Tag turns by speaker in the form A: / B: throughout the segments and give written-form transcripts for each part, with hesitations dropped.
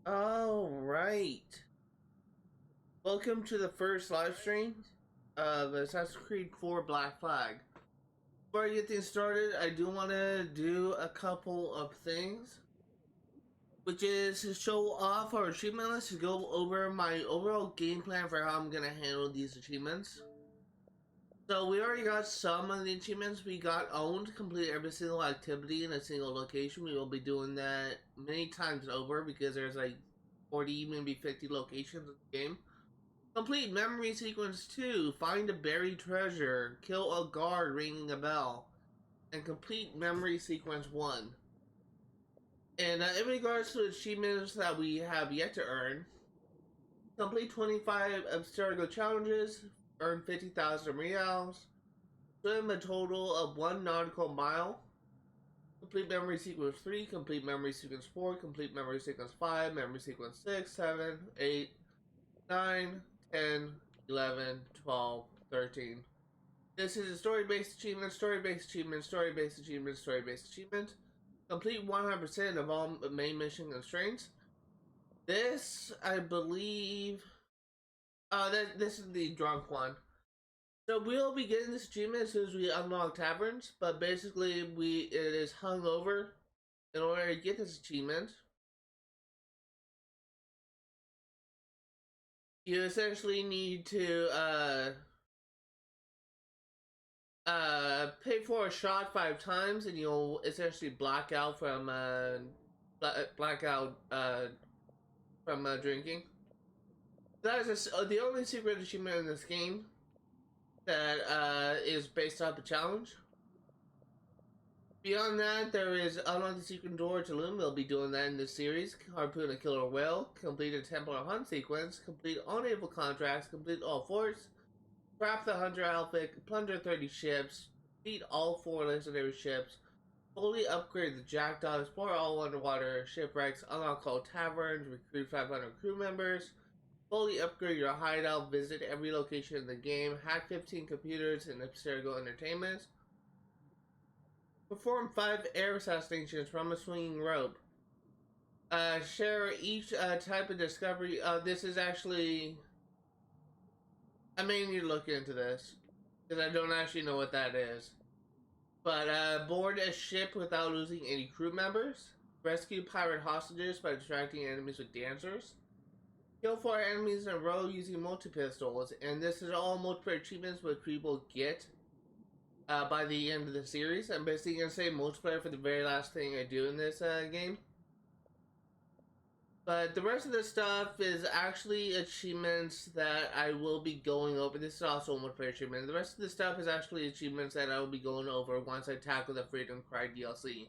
A: All right. Welcome to the first live stream of Assassin's Creed 4 Black Flag. Before I get things started, I do want to do a couple of things, which is to show off our achievement list, to go over my overall game plan for how I'm going to handle these achievements. So we already got some of the achievements. We got owned, complete every single activity in a single location. We will be doing that many times over because there's like 40, maybe 50 locations in the game. Complete memory sequence 2, find a buried treasure, kill a guard ringing a bell, and complete memory sequence 1. And in regards to achievements that we have yet to earn, complete 25 Abstergo challenges, earn 50,000 reals, swim a total of 1 nautical mile, complete memory sequence 3, complete memory sequence 4, complete memory sequence 5, memory sequence 6, 7, 8, 9, 10, 11, 12, 13. This is a story-based achievement, story-based achievement, story-based achievement, story-based achievement. Complete 100% of all main mission constraints. This, I believe... this is the drunk one. So we'll be getting this achievement as soon as we unlock Taverns, but basically it is Hungover. In order to get this achievement, you essentially need to pay for a shot 5 times, and you'll essentially black out from drinking. That is the only secret achievement in this game that is based off the challenge. Beyond that, there is unlock the secret door to Loom. We'll be doing that in this series. Harpoon a killer whale, complete a Templar hunt sequence, complete all naval contracts, complete all forts, craft the Hunter outfit, plunder 30 ships, defeat all 4 legendary ships, fully upgrade the Jackdaw, explore all underwater shipwrecks, unlock all taverns, recruit 500 crew members, fully upgrade your hideout, visit every location in the game, hack 15 computers and Abstergo entertainment, perform 5 air assassinations from a swinging rope, share each type of discovery. This is actually... I may need to look into this, because I don't actually know what that is. But board a ship without losing any crew members, rescue pirate hostages by distracting enemies with dancers, kill 4 enemies in a row using multi-pistols, and this is all multiplayer achievements which we will get by the end of the series. I'm basically going to say multiplayer for the very last thing I do in this game. But the rest of the stuff is actually achievements that I will be going over. This is also a multiplayer achievement. The rest of the stuff is actually achievements that I will be going over once I tackle the Freedom Cry DLC.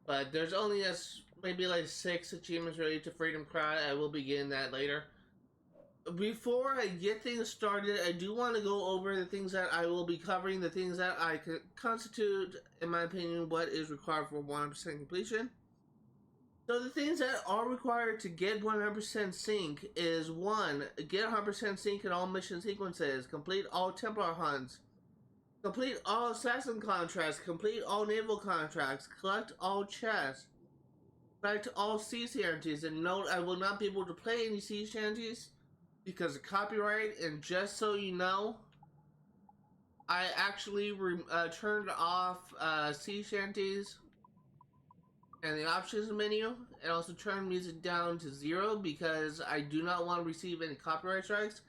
A: But there's only maybe like 6 achievements related to Freedom Cry. I will be getting that later. Before I get things started, I do want to go over the things that I will be covering, the things that I constitute, in my opinion, what is required for 100% completion. So the things that are required to get 100% sync is 1. Get 100% sync in all mission sequences. Complete all Templar hunts. Complete all assassin contracts. Complete all naval contracts. Collect all chests. Collect all sea shanties. And note, I will not be able to play any sea shanties because of copyright. And just so you know, I actually turned off sea shanties and the options menu, and also turn music down to 0 because I do not want to receive any copyright strikes.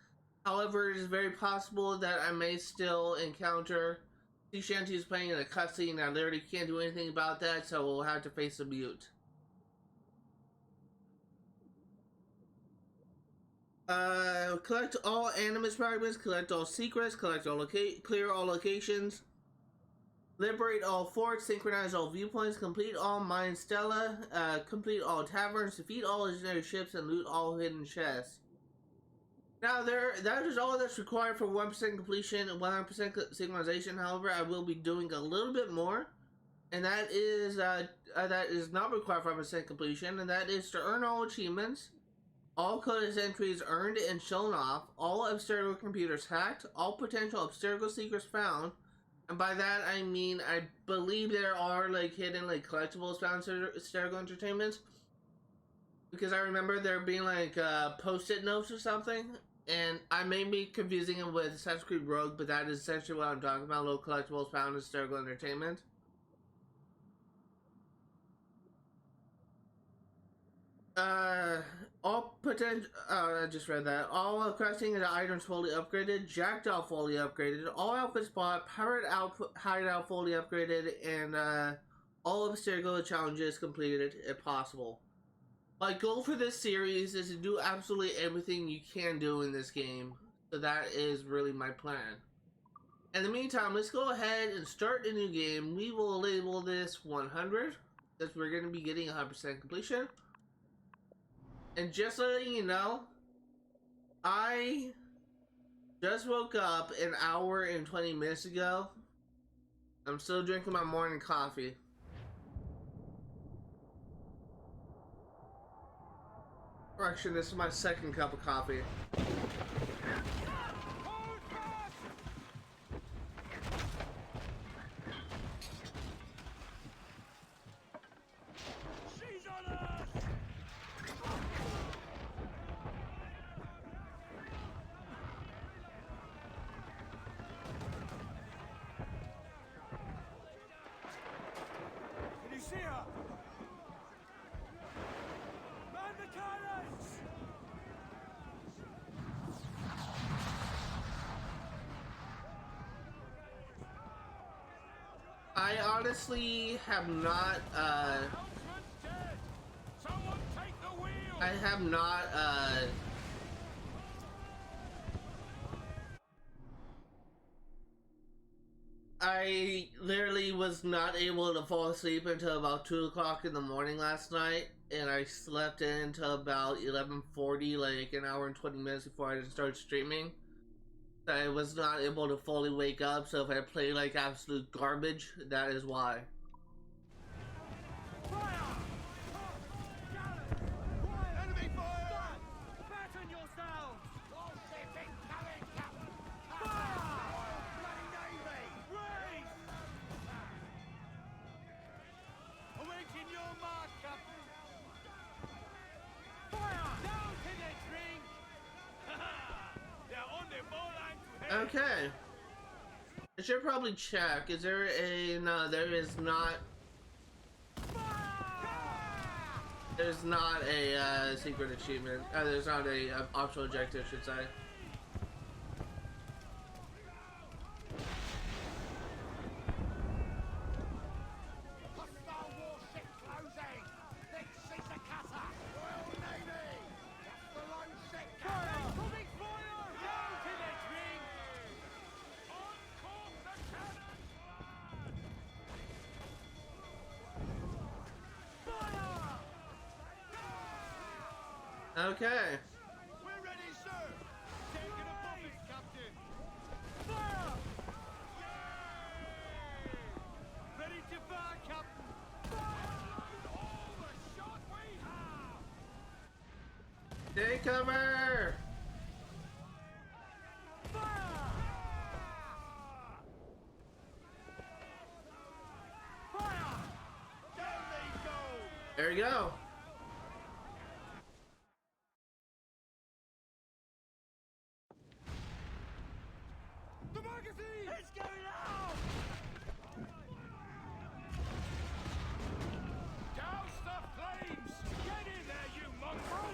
A: However, it is very possible that I may still encounter sea shanties playing in a cutscene. I literally can't do anything about that, so we'll have to face a mute. Collect all Animus Fragments, collect all secrets, collect all clear all locations, liberate all forts, synchronize all viewpoints, complete all Mayan Stelae, complete all taverns, defeat all legendary ships, and loot all hidden chests. Now, that is all that's required for 1% completion and 100% synchronization. However, I will be doing a little bit more, and that is not required for 100% completion, and that is to earn all achievements, all coded entries earned and shown off, all Abstergo computers hacked, all potential Abstergo secrets found. And by that I mean, I believe there are like hidden like collectibles found in Stardew Entertainment. because I remember there being like post-it notes or something, and I may be confusing it with Assassin's Creed Rogue, but that is essentially what I'm talking about. Little collectibles found in Stardew Entertainment. All potential. I just read that. All crafting and items fully upgraded. Jackdaw fully upgraded. All outfits bought. Pirate output hideout fully upgraded, and all of Stardew challenges completed if possible. My goal for this series is to do absolutely everything you can do in this game. So that is really my plan. In the meantime, let's go ahead and start a new game. We will label this 100 because we're going to be getting 100% completion. And just letting you know, I just woke up an hour and 20 minutes ago. I'm still drinking my morning coffee. Correction, this is my second cup of coffee. I honestly have not, I literally was not able to fall asleep until about 2 o'clock in the morning last night, and I slept in until about 11:40, like an hour and 20 minutes before I started streaming. I was not able to fully wake up, so if I play like absolute garbage, that is why.
B: Fire! Enemy fire! Batten yourselves! Warship incoming, Captain! Fire! Royal Bloody Navy! Raise! Awaiting your mark, Captain! Fire! Down to the drink! They're on the ball line to hit!
A: Okay. I should probably check. Is there a... No, there is not... There's not a secret achievement. There's not a optional objective, I should say.
B: Hostile warship closing! Big Caesar cutter! Royal Navy! That's the lone ship! Fire! Coming fire! Down to the drink! On course the cannon! Fire!
A: Okay.
B: We're ready, sir! Taking a buffet, Captain! Fire! Yay! Ready to fire, Captain! Fire! All the shot we have!
A: Take cover!
B: Fire! Fire! Down they go!
A: There you go.
B: The magazine! It's going out! Douse the flames! Get in there, you mongrel!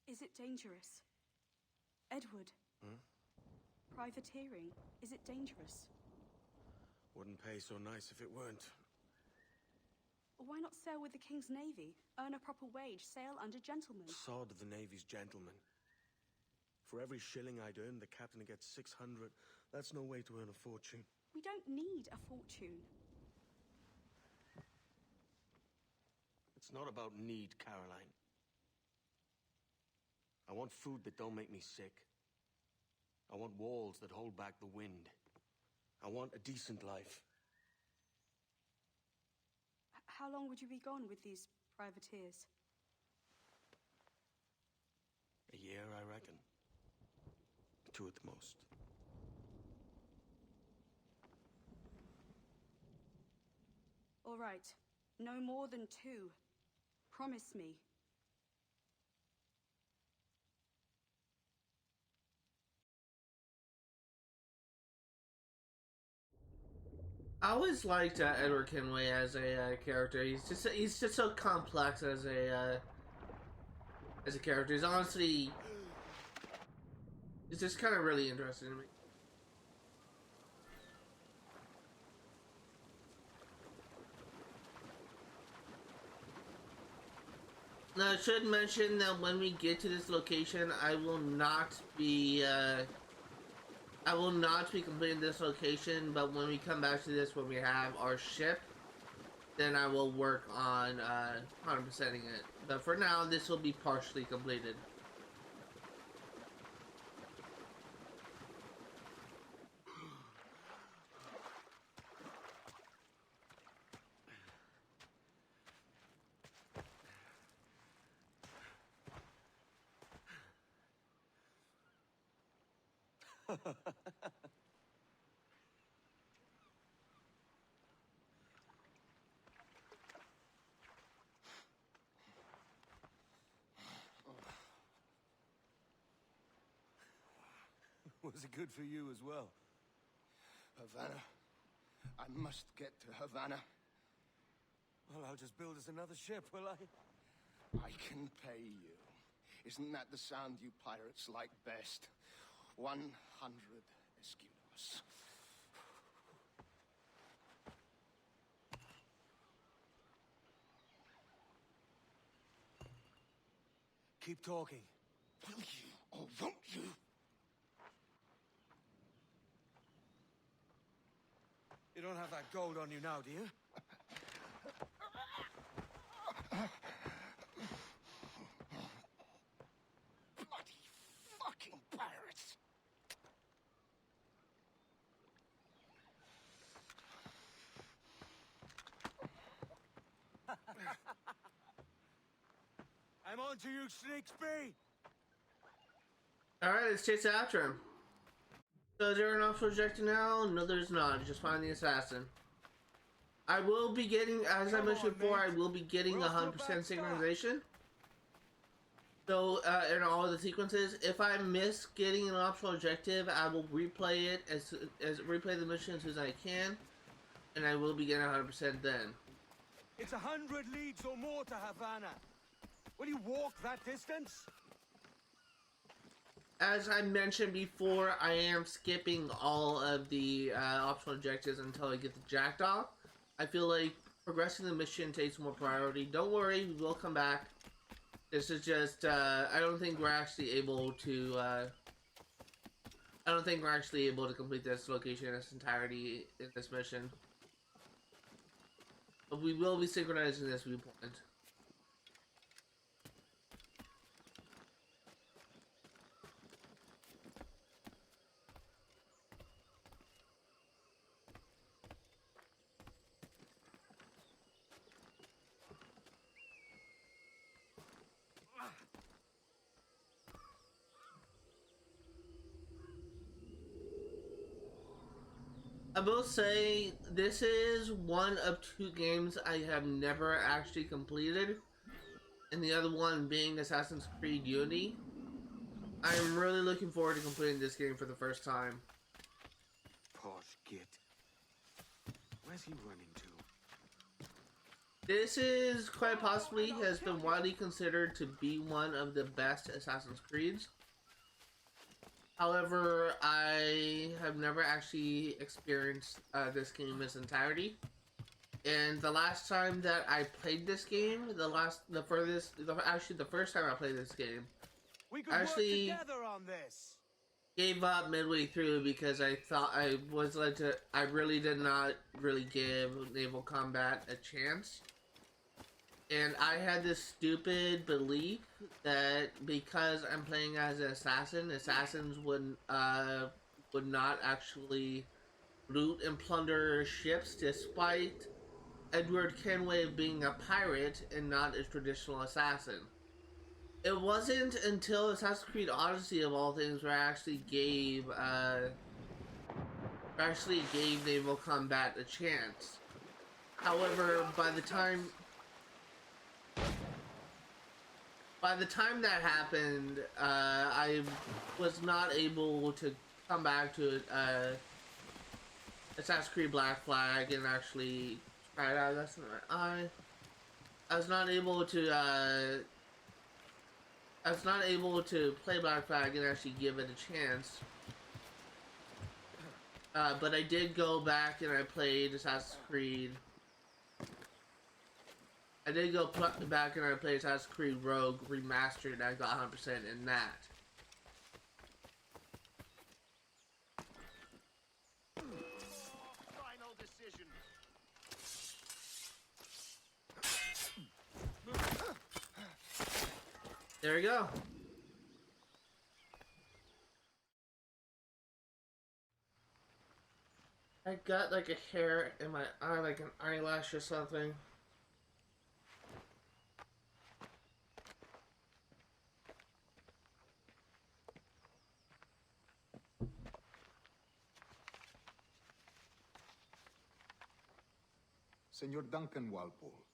C: Is it dangerous? Edward? Privateering, is it dangerous?
D: Wouldn't pay so nice if it weren't.
C: Why not sail with the King's Navy? Earn a proper wage, sail under gentlemen.
D: Sod the Navy's gentlemen. For every shilling I'd earn, the captain gets 600. That's no way to earn a fortune.
C: We don't need a fortune.
D: It's not about need, Caroline. I want food that don't make me sick. I want walls that hold back the wind. I want a decent life.
C: How long would you be gone with these privateers?
D: A year, I reckon. 2 at the most.
C: All right. No more than 2. Promise me.
A: I always liked Edward Kenway as a character. He's just so complex as a character. He's honestly, it's just kind of really interesting to me. Now, I should mention that when we get to this location, I will not be completing this location, but when we come back to this, when we have our ship, then I will work on 100%ing it. But for now, this will be partially completed.
D: Was it good for you as well?
B: Havana. I must get to Havana.
D: Well, I'll just build us another ship, will I?
B: I can pay you. Isn't that the sound you pirates like best? 100 escudos.
D: Keep talking.
B: Will you or won't you?
D: You don't have that gold on you now, do you?
B: Bloody fucking pirates!
D: I'm on to you, Snakesby!
A: Alright, let's chase after him. So is there an optional objective now? No, there's not. Just find the assassin. I will be getting, as I mentioned before, I will be getting 100% synchronization. So, in all the sequences, if I miss getting an optional objective, I will replay it as replay the mission as soon as I can, and I will be getting 100% then.
D: It's 100 leagues or more to Havana. Will you walk that distance?
A: As I mentioned before, I am skipping all of the optional objectives until I get the jackdaw. I feel like progressing the mission takes more priority. Don't worry, we will come back. This is just, I don't think we're actually able to, complete this location in its entirety in this mission. But we will be synchronizing this viewpoint. I will say, this is one of 2 games I have never actually completed, and the other one being Assassin's Creed Unity. I'm really looking forward to completing this game for the first time.
D: Posh git. Where's he running to?
A: This is quite possibly has been widely considered to be one of the best Assassin's Creeds. However, I have never actually experienced this game in its entirety. And the last time that I played this game, the first time I played this game,
D: We could
A: actually
D: work together on this.
A: gave up midway through because I thought I really did not give naval combat a chance. And I had this stupid belief that because I'm playing as an assassin, assassins would not actually loot and plunder ships, despite Edward Kenway being a pirate and not a traditional assassin. It wasn't until Assassin's Creed Odyssey, of all things, where I actually gave naval combat a chance. However, by the time that happened, I was not able to come back to Assassin's Creed Black Flag and actually try it out. That's not right. I was not able to play Black Flag and actually give it a chance. But I did go back and I played Assassin's Creed. I did go back and I played Assassin's Creed Rogue Remastered, and I got 100% in that.
B: Final decision.
A: There we go. I got like a hair in my eye, like an eyelash or something.
E: Senor Duncan Walpole,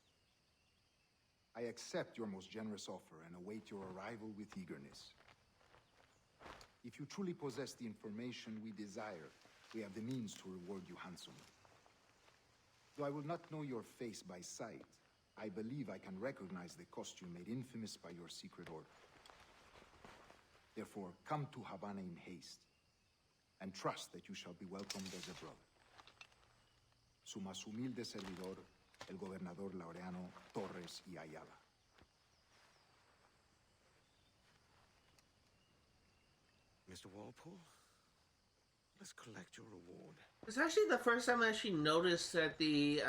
E: I accept your most generous offer and await your arrival with eagerness. If you truly possess the information we desire, we have the means to reward you handsomely. Though I will not know your face by sight, I believe I can recognize the costume made infamous by your secret order. Therefore, come to Havana in haste, and trust that you shall be welcomed as a brother. Su más humilde servidor, el gobernador Laureano Torres y Ayala.
D: Mr. Walpole, let's collect your reward.
A: It's actually the first time I actually noticed that the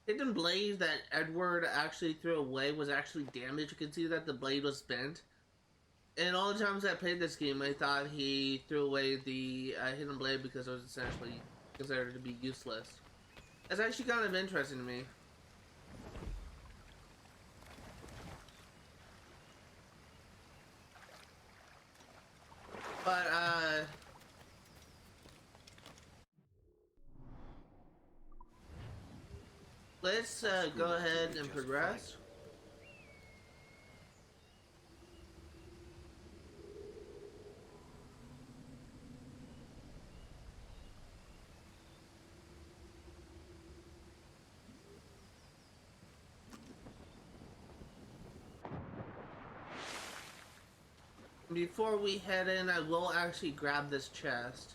A: hidden blade that Edward actually threw away was actually damaged. You can see that the blade was bent. And all the times I played this game, I thought he threw away the hidden blade because it was essentially considered to be useless. That's actually kind of interesting to me. But, let's go ahead and progress. Before we head in, I will actually grab this chest.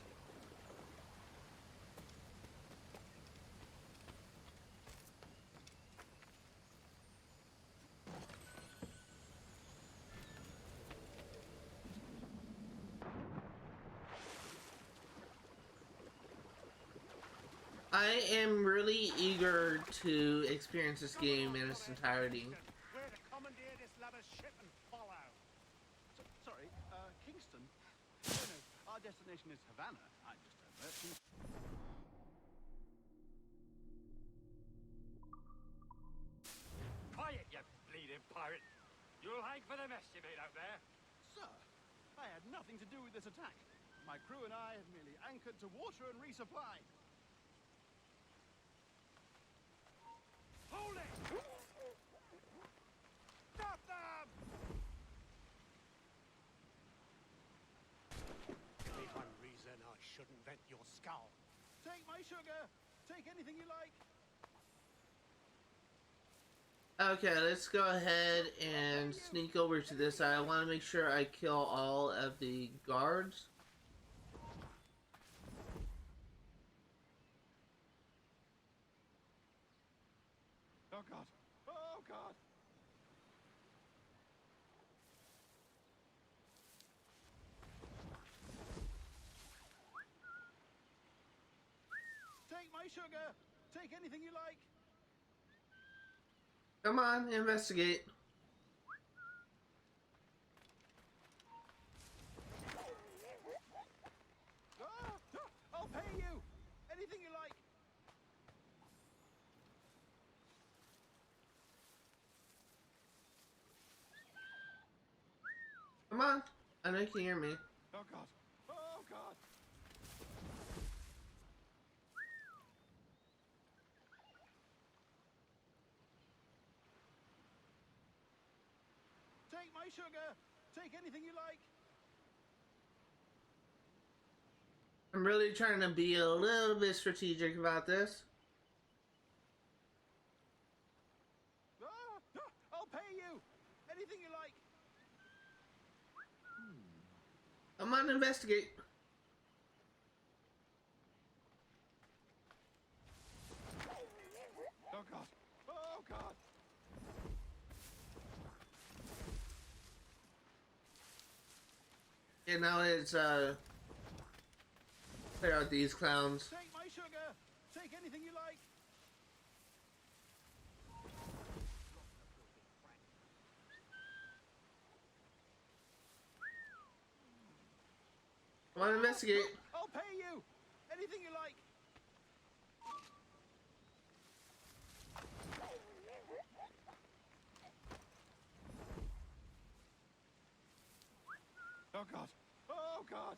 A: I am really eager to experience this game in its entirety.
B: We're to commandeer this latter's ship and follow.
F: Sorry, Kingston? No, our destination is Havana. I'm just a merchant.
B: Quiet, you bleeding pirate. You'll hang for the mess you made out there.
F: Sir, I had nothing to do with this attack. My crew and I have merely anchored to water and resupply.
B: Hold it! Stop them! There's one reason I shouldn't vent your skull.
F: Take my sugar! Take anything you like!
A: Okay, let's go ahead and sneak over to this side. I want to make sure I kill all of the guards.
F: Oh God! Oh God! Take my sugar! Take anything you like!
A: Come on, investigate.
F: I'll pay you! Anything you like!
A: Come on. I know you can hear me.
F: Oh god. Oh god. Take my sugar. Take anything you like.
A: I'm really trying to be a little bit strategic about this.
F: I'll pay you. Anything you like.
A: I'm on investigate.
F: Oh god. Oh god.
A: And now it's clear out these clowns.
F: Take my sugar. Take anything you like.
A: Come on, investigate.
F: I'll pay you. Anything you like. Oh god. Oh god.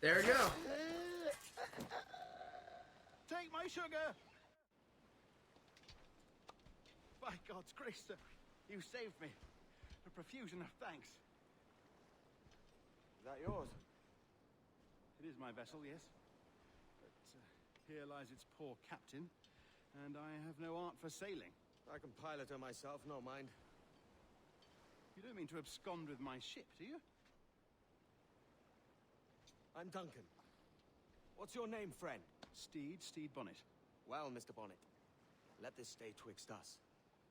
A: There we go.
F: Take my sugar. By God's grace, sir, you saved me. A profusion of thanks.
D: Is that yours?
F: It is my vessel, yes. But here lies its poor captain, and I have no art for sailing.
D: I can pilot her myself, no mind.
F: You don't mean to abscond with my ship, do you?
D: I'm Duncan. What's your name, friend?
F: Steed Bonnet.
D: Well, Mr. Bonnet, let this stay twixt us.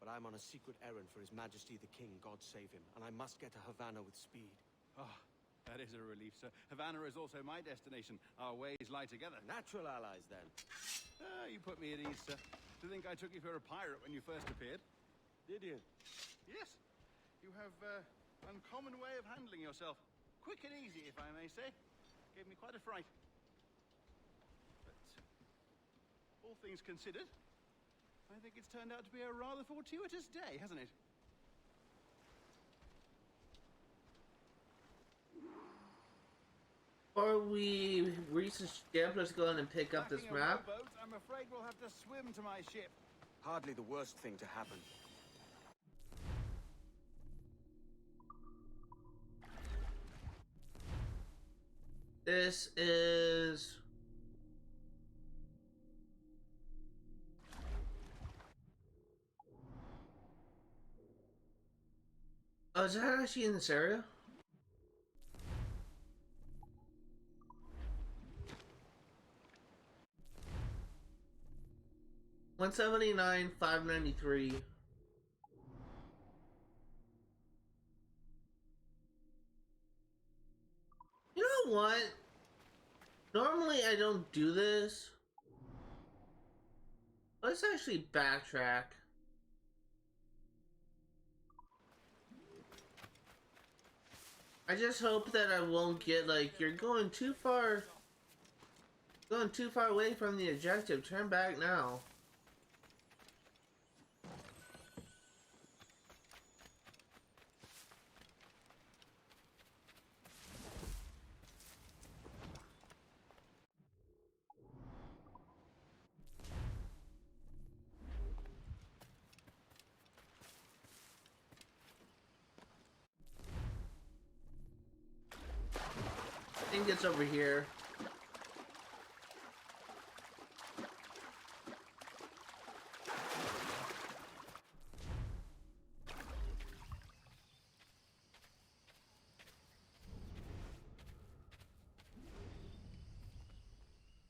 D: But I'm on a secret errand for His Majesty the King, God save him, and I must get to Havana with speed.
F: Ah, that is a relief, sir. Havana is also my destination. Our ways lie together.
D: Natural allies, then.
F: Ah, you put me at ease, sir. To think I took you for a pirate when you first appeared.
D: Did you?
F: Yes. You have uncommon way of handling yourself. Quick and easy, if I may say. Gave me quite a fright. But all things considered, I think it's turned out to be a rather fortuitous day, hasn't it?
A: Before we reach the ship, let's go ahead and pick up this
F: Backing a
A: map.
F: rowboat, I'm afraid we'll have to swim to my ship.
D: Hardly the worst thing to happen.
A: This is... Oh, is that actually in this area? $179, $593. You know what? Normally I don't do this. Let's actually backtrack. I just hope that I won't get like, you're going too far away from the objective. Turn back now. I think it's over here.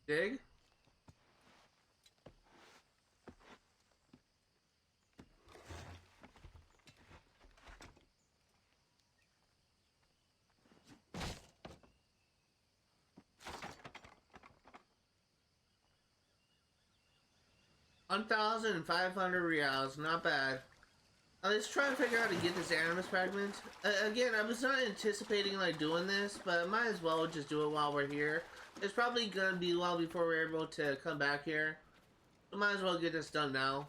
A: Dig? $1,500, not bad. Let's try and figure out how to get this Animus Fragment. Again, I was not anticipating like doing this, but might as well just do it while we're here. It's probably gonna be a while before we're able to come back here. So might as well get this done now.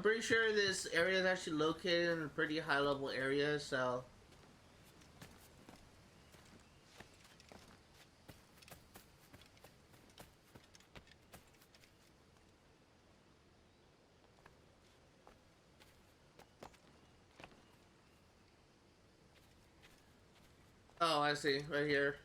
A: I'm pretty sure this area is actually located in a pretty high level area, so. Oh, I see, right here.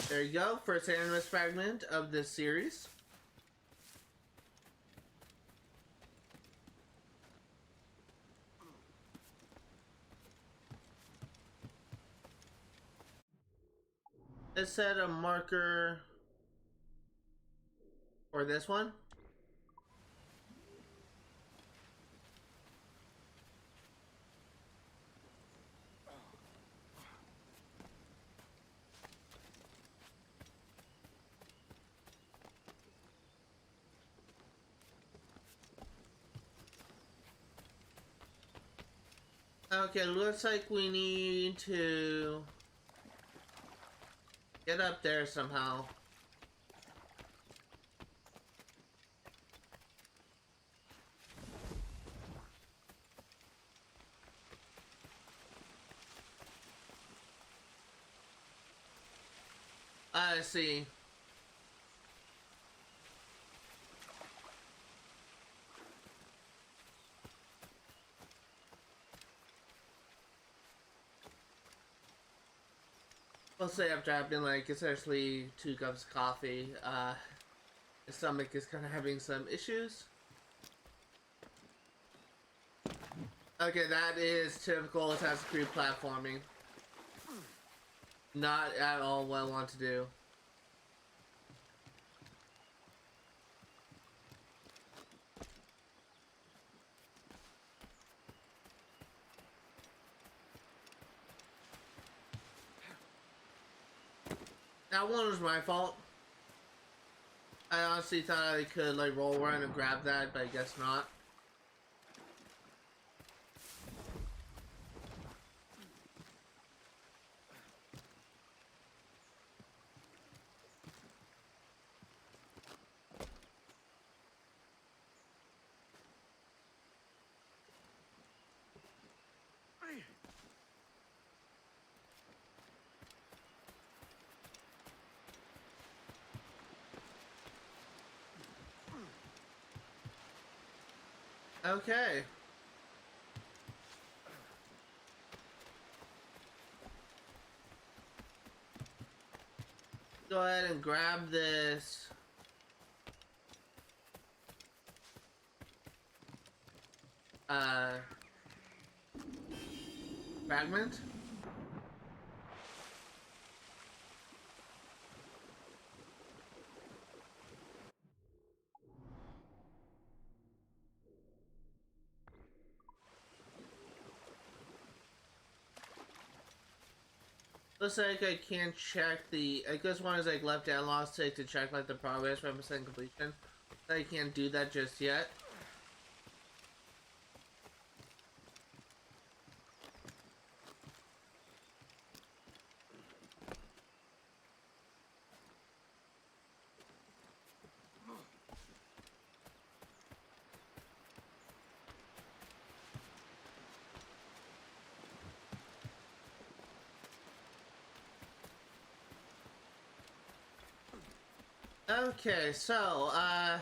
A: There you go, first Animus Fragment of this series. Let's set a marker for this one. Okay, looks like we need to get up there somehow. I see. We'll say after having like essentially 2 cups of coffee, the stomach is kind of having some issues. Okay, that is typical Assassin's Creed platforming. Not at all what I want to do. That one was my fault. I honestly thought I could like roll around and grab that, but I guess not. Okay. Go ahead and grab this. Fragment. Looks like I can't check the. I guess one is like left analog stick to check like the progress represent completion. I can't do that just yet. Okay, so, I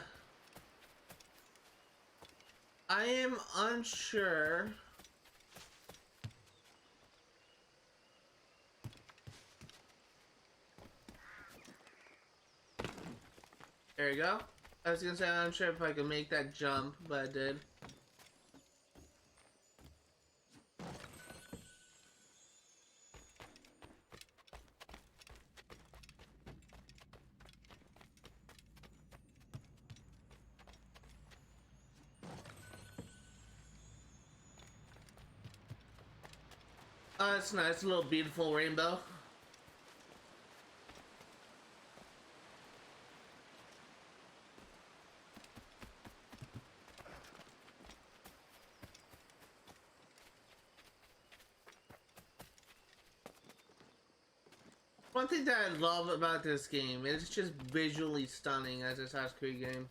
A: am unsure. There you go. I was gonna say I'm unsure if I could make that jump, but I did. Oh, that's nice. A little beautiful rainbow. one thing that I love about this game. It's just visually stunning as a Assassin's Creed game.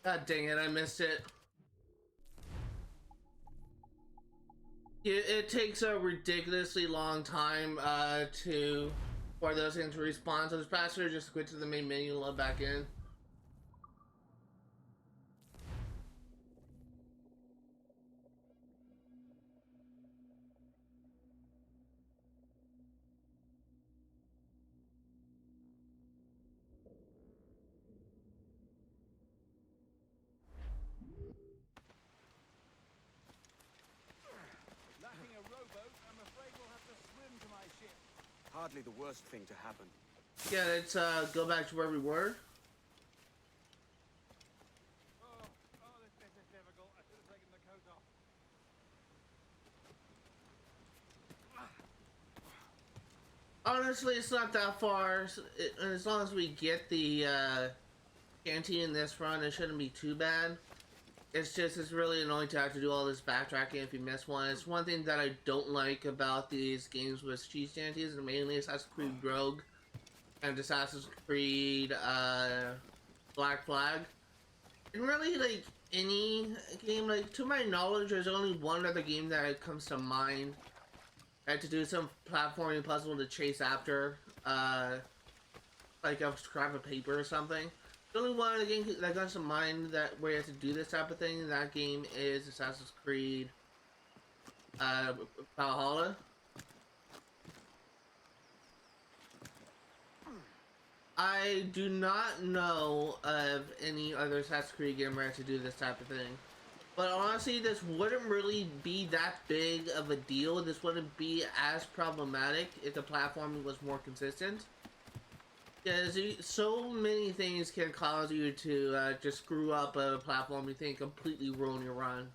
A: God dang it, I missed it. It takes a ridiculously long time for those things to respawn, so it's faster to just quit to the main menu and log back in.
B: Lacking a rowboat, I'm afraid we'll have to swim to my ship.
D: Hardly the worst thing to happen.
A: Yeah, let's go back to where we were.
B: This bit is difficult. I should have taken the coat off.
A: Honestly, it's not that far. As long as we get the Shanty in this run, it shouldn't be too bad. It's just, it's really annoying to have to do all this backtracking if you miss one. It's one thing that I don't like about these games with cheese shanties, and mainly Assassin's Creed Rogue and Assassin's Creed Black Flag. And really, like, any game, like, to my knowledge, there's only one other game that comes to mind. I had to do some platforming puzzle to chase after, like a scrap of paper or something. The only one of the game that comes to mind that where you have to do this type of thing, that game is Assassin's Creed Valhalla. I do not know of any other Assassin's Creed game where I have to do this type of thing. But honestly, this wouldn't really be that big of a deal. This wouldn't be as problematic if the platforming was more consistent. Because so many things can cause you to just screw up a platform you think completely ruin your run.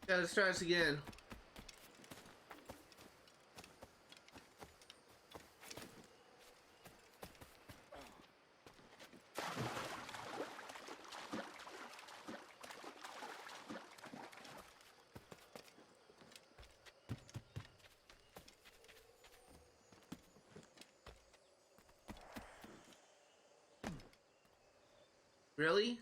A: Gotta start us again. Really?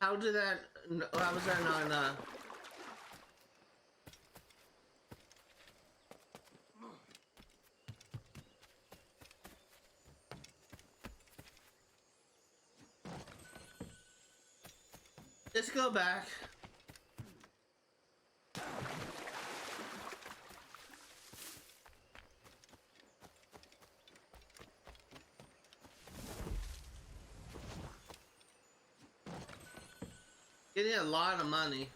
A: How did that? How was that not? Let's go back. Getting a lot of money.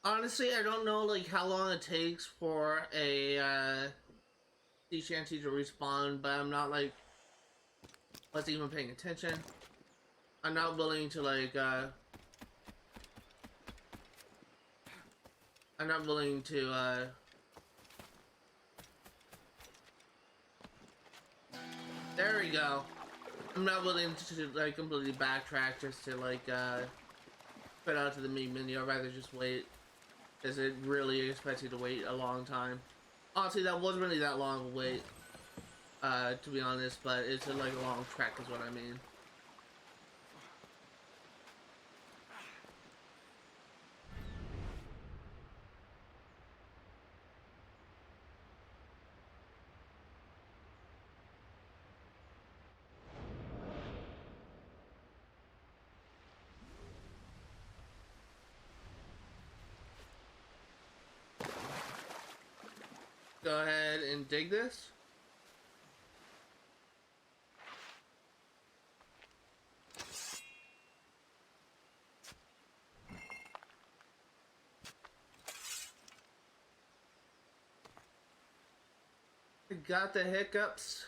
A: Honestly, I don't know like how long it takes for a sea shanty to respawn, but I'm not like wasn't even paying attention. I'm not willing to like I'm not willing to there we go. I'm not willing to like completely backtrack just to like put out to the main menu. I'd rather just wait, because it really expects you to wait a long time. Honestly, that wasn't really that long of a wait, to be honest, but it's like a long trek is what I mean. Go ahead and dig this. I got the hiccups.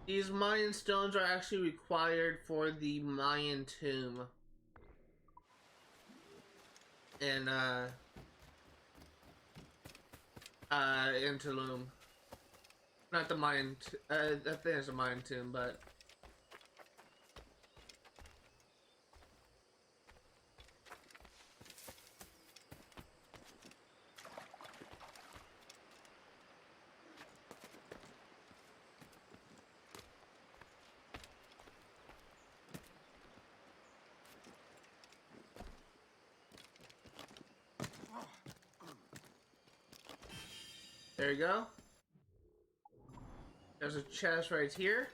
A: These Mayan stones are actually required for the Mayan tomb. And in Tulum. Not the Mayan, I think it's a Mayan tomb, but there you go. There's a chest right here.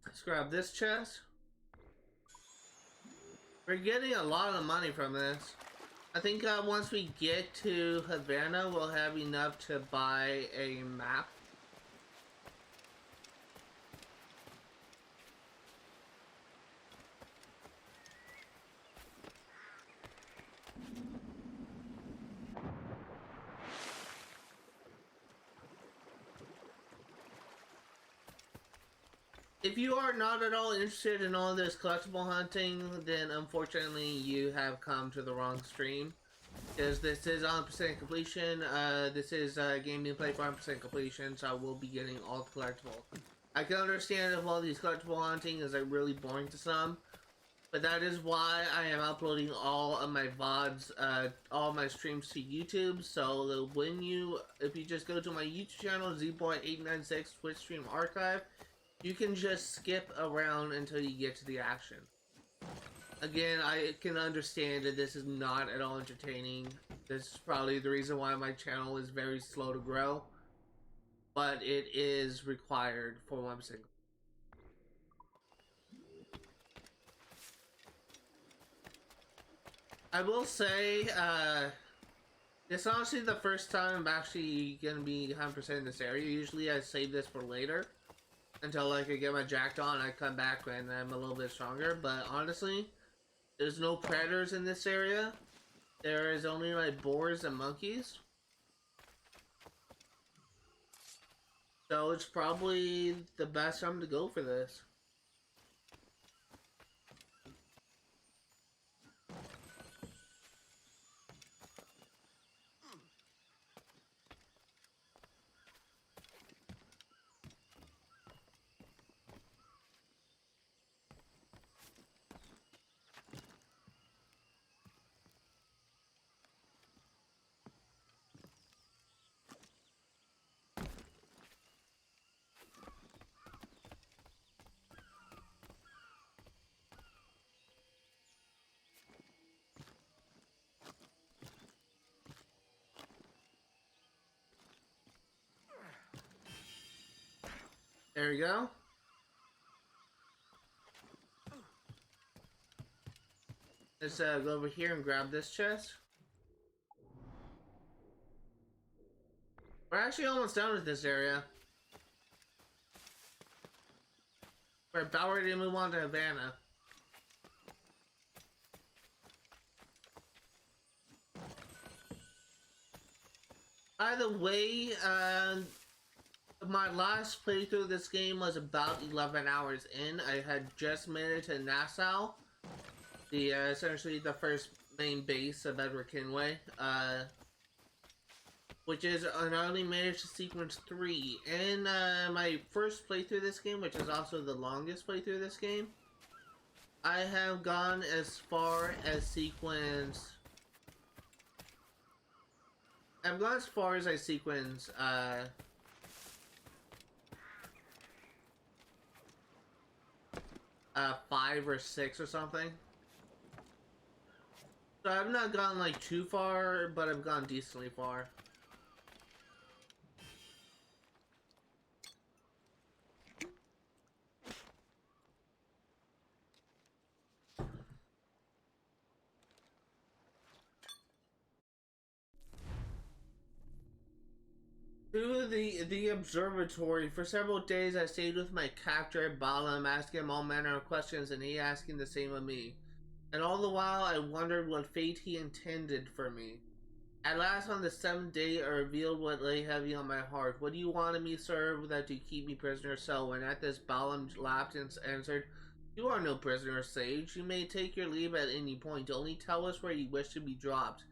A: Let's grab this chest. We're getting a lot of money from this. I think once we get to Havana, we'll have enough to buy a map. If you are not at all interested in all this collectible hunting, then unfortunately you have come to the wrong stream. Because this is 100% completion, this is game gameplay for 100% completion, so I will be getting all the collectible. I can understand if all these collectible hunting is like really boring to some, but that is why I am uploading all of my VODs, all my streams to YouTube, so when if you just go to my YouTube channel, Viewpoint896 Twitch Stream Archive, you can just skip around until you get to the action. Again, I can understand that this is not at all entertaining. This is probably the reason why my channel is very slow to grow. But it is required for one single. I will say, this is honestly the first time I'm actually going to be 100% in this area. Usually I save this for later. Until like I get my jacked on, I come back and I'm a little bit stronger. But honestly, there's no predators in this area. There is only like boars and monkeys. So it's probably the best time to go for this. There we go. Let's go over here and grab this chest. We're actually almost done with this area. We're about ready to move on to Havana. By the way, my last playthrough of this game was about 11 hours in. I had just made it to Nassau. the essentially the first main base of Edward Kenway, which is I only managed to sequence 3. In my first playthrough of this game, which is also the longest playthrough of this game, I have gone as far as sequence. I've gone as far as I sequence 5 or 6 or something. So I've not gone like too far, but I've gone decently far. To the observatory. For several days I stayed with my captor Balaam, asking him all manner of questions, and he asking the same of me. And all the while I wondered what fate he intended for me. At last on the 7th day I revealed what lay heavy on my heart. What do you want of me, sir, that to keep me prisoner so? And at this Balaam laughed and answered, you are no prisoner, sage. You may take your leave at any point. Only tell us where you wish to be dropped.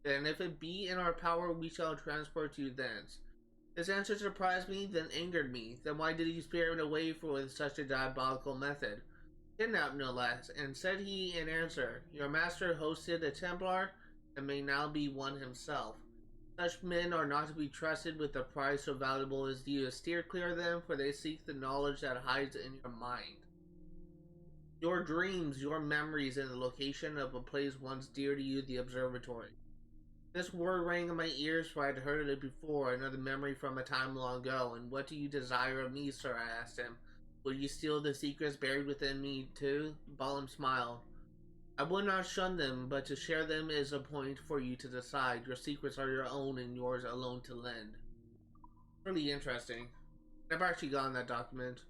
A: And if it be in our power, we shall transport you thence. His answer surprised me, then angered me. Then why did you spare it away with such a diabolical method? Kidnapped no less, and said he in answer, your master hosted a Templar, and may now be one himself. Such men are not to be trusted with a prize so valuable as you. Steer clear of them, for they seek the knowledge that hides in your mind. Your dreams, your memories, and the location of a place once dear to you, the observatory. This word rang in my ears, for I had heard it before, another memory from a time long ago. And what do you desire of me, sir? I asked him. Will you steal the secrets buried within me, too? Balaam smiled. I will not shun them, but to share them is a point for you to decide. Your secrets are your own, and yours alone to lend. Really interesting. Never actually gotten that document.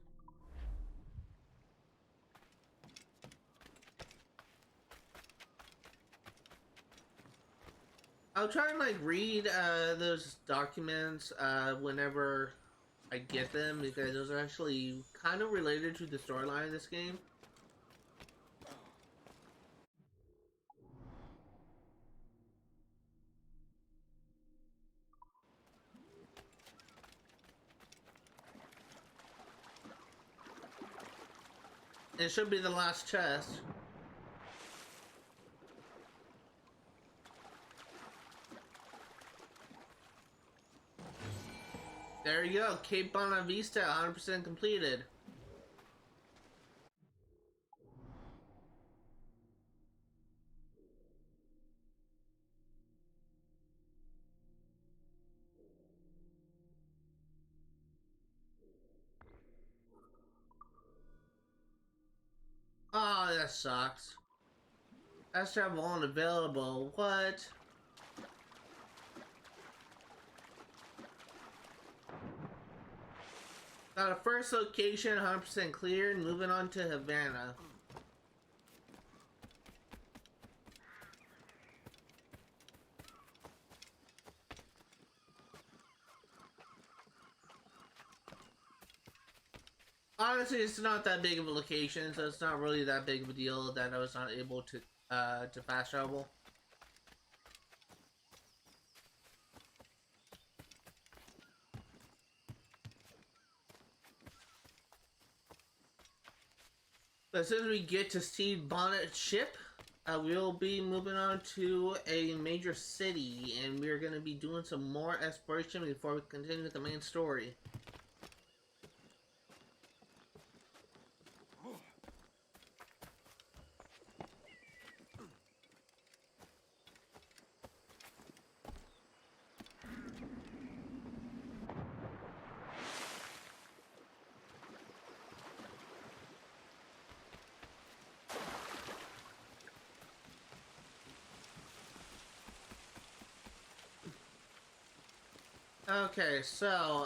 A: I'll try and like read those documents whenever I get them, because those are actually kind of related to the storyline of this game. It should be the last chest. There you go, Cape Bonavista, 100% completed. Oh, that sucks. That's travel unavailable. What? Got a first location 100% cleared, moving on to Havana. Honestly, it's not that big of a location, so it's not really that big of a deal that I was not able to fast travel. But as soon as we get to Steve Bonnet's ship, we'll be moving on to a major city, and we're going to be doing some more exploration before we continue with the main story. Okay, so,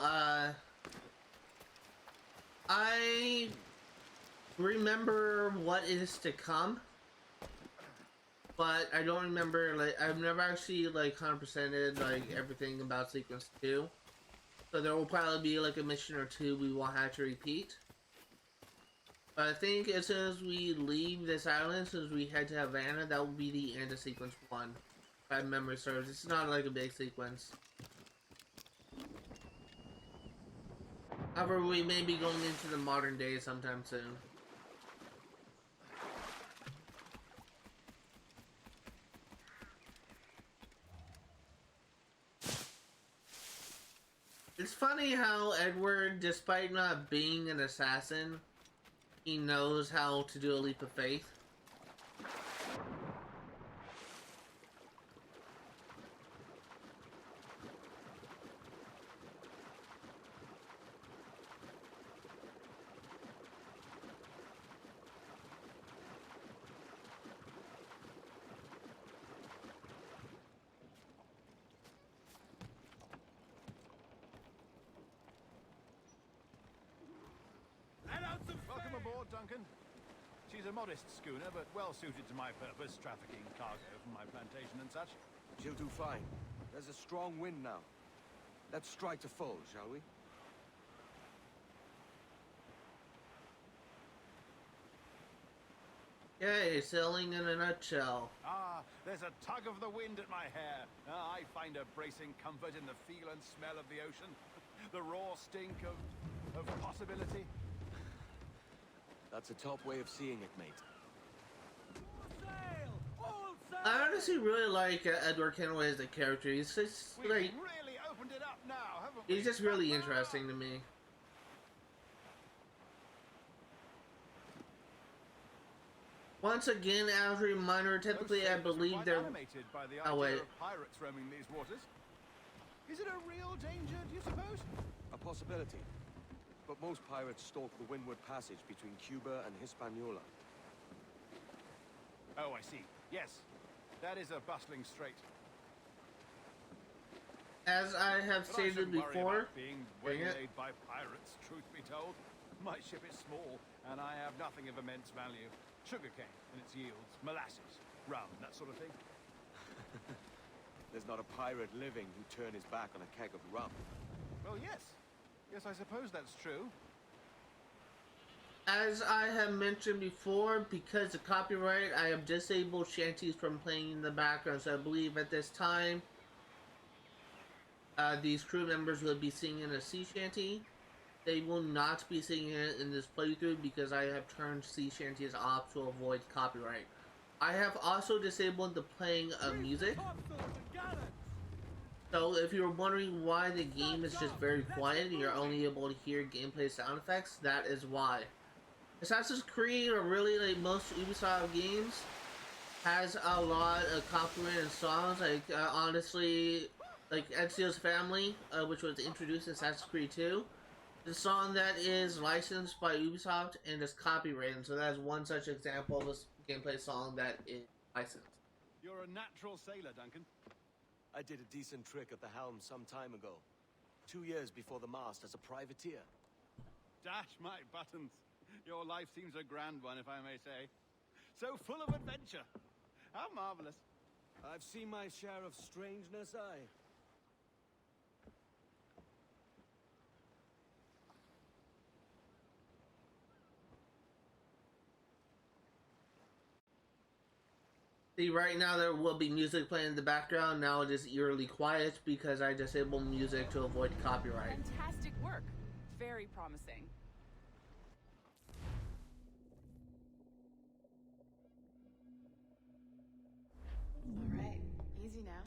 A: I remember what is to come, but I don't remember, like, I've never actually, like, 100%ed, like, everything about Sequence 2, so there will probably be, like, a mission or two we will have to repeat. But I think as soon as we leave this island, as soon as we head to Havana, that will be the end of sequence 1. If my memory serves. It's not like a big sequence. However, we may be going into the modern day sometime soon. It's funny how Edward, despite not being an assassin, he knows how to do a leap of faith.
F: Welcome aboard, Duncan. She's a modest schooner, but well suited to my purpose, trafficking cargo from my plantation and such.
D: She'll do fine. There's a strong wind now. Let's strike to full, shall we?
A: Yay, sailing in a nutshell.
F: Ah, there's a tug of the wind at my hair. I find a bracing comfort in the feel and smell of the ocean. The raw stink of possibility.
D: That's a top way of seeing it, mate.
B: Sail! All sail!
A: I honestly really like Edward Kenway as a character. He's just
F: We've
A: like,
F: really opened it up now, haven't we?
A: he's just really interesting to me. Once again, as a reminder, typically I
F: Those sailors are
A: believe
F: quite
A: they're...
F: animated by the
A: Oh,
F: idea
A: wait.
F: of pirates roaming these waters. Is it a real danger, do you suppose?
D: A possibility. But most pirates stalk the windward passage between Cuba and Hispaniola.
F: Oh, I see. Yes, that is a bustling strait.
A: As I have
F: But I
A: stated
F: shouldn't worry
A: before,
F: about being
A: Dang it.
F: waylaid by pirates, truth be told. My ship is small, and I have nothing of immense value. Sugarcane and its yields, molasses, rum, that sort of thing.
D: There's not a pirate living who'd turn his back on a keg of rum.
F: Well, yes. Yes, I suppose that's true.
A: as I have mentioned before, because of copyright, I have disabled shanties from playing in the background. So I believe at this time, these crew members will be singing a sea shanty. They will not be singing it in this playthrough because I have turned sea shanties off to avoid copyright. I have also disabled the playing of music. So if you're wondering why the game is just very quiet and you're only able to hear gameplay sound effects, that is why. Assassin's Creed, or really like most Ubisoft games, has a lot of copyrighted songs. Like honestly, like Ezio's Family, which was introduced in Assassin's Creed 2. The song that is licensed by Ubisoft and is copyrighted, so that is one such example of a gameplay song that is licensed.
F: You're a natural sailor, Duncan.
D: I did a decent trick at the helm some time ago. 2 years before the mast as a privateer.
F: Dash my buttons. Your life seems a grand one, if I may say. So full of adventure. How marvelous.
D: I've seen my share of strangeness, aye.
A: See, right now there will be music playing in the background. Now it is eerily quiet because I disabled music to avoid copyright.
G: Fantastic work. Very promising. All right, easy now.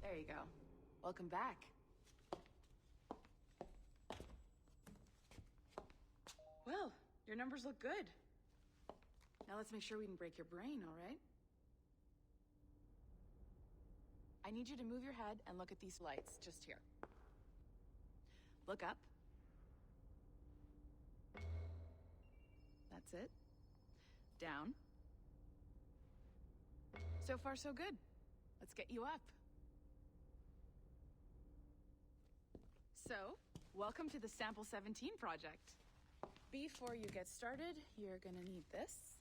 G: There you go. Welcome back. Well, your numbers look good. Now let's make sure we can break your brain, all right? I need you to move your head and look at these lights just here. Look up. That's it. Down. So far, so good. Let's get you up. So, welcome to the Sample 17 project. Before you get started, you're gonna need this.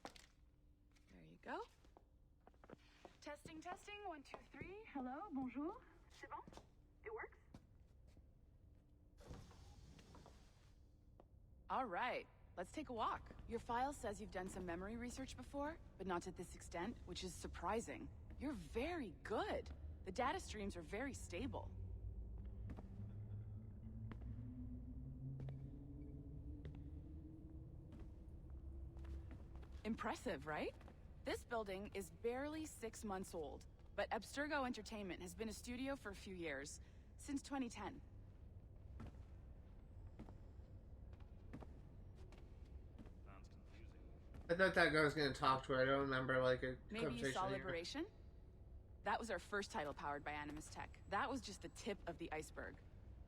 G: There you go. Testing, testing, 1, 2, 3. Hello, bonjour. C'est bon? It works? All right. let's take a walk. Your file says you've done some memory research before, but not to this extent, which is surprising. You're very good. The data streams are very stable. Impressive, right? This building is barely 6 months old, but Abstergo Entertainment has been a studio for a few years, since 2010.
A: I thought that guy was gonna talk to her. I don't remember like a
G: Maybe you
A: conversation
G: saw
A: here.
G: Liberation? That was our first title powered by Animus Tech. That was just the tip of the iceberg.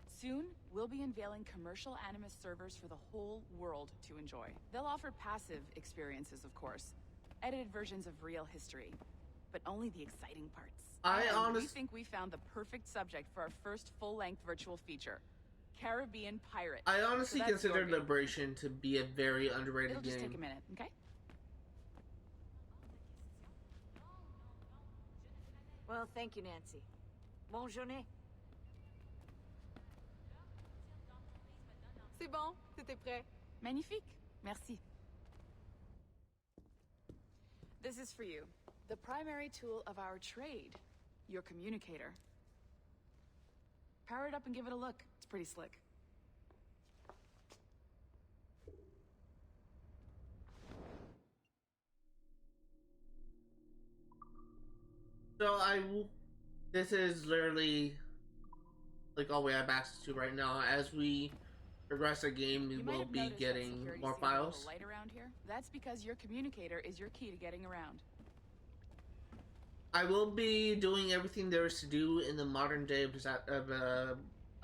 G: Soon, we'll be unveiling commercial Animus servers for the whole world to enjoy. They'll offer passive experiences, of course. Edited versions of real history. But only the exciting parts. We think we found the perfect subject for our first full-length virtual feature. Caribbean Pirate.
A: I honestly
G: So that's your
A: consider
G: game.
A: Liberation to be a very underrated
G: It'll just
A: game.
G: take a minute, okay?
H: Well, thank you, Nancy. Bonne journée.
G: C'est bon, c'était prêt. Magnifique. Merci. This is for you. The primary tool of our trade. Your communicator. Power it up and give it a look. It's pretty slick.
A: So this is literally like all we have access to right now. As we progress the game, we
G: You might
A: will
G: have
A: be
G: noticed that
A: getting
G: security
A: more
G: seal a little
A: files.
G: light around here. That's because your communicator is your key to getting around.
A: I will be doing everything there is to do in the modern day of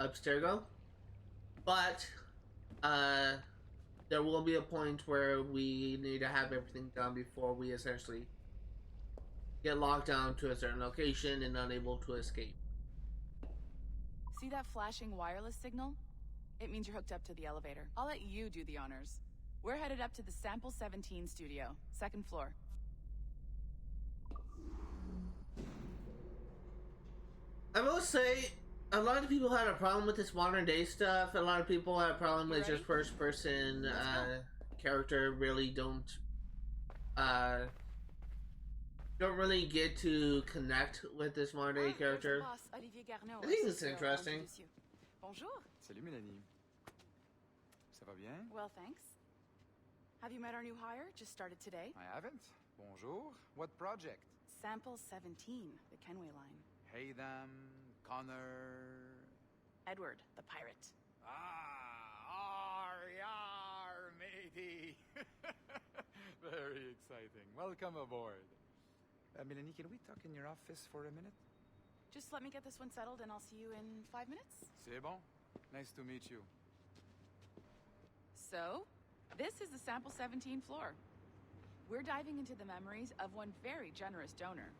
A: Abstergo, but there will be a point where we need to have everything done before we essentially get locked down to a certain location and unable to escape.
G: See that flashing wireless signal? It means you're hooked up to the elevator. I'll let you do the honors. We're headed up to the Sample 17 studio, 2nd floor.
A: I will say, a lot of people had a problem with this modern day stuff. A lot of people had a problem with just first person character. Really don't really get to connect with this modern day character. I think it's interesting.
G: Bonjour.
I: Salut Mélanie. Ça va bien?
G: Well, thanks. Have you met our new hire? Just started today.
I: I haven't. Bonjour. What project?
G: Sample 17, the Kenway line.
I: Hey them, Connor...
G: Edward, the pirate.
I: Yar, matey. Very exciting. Welcome aboard. Mélanie, can we talk in your office for a minute?
G: Just let me get this one settled and I'll see you in 5 minutes.
I: C'est bon. Nice to meet you.
G: So, this is the Sample 17 floor. We're diving into the memories of one very generous donor,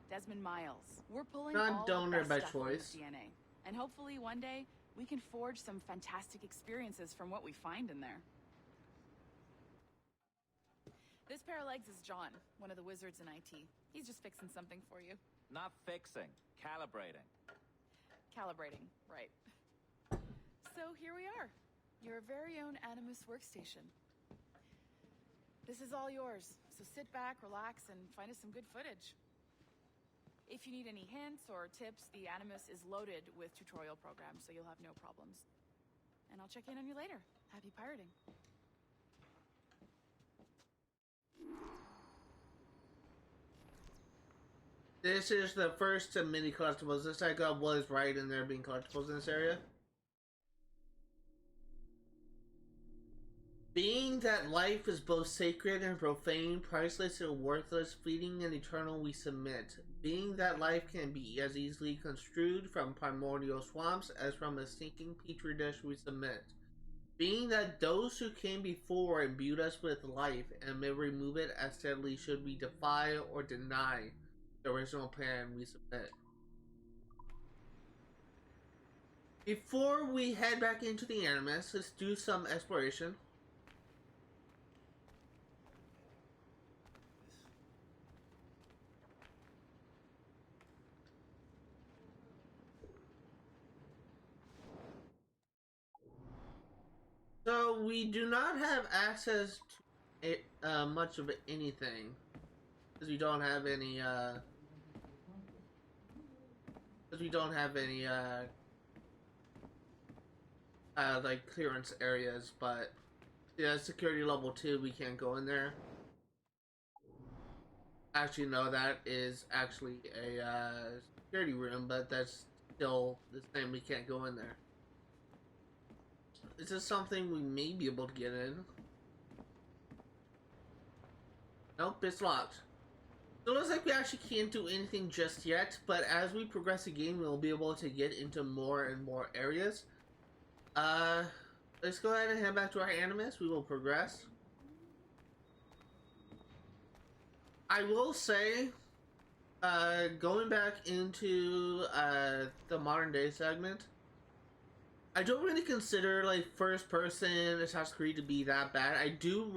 G: Desmond Miles. We're pulling all
A: donor
G: the
A: by
G: best stuff from his
A: choice.
G: DNA. And hopefully one day, we can forge some fantastic experiences from what we find in there. This pair of legs is John, one of the wizards in IT. He's just fixing something for you.
J: Not fixing, calibrating.
G: Calibrating, right. So here we are, your very own Animus workstation. This is all yours, so sit back, relax, and find us some good footage. If you need any hints or tips, the Animus is loaded with tutorial programs, so you'll have no problems. And I'll check in on you later. Happy pirating.
A: This is the first of many collectibles. This I got was right in there being collectibles in this area. Being that life is both sacred and profane, priceless and worthless, fleeting and eternal, we submit. Being that life can be as easily construed from primordial swamps as from a stinking petri dish, we submit. Being that those who came before imbued us with life and may remove it as steadily should we defy or deny the original plan, we submit. Before we head back into the Animus, let's do some exploration. So So we do not have access to much of anything because we don't have any. Because we don't have any like clearance areas, but yeah, security level 2, we can't go in there. Actually, no, that is actually a security room, but that's still the same. We can't go in there. Is this something we may be able to get in? Nope, it's locked. So it looks like we actually can't do anything just yet, but as we progress the game, we'll be able to get into more and more areas. Let's go ahead and head back to our Animus. We will progress. I will say, going back into the modern day segment, I don't really consider like first person Assassin's Creed to be that bad. I do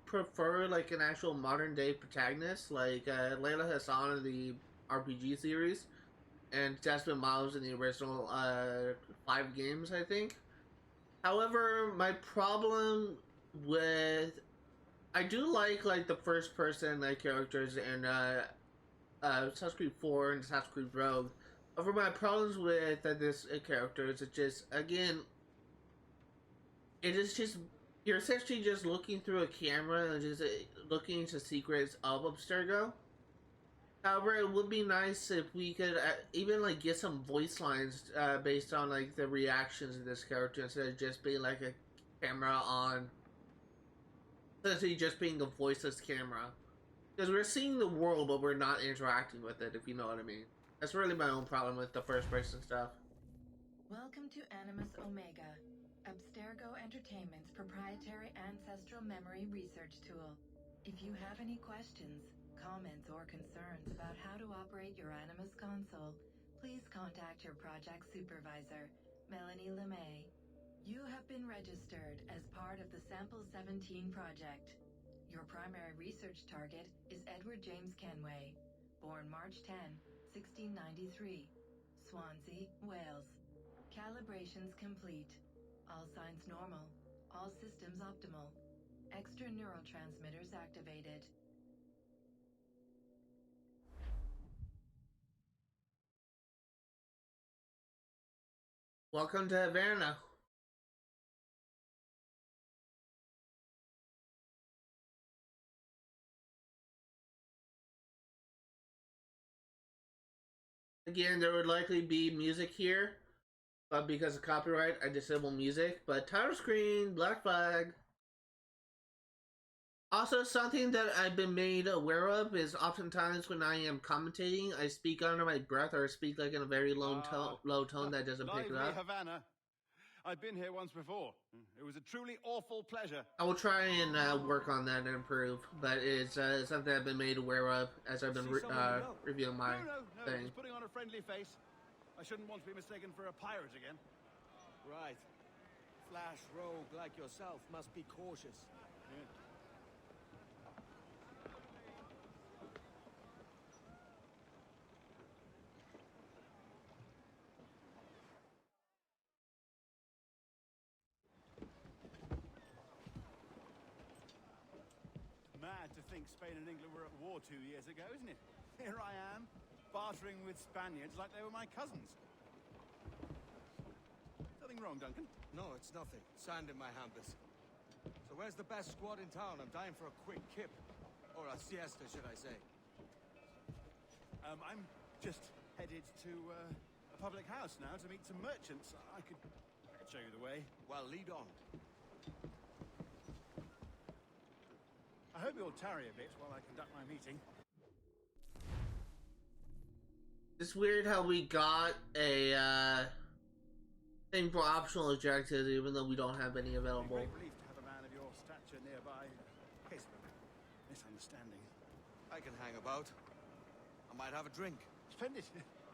A: prefer like an actual modern day protagonist like Layla Hassan in the RPG series and Jasmine Miles in the original 5 games, I think. However, my problem with I do like the first person like characters in Assassin's Creed 4 and Assassin's Creed Rogue. Over my problems with this character is it just, again, it is just, you're essentially just looking through a camera and just looking into secrets of Abstergo. However, it would be nice if we could even like get some voice lines based on like the reactions of this character instead of just being like a camera on, essentially just being a voiceless camera. Because we're seeing the world, but we're not interacting with it, if you know what I mean. That's really my own problem with the first person stuff.
K: Welcome to Animus Omega, Abstergo Entertainment's proprietary ancestral memory research tool. If you have any questions, comments, or concerns about how to operate your Animus console, please contact your project supervisor, Melanie LeMay. You have been registered as part of the Sample 17 project. Your primary research target is Edward James Kenway, born March 10, 1693, Swansea, Wales. Calibrations complete. All signs normal. All systems optimal. Extra neurotransmitters activated.
A: Welcome to Havana. Again, there would likely be music here, but because of copyright, I disable music. But title screen, black flag. Also, something that I've been made aware of is oftentimes when I am commentating, I speak under my breath or speak like in a very low tone that doesn't pick it up.
F: Havana. I've been here once before. It was a truly awful pleasure.
A: I will try and work on that and improve, but it's something I've been made aware of as I've been reviewing my thing.
F: Just putting on a friendly face. I shouldn't want to be mistaken for a pirate again.
D: Right. Flash rogue like yourself must be cautious.
F: Yeah. Mad to think Spain and England were at war 2 years ago, isn't it? Here I am, bartering with Spaniards like they were my cousins. Something wrong, Duncan?
D: No, it's nothing. Sand in my hampers. So where's the best squad in town? I'm dying for a quick kip. Or a siesta, should I say.
F: I'm just headed to a public house now to meet some merchants. I could show you the way.
D: Well, lead on.
F: I hope you'll tarry a bit while I conduct my meeting.
A: It's weird how we got a thing for optional objectives even though we don't have any available.
F: It's a great relief to have a man of your stature nearby in case of a misunderstanding.
D: I can hang about. I might have a drink.
F: Splendid.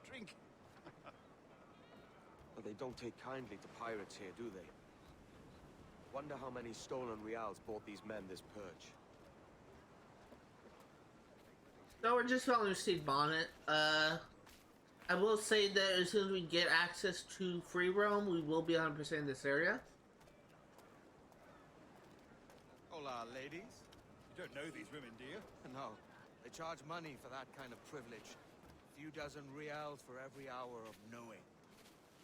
F: Drink.
D: But they don't take kindly to pirates here, do they? Wonder how many stolen reals bought these men this purge.
A: So we're just following Steve Bonnet. I will say that as soon as we get access to free roam, we will be 100% in this area.
D: Templar ladies.
F: You don't know these women, do you?
D: No, they charge money for that kind of privilege. A few dozen reals for every hour of knowing.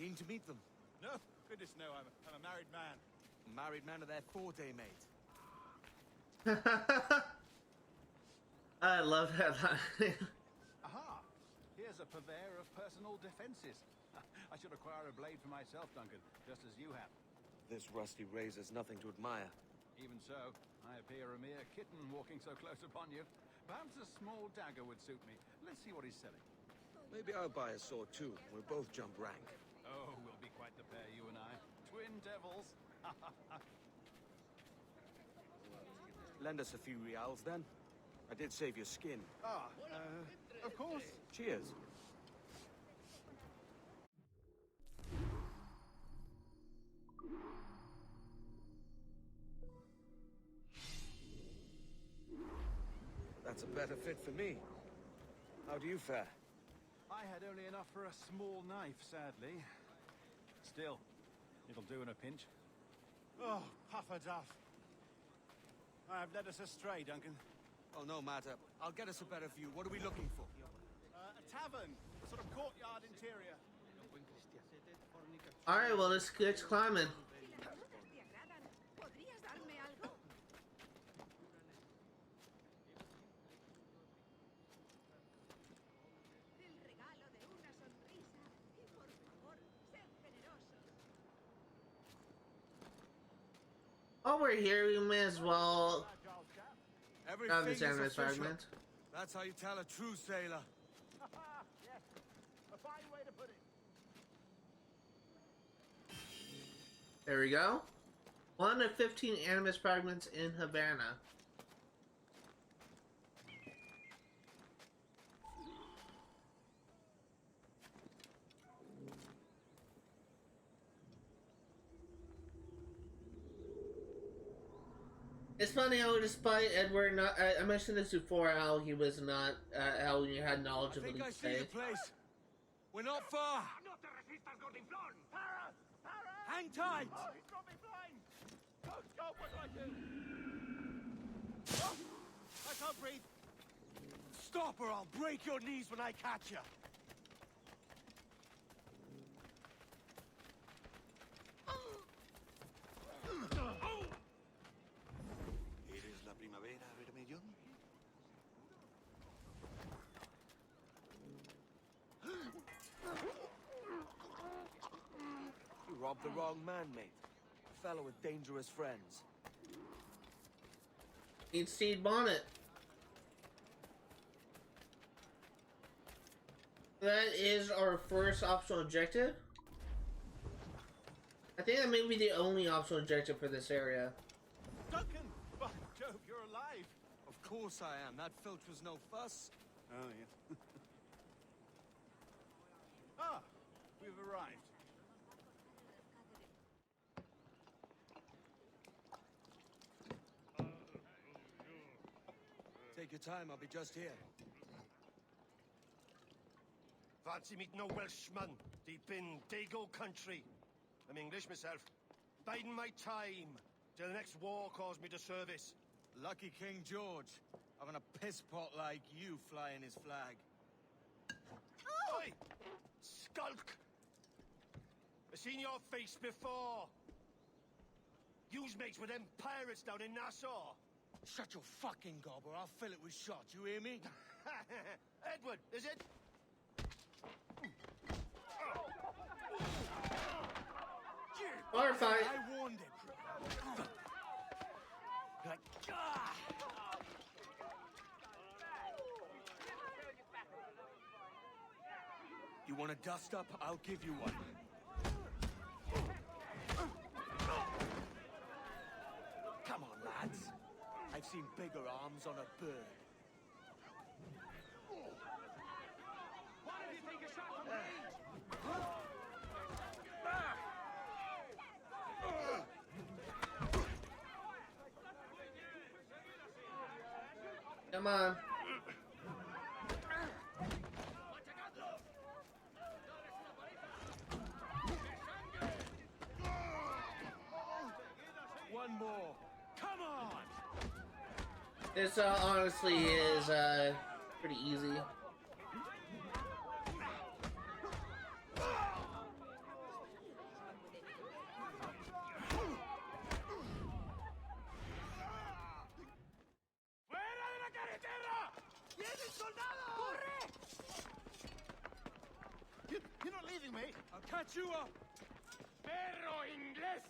D: Keen to meet them.
F: No, goodness no, I'm a married man.
D: Married man to their four-day mate.
A: I love that line.
F: Aha! Here's a purveyor of personal defenses. I should acquire a blade for myself, Duncan, just as you have.
D: This rusty razor's nothing to admire.
F: Even so, I appear a mere kitten walking so close upon you. Perhaps a small dagger would suit me. Let's see what he's selling.
D: Maybe I'll buy a sword too. We'll both jump rank.
F: Oh, we'll be quite the pair, you and I. Twin devils.
D: Lend us a few reals then. I did save your skin.
F: Of course.
D: Cheers. That's a better fit for me. How do you fare?
F: I had only enough for a small knife, sadly. Still, it'll do in a pinch. Oh, puffer duff. I have led us astray, Duncan.
D: Oh, no matter. I'll get us a better view. What are we looking for?
F: A tavern, a sort of courtyard interior.
A: Alright, well, let's get climbing. While we're here, we may as well grab this Animus Fragment.
D: That's how you tell a true sailor.
F: Yes, a fine way to put it.
A: There we go. 1 of 15 Animus Fragments in Havana. It's funny how, despite Edward not, I mentioned this before, how he was not, how he had knowledge of
D: I think I
A: Elite
D: see the
A: State.
D: place. We're not far. Hang tight.
F: Oh, he's got me blind. Oh, God, what do I do? Oh, I can't breathe.
D: Stop or I'll break your knees when I catch you.
F: ¿Eres la primavera, Vermellón?
D: You robbed the wrong man, mate. A fellow with dangerous friends.
A: Need Seed Bonnet. That is our first optional objective. I think that may be the only optional objective for this area.
F: Duncan! By Jove, you're alive!
D: Of course I am. That filch was no fuss.
F: Oh, yeah. Ah, we've arrived.
D: Take your time. I'll be just here.
L: Fancy meeting a Welshman deep in Dago country. I'm English myself. Biding my time till the next war calls me to service.
D: Lucky King George, having a piss pot like you flying his flag.
L: Oi! Skulk! I've seen your face before. You's mates with them pirates down in Nassau.
D: Shut your fucking gob or I'll fill it with shot, you hear me?
L: Edward, is it?
A: Firefight!
D: I warned him. You want a dust up? I'll give you one. Come on, lads. I've seen bigger arms on a bird.
B: Why did you take a shot from range?
A: Come on.
D: One more. Come on!
A: This honestly is pretty easy.
B: You're not leaving me. I'll catch you up. Perro inglés.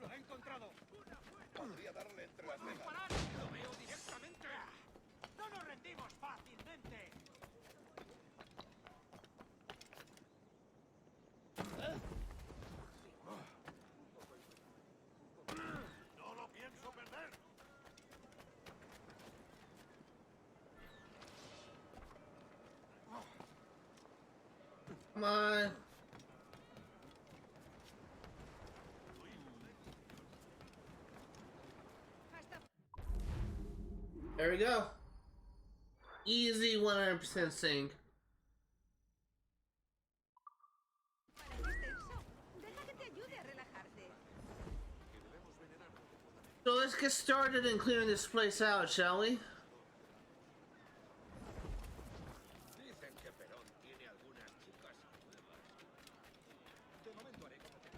B: Lo he encontrado. Podría darle entre las venas. Lo veo directamente. No nos rendimos fácilmente. No lo pienso perder.
A: Come on. There we go. Easy 100% sync. So let's get started in clearing this place out, shall we?
B: Dicen que Perón tiene algunas chicas nuevas. De momento haré como te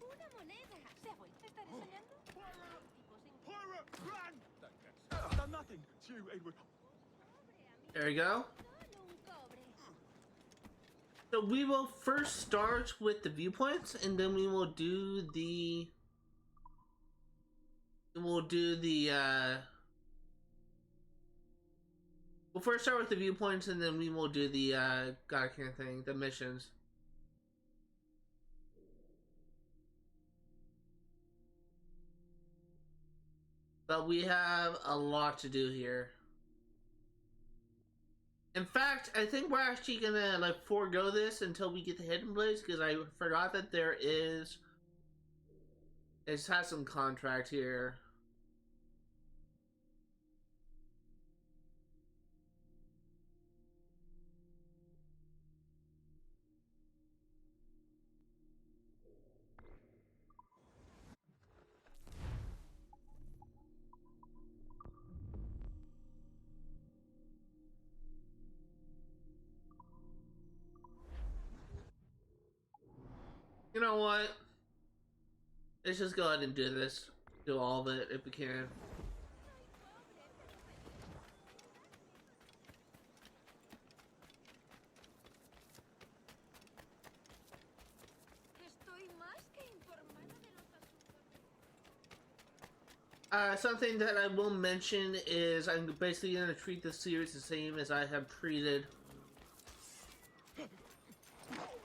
M: Una moneda. ¿Se ha vuelto a estar enseñando?
B: Pirate, run! Done nothing. It's you, Edward.
A: There we go. So we will first start with the viewpoints, and then we will do the. We'll first start with the viewpoints, and then we will do the God, I can't think, the missions. But we have a lot to do here. In fact, I think we're actually gonna like forego this until we get the hidden place, because I forgot that there is. It has some contract here. You know what? Let's just go ahead and do this. Do all of it if we can. Something that I will mention is I'm basically going to treat this series the same as I have treated.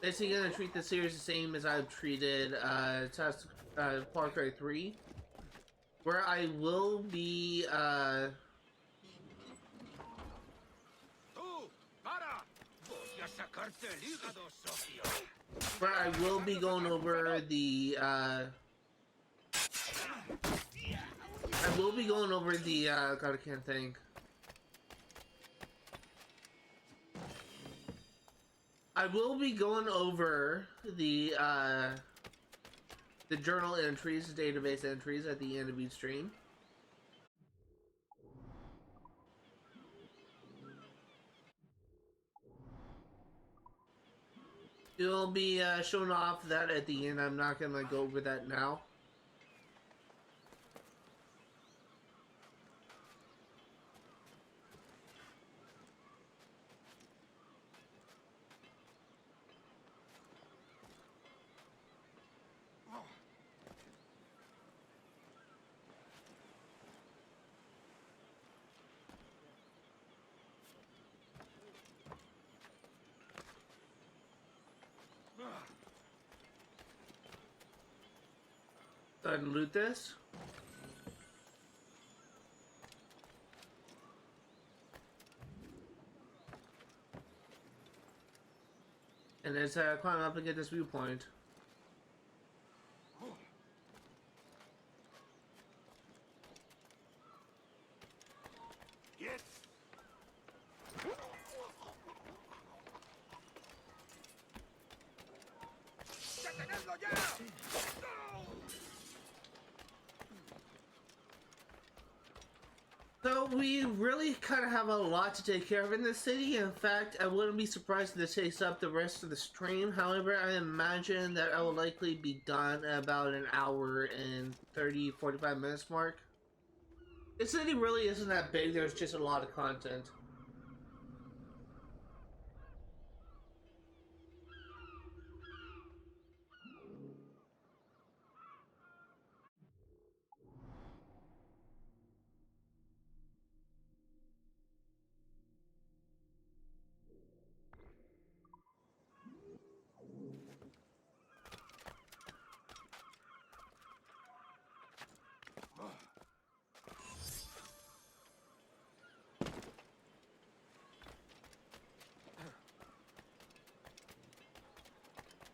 A: Basically going to treat the series the same as I've treated Far Cry 3, where I will be going over the God, I can't think. I will be going over the journal entries, database entries at the end of each stream. You'll be showing off that at the end. I'm not gonna go over that now. Go ahead and loot this. And let's climb up and get this viewpoint.
L: Yes.
A: So we really kind of have a lot to take care of in this city. In fact, I wouldn't be surprised if this takes up the rest of the stream. However, I imagine that I will likely be done at about an hour and 30-45 minutes mark. This city really isn't that big. There's just a lot of content.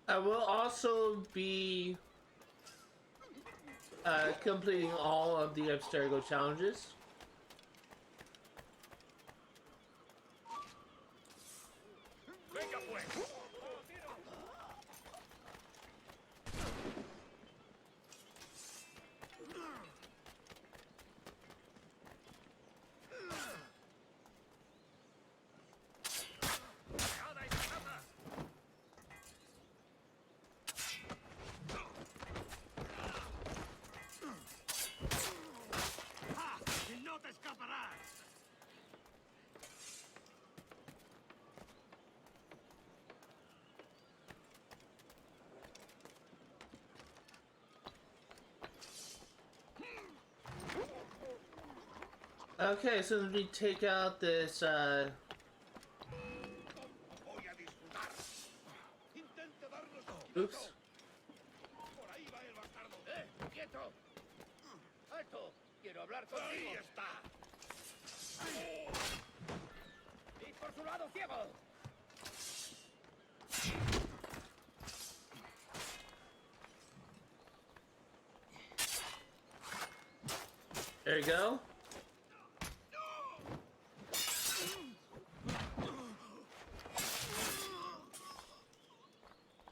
A: I will also be completing all of the Abstergo challenges. Okay, so we take out this, oops.
B: ¡Quieto! ¡Alto! ¡Quiero hablar contigo! ¡Ahí está! ¡Y por su lado ciego!
A: There you go.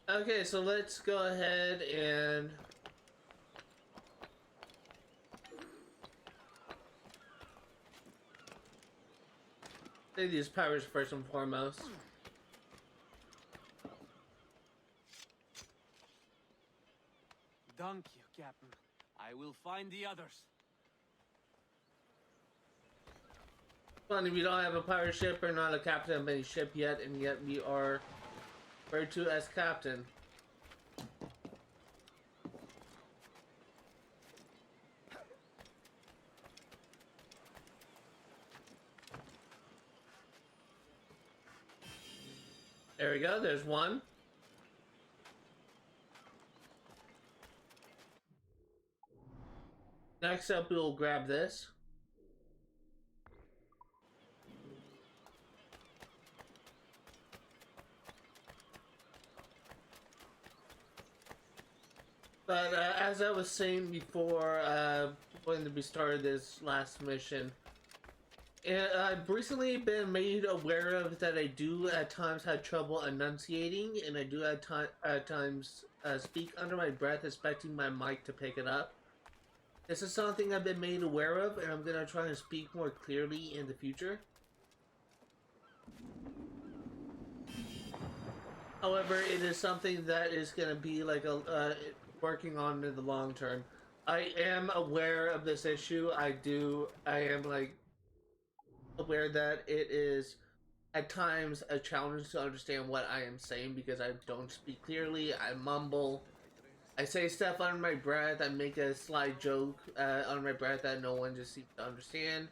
A: Okay, so let's go ahead and take these powers first and foremost.
D: Thank you, Captain. I will find the others.
A: Funny, we don't have a pirate ship or not a captain of any ship yet, and yet we are referred to as captain. There we go, there's one. Next up, we'll grab this. But as I was saying before, when we started this last mission, I've recently been made aware of that I do at times have trouble enunciating, and I do at times speak under my breath, expecting my mic to pick it up. This is something I've been made aware of, and I'm going to try and speak more clearly in the future. However, it is something that is going to be like working on in the long term. I am aware of this issue. I am like aware that it is at times a challenge to understand what I am saying because I don't speak clearly. I mumble. I say stuff under my breath. I make a sly joke under my breath that no one just seems to understand.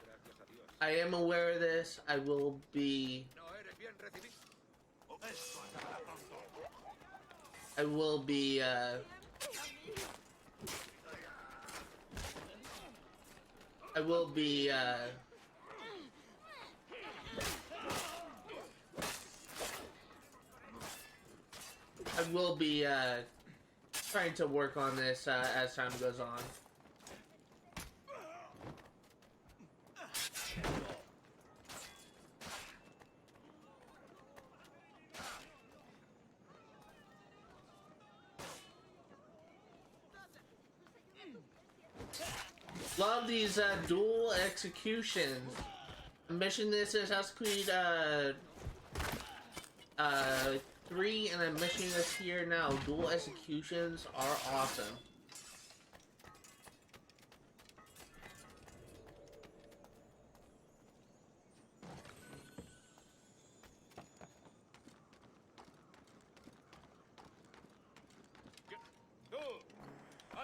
A: I am aware of this. I will be I will be trying to work on this as time goes on. Love these dual executions. I'm mentioning this in Assassin's Creed 3, and I'm mentioning this here now. Dual executions are awesome.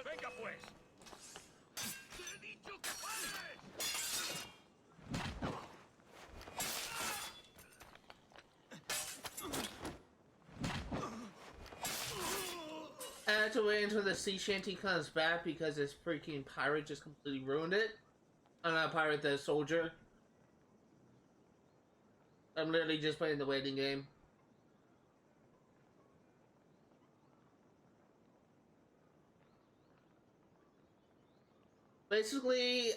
B: Venga pues.
A: I had to wait until the sea shanty comes back because this freaking pirate just completely ruined it. I'm not a pirate, the soldier. I'm literally just playing the waiting game. Basically,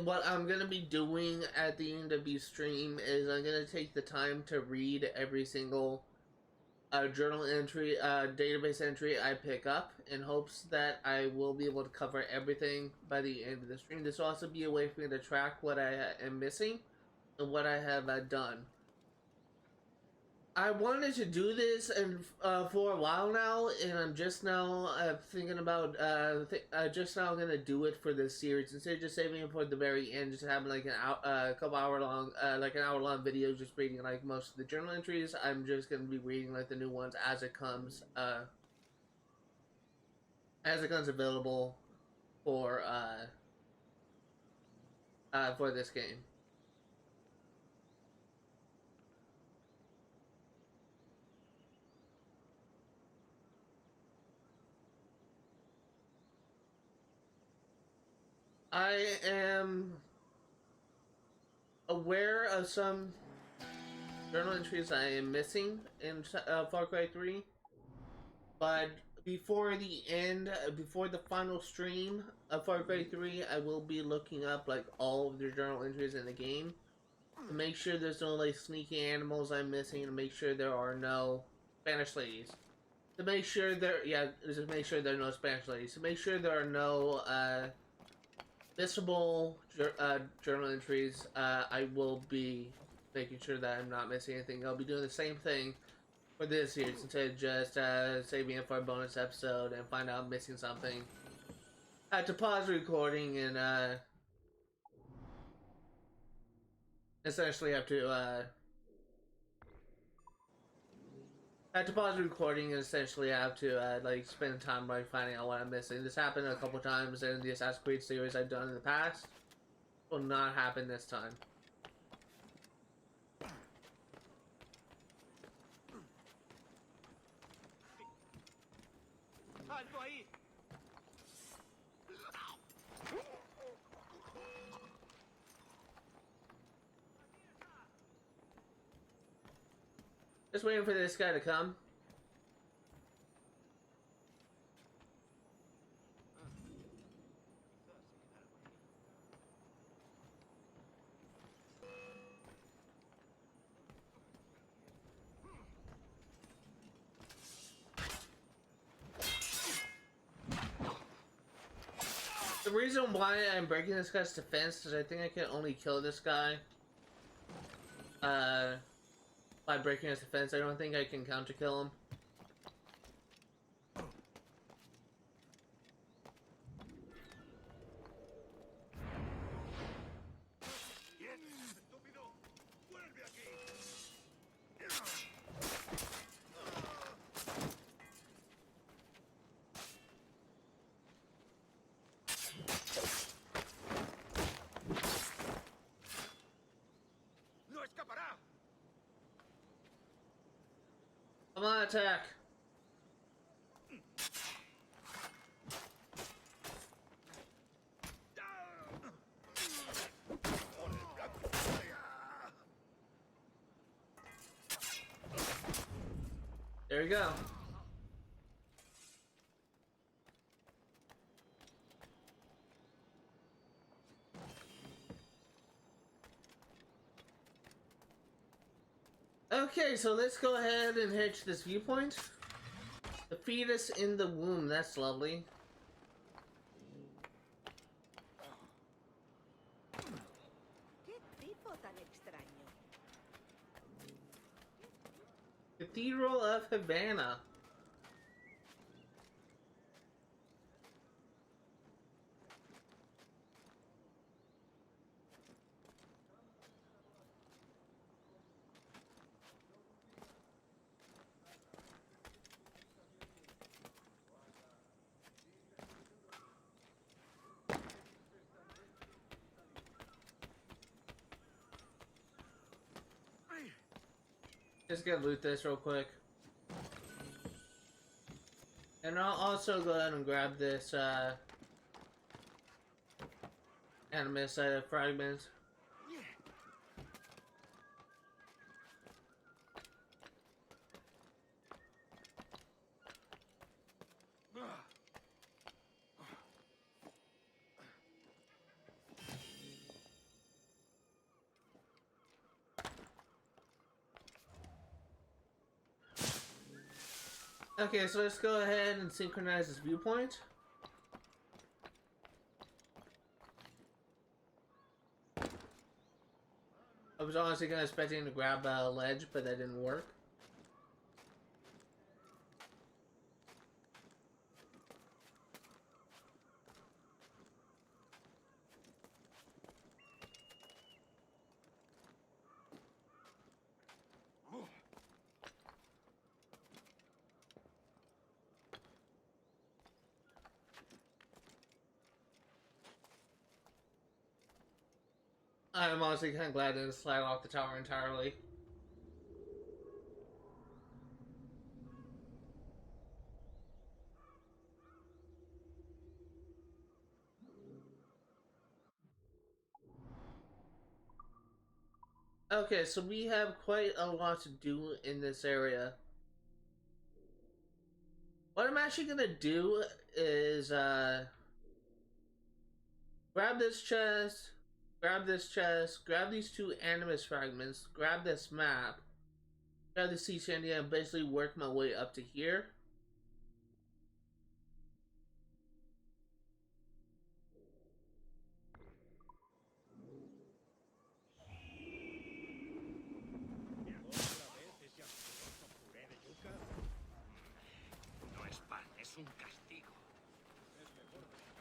A: what I'm gonna be doing at the end of each stream is I'm gonna take the time to read every single journal entry, database entry I pick up, in hopes that I will be able to cover everything by the end of the stream. This will also be a way for me to track what I am missing and what I have done. I wanted to do this for a while now, and I'm just now thinking about just now gonna do it for this series instead of just saving it for the very end, just having like a couple hour long, like an hour long video, just reading like most of the journal entries. I'm just gonna be reading like the new ones as it comes available for this game. I am aware of some journal entries I am missing in Far Cry 3, but before the final stream of Far Cry 3, I will be looking up like all of the journal entries in the game to make sure there's no like sneaky animals I'm missing, to make sure there are no Spanish ladies, to make sure there are no Spanish ladies, to make sure there are no missable journal entries. I will be making sure that I'm not missing anything. I'll be doing the same thing for this series instead of just saving it for a bonus episode and find out I'm missing something. I had to pause the recording and essentially have to like spend time by finding out what I'm missing. This happened a couple times in the Assassin's Creed series I've done in the past. Will not happen this time. Just waiting for this guy to come. The reason why I'm breaking this guy's defense is I think I can only kill this guy by breaking his defense. I don't think I can counter kill him. I'm on attack. There we go. Okay, so let's go ahead and hitch this viewpoint. The fetus in the womb, that's lovely.
M: ¿Qué tipo tan extraño?
A: Cathedral of Havana. Just gonna loot this real quick. And I'll also go ahead and grab this Animus Fragment. Okay, so let's go ahead and synchronize this viewpoint. I was honestly kind of expecting to grab a ledge, but that didn't work. I'm honestly kind of glad I didn't slide off the tower entirely. Okay, so we have quite a lot to do in this area. What I'm actually gonna do is grab this chest, grab this chest, grab these 2 Animus Fragments, grab this map, grab the sea Shanty, and basically work my way up to here.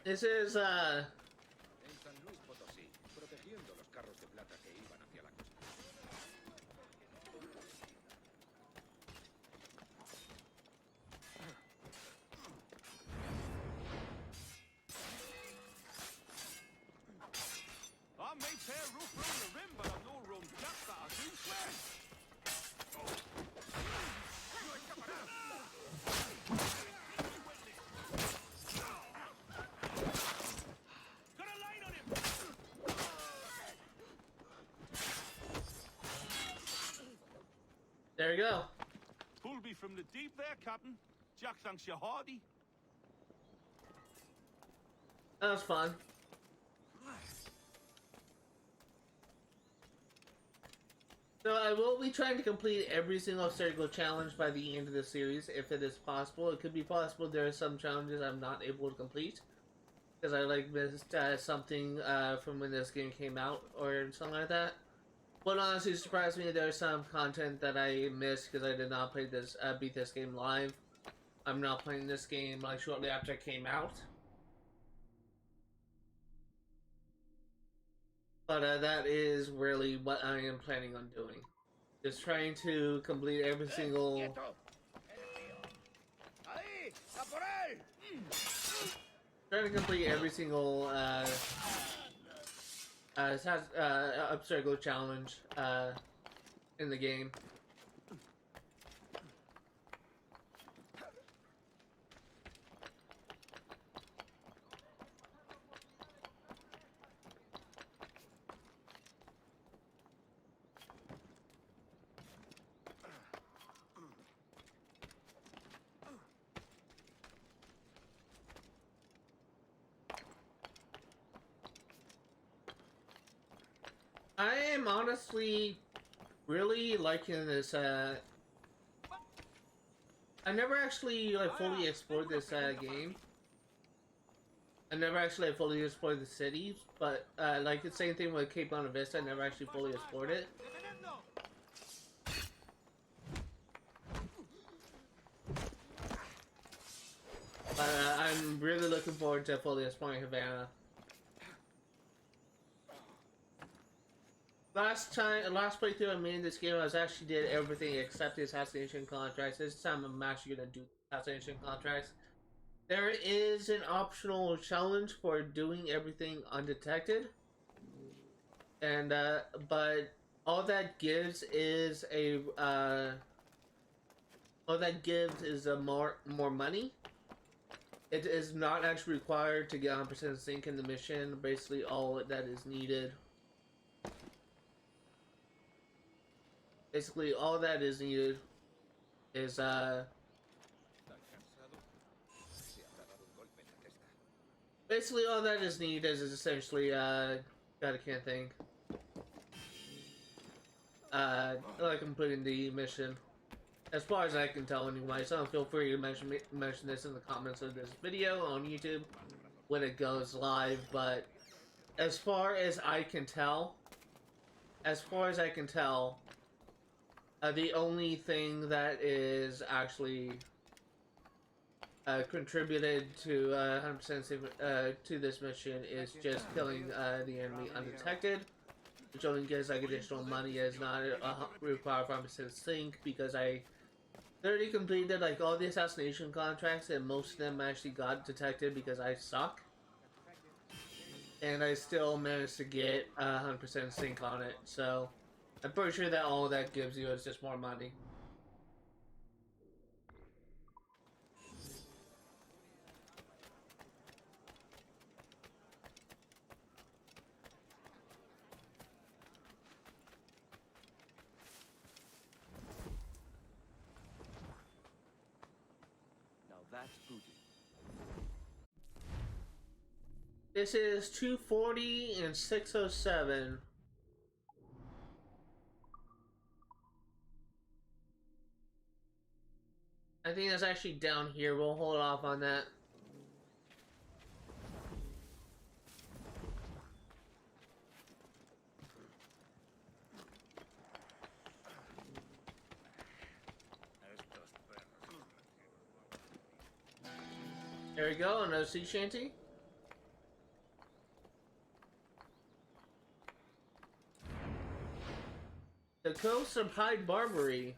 A: This is
N: En San Luis Potosí, protegiendo los carros de plata que iban hacia la costa.
B: I may tear roof round the rim, but I'm no room jack that I do swear. Got a line on him!
A: there you go.
B: Pulled me from the deep there, Captain. Jack thanks you hearty.
A: That was fun. So I will be trying to complete every single circle challenge by the end of the series, if it is possible. It could be possible there are some challenges I'm not able to complete, because I like missed something from when this game came out, or something like that. But honestly, it surprised me there's some content that I missed because I did not play this, beat this game live. I'm not playing this game like shortly after it came out. But that is really what I am planning on doing. Just trying to complete every single... Trying to complete every single obstacle challenge in the game. I am honestly really liking this. I never actually like fully explored this game. I never actually fully explored the cities, but like the same thing with Cape Bonavista. I never actually fully explored it. I'm really looking forward to fully exploring Havana. Last playthrough I made in this game, I actually did everything except the assassination contracts. This time I'm actually gonna do assassination contracts. There is an optional challenge for doing everything undetected, and but all that gives is more money. It is not actually required to get 100% sync in the mission. Basically, all that is needed. Basically, all that is needed is basically all that is needed is essentially God, I can't think. Like completing the mission. As far as I can tell anyway, so feel free to mention this in the comments of this video on YouTube when it goes live, but as far as I can tell, the only thing that is actually contributed to 100% to this mission is just killing the enemy undetected, which only gives like additional money as not required for 100% sync, because I already completed like all the assassination contracts and most of them actually got detected because I suck. And I still managed to get 100% sync on it, so I'm pretty sure that all that gives you is just more money.
D: Now that's booty.
A: This is 240 and 607. I think that's actually down here. We'll hold off on that. There we go, another sea shanty. The coast of Hyde Barbary.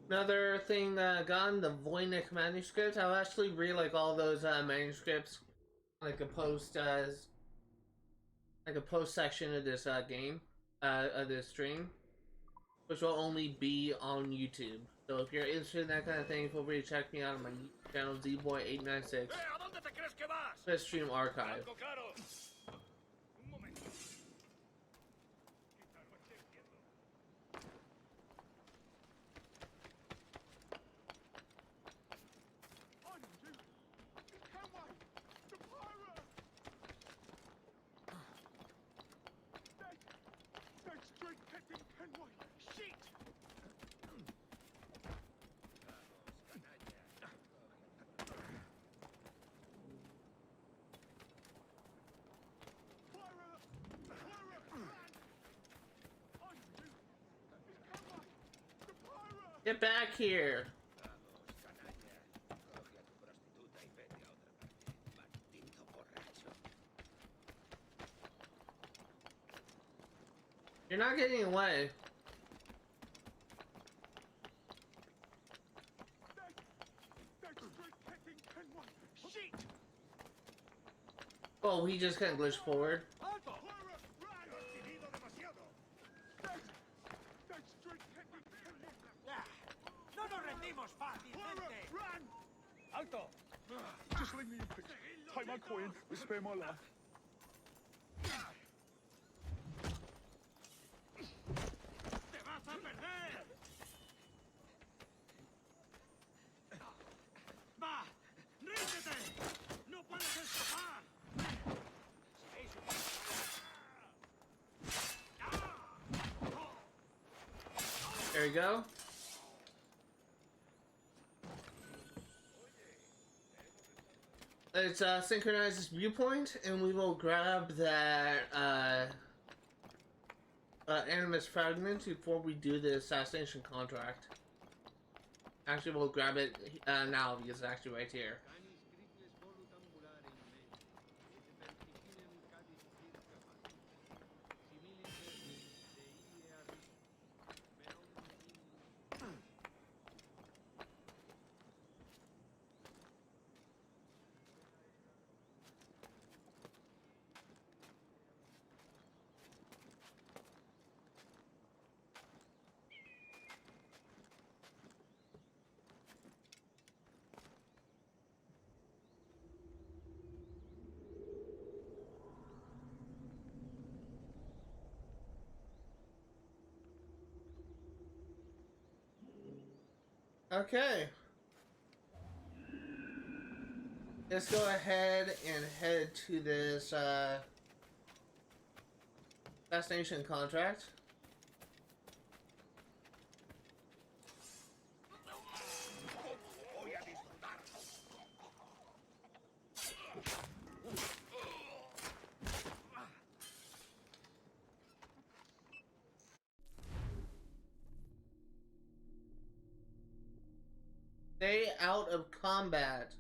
A: Another thing gone, the Voynich Manuscript. I'll actually read like all those manuscripts like a post section of this game, of this stream, which will only be on YouTube. So if you're interested in that kind of thing, feel free to check me out on my channel ZBoy896. This stream archive. Get back here! You're not getting away. Oh, he just kind of glitched forward.
B: Just leave me in peace. Take my coin
I: Uspemola.
B: ¡Te vas a perder! ¡Va! ¡Ríndete! ¡No puedes escapar!
A: There we go. Let's synchronize this viewpoint, and we will grab that Animus Fragment before we do the assassination contract. Actually, we'll grab it now because it's actually right here. Okay. Let's go ahead and head to this assassination contract. Stay out of combat.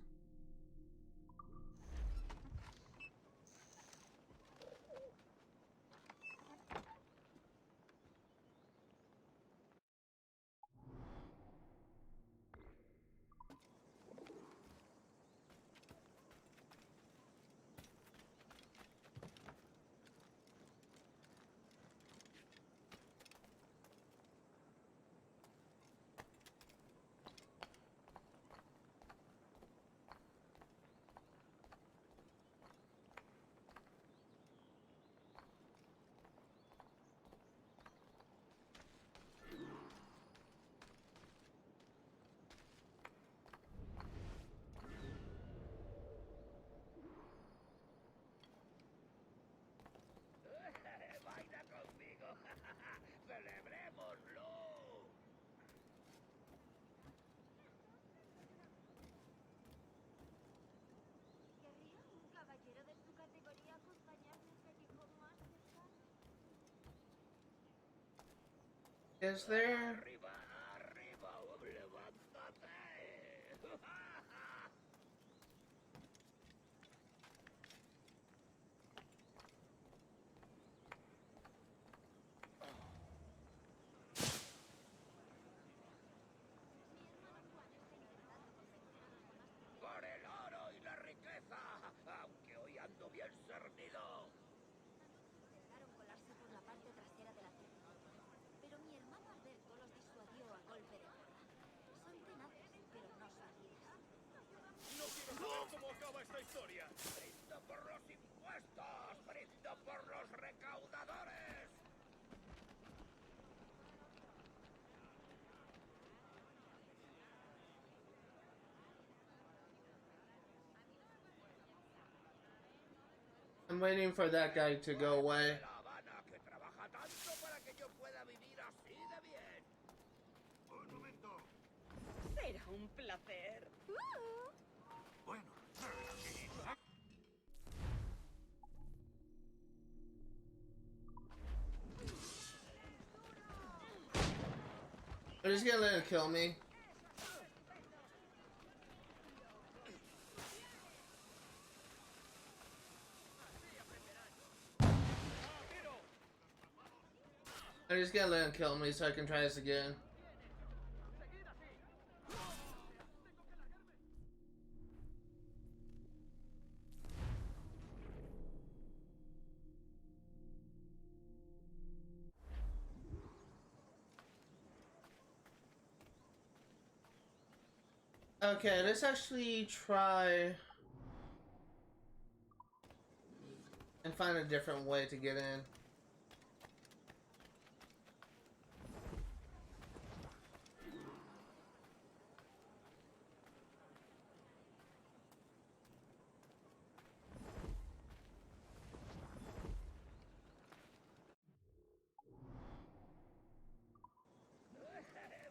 A: Is there?
B: ¡Por el oro y la riqueza! Aunque hoy ando bien cernido.
O: Intentaron colarse por la parte trasera de la tienda, pero mi hermano Alberto los disuadió a golpe de porra. Son tenaces, pero no suicidas.
B: ¡No quiero saber cómo acaba esta historia! ¡Brindo por los impuestos! ¡Brindo por los recaudadores!
A: I'm waiting for that guy to go away.
B: La Havana, que trabaja tanto para que yo pueda vivir así de bien.
F: Un momento.
M: Será un placer.
F: Bueno,
A: I'm just gonna let him kill me. I'm just gonna let him kill me so I can try this again. Okay, let's actually try and find a different way to get in.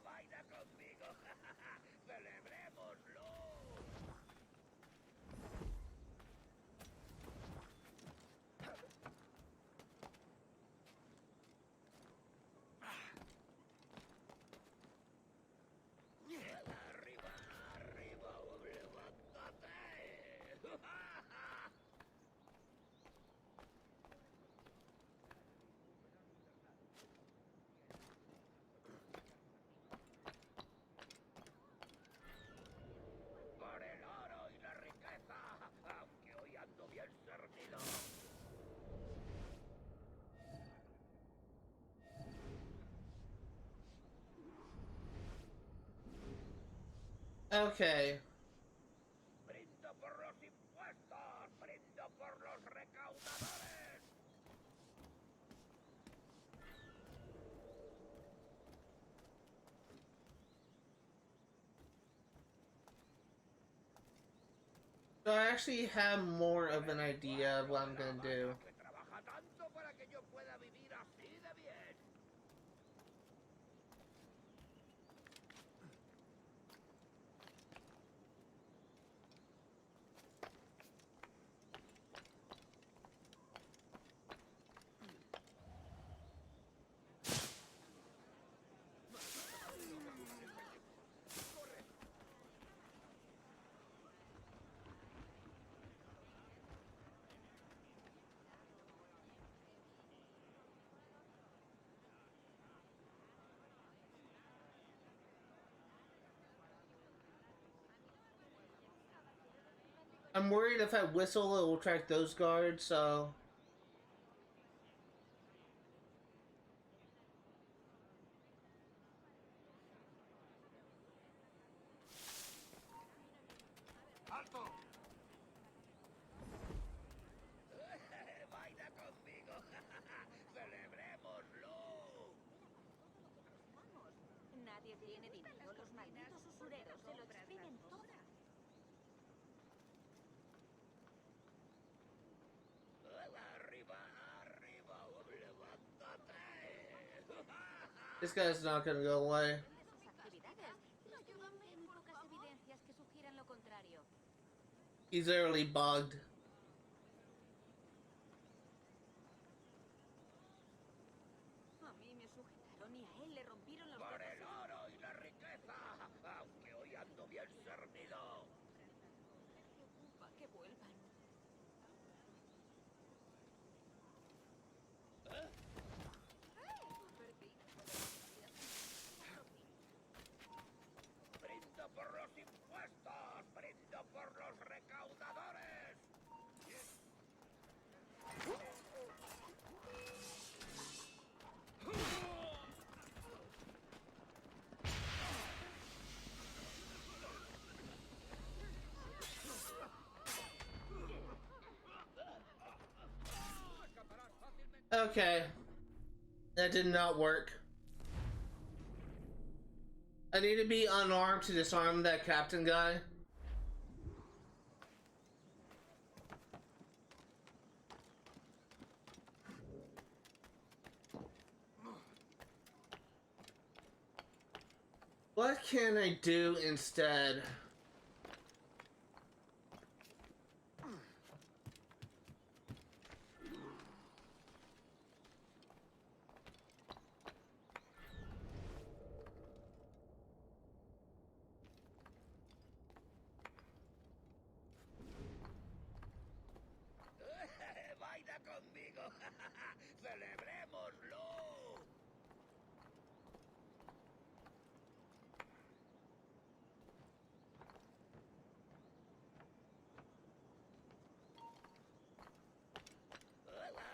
B: Baila conmigo. Celebrémoslo. Arriba, arriba, levántate. Por el oro y la riqueza, aunque hoy ando bien servido.
A: Okay.
B: Brindo por los impuestos, brindo por los recaudadores.
A: So I actually have more of an idea of what I'm gonna do.
B: Que trabaja tanto para que yo pueda vivir así de bien.
A: I'm worried if I whistle, it will attract those guards, so...
B: ¡Alto! Baila conmigo. Celebrémoslo.
O: Nadie tiene dinero, los malditos usureros se lo exprimen todo.
B: Arriba, arriba, levántate.
A: This guy's not gonna go away.
O: Esas actividades. Los demás hay muy pocas evidencias que sugieran lo contrario.
A: He's literally bugged.
O: A mí me sujetaron y a él le rompieron los
B: Por
O: dedos.
B: el oro y la riqueza, aunque hoy ando bien servido.
O: Me preocupa que vuelvan.
B: Brindo por los impuestos, brindo por los recaudadores.
A: Okay. That did not work. I need to be unarmed to disarm that captain guy. What can I do instead?
B: Baila conmigo. Celebrémoslo.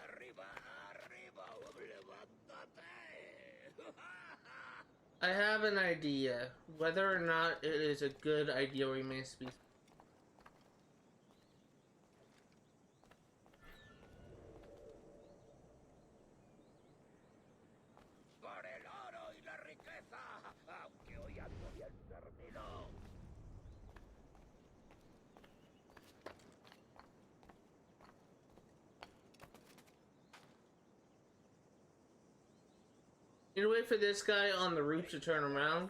B: Arriba, arriba, levántate.
A: I have an idea. Whether or not it is a good idea remains to be. You wait for this guy on the roof to turn around.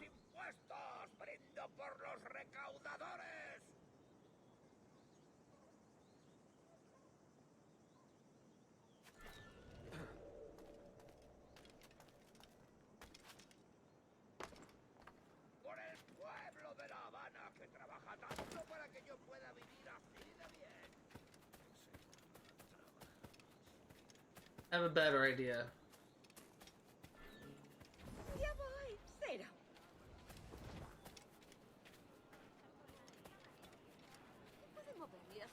B: Por el pueblo de la Habana que trabaja tanto para que yo pueda vivir así de bien.
A: I have a better idea.
M: Ya voy, cero.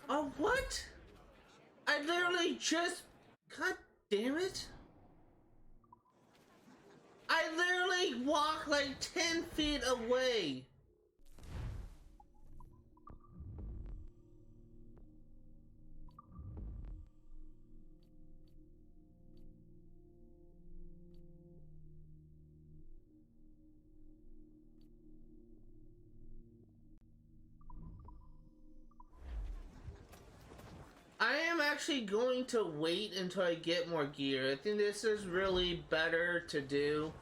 A: Oh, what? I literally just... God damn it. I literally walked like 10 feet away. I am actually going to wait until I get more gear. I think this is really better to do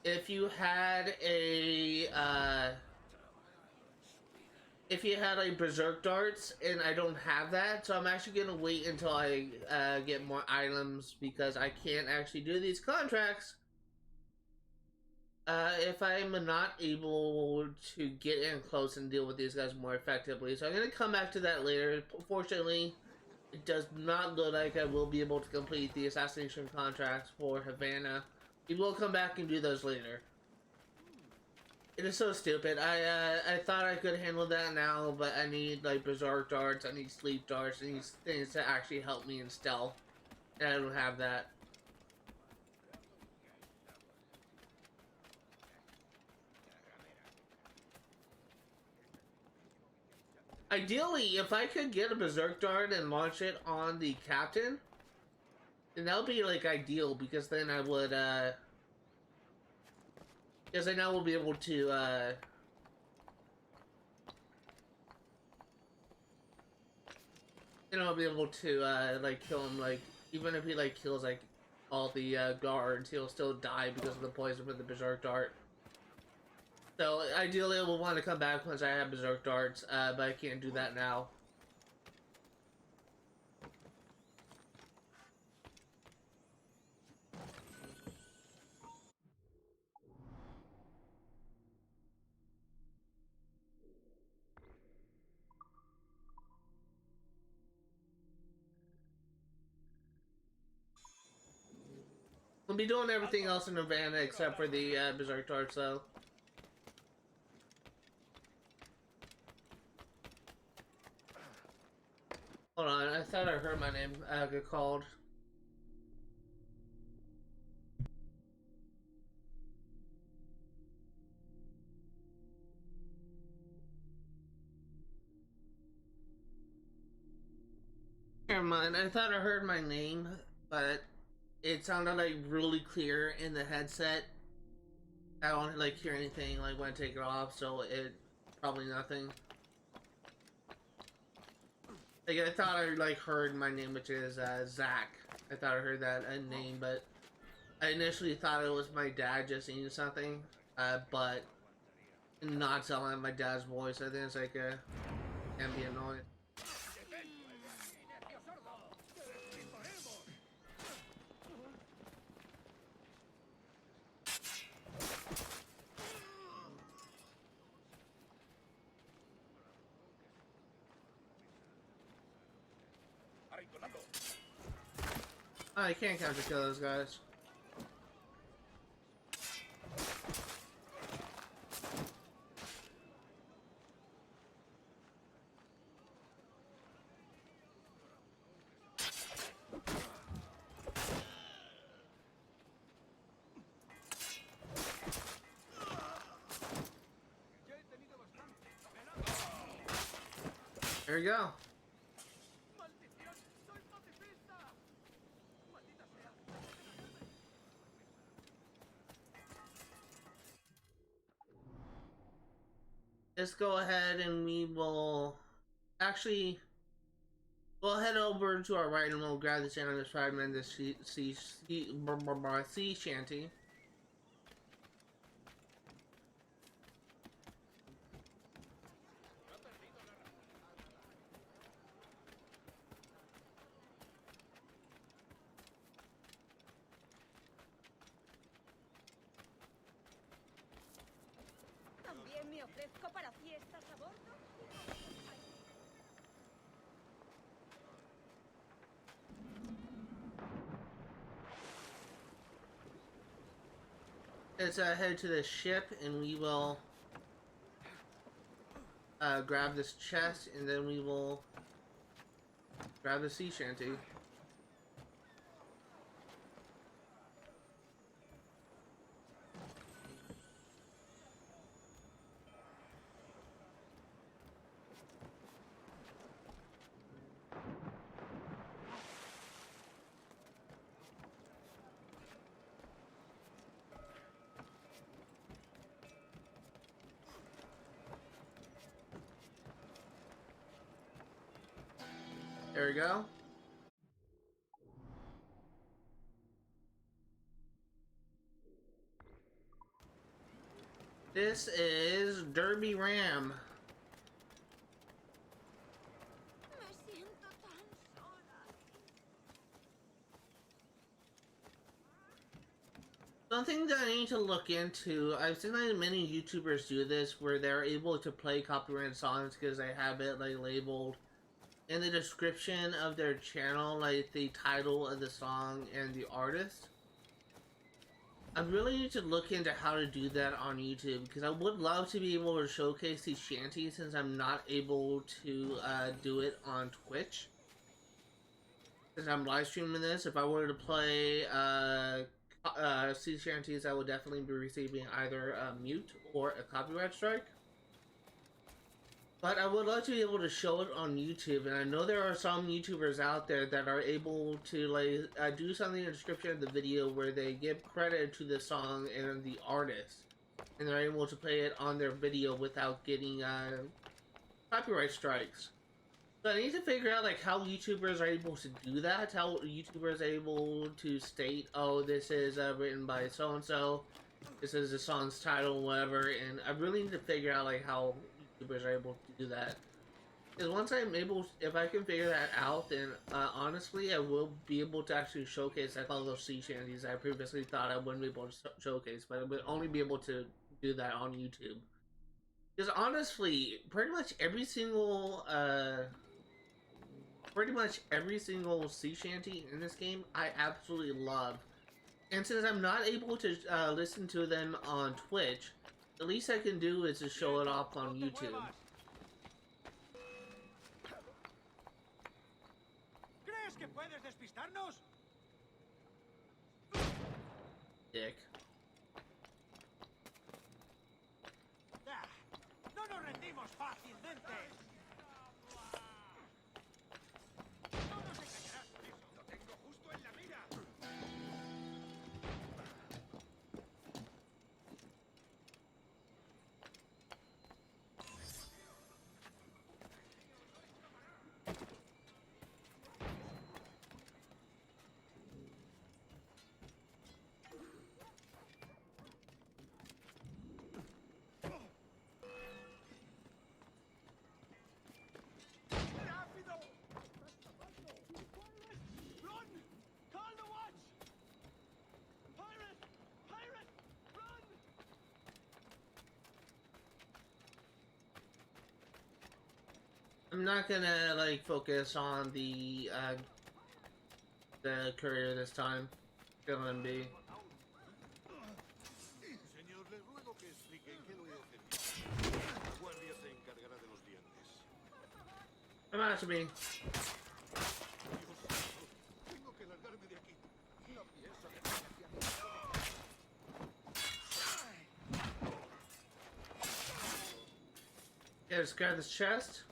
A: if you had a like berserk darts, and I don't have that, so I'm actually gonna wait until I get more items, because I can't actually do these contracts if I'm not able to get in close and deal with these guys more effectively. So I'm gonna come back to that later. Fortunately, it does not look like I will be able to complete the assassination contracts for Havana. We will come back and do those later. It is so stupid. I thought I could handle that now, but I need like berserk darts, I need sleep darts, I need things to actually help me in stealth, and I don't have that. Ideally, if I could get a berserk dart and launch it on the captain, then that would be like ideal, because then I would because I now will be able to you know, I'll be able to like kill him, like even if he like kills like all the guards, he'll still die because of the poison with the berserk dart. So ideally I will want to come back once I have berserk darts, but I can't do that now. We'll be doing everything else in Havana except for the berserk darts, though. Hold on, I thought I heard my name get called. Never mind, I thought I heard my name, but it sounded like really clear in the headset. I don't like hear anything like when I take it off, so it probably nothing. Like I thought I like heard my name, which is Zach. I thought I heard that name, but I initially thought it was my dad just saying something, but not sounding like my dad's voice. I think it's like a ambient noise. I can't counter kill those guys. There we go. Let's go ahead and we will actually we'll head over to our right and we'll grab this Animus Fragment, this sea shanty.
M: También me ofrezco para fiestas a bordo.
A: Let's head to the ship and we will grab this chest and then we will grab the sea shanty. There we go. This is Derby Ram.
O: Me siento tan sola.
A: Something that I need to look into. I've seen like many YouTubers do this where they're able to play copyrighted songs because they have it like labeled in the description of their channel, like the title of the song and the artist. I really need to look into how to do that on YouTube because I would love to be able to showcase these shanties since I'm not able to do it on Twitch. Since I'm live streaming this, if I were to play sea shanties, I would definitely be receiving either a mute or a copyright strike. But I would love to be able to show it on YouTube, and I know there are some YouTubers out there that are able to like do something in the description of the video where they give credit to the song and the artist, and they're able to play it on their video without getting copyright strikes. So I need to figure out like how YouTubers are able to do that, how YouTubers are able to state, oh, this is written by so-and-so, this is the song's title, whatever, and I really need to figure out like how YouTubers are able to do that. Because once I'm able, if I can figure that out, then honestly, I will be able to actually showcase like all those sea shanties I previously thought I wouldn't be able to showcase, but I would only be able to do that on YouTube. Because honestly, pretty much every single sea shanty in this game, I absolutely love. And since I'm not able to listen to them on Twitch, the least I can do is to show it off on YouTube.
B: ¿Crees que puedes despistarnos?
A: Dick.
B: No nos rendimos fácilmente. No nos engañarás con eso. Lo tengo justo en la mira.
A: I'm not gonna like focus on the courier this time. Gonna be.
L: Señor, le ruego que explique en qué lo he ofendido. La guardia se encargará de los dientes.
A: I'm out to be.
L: Tengo que largarme de aquí. No pienso
A: Yeah, just grab this chest.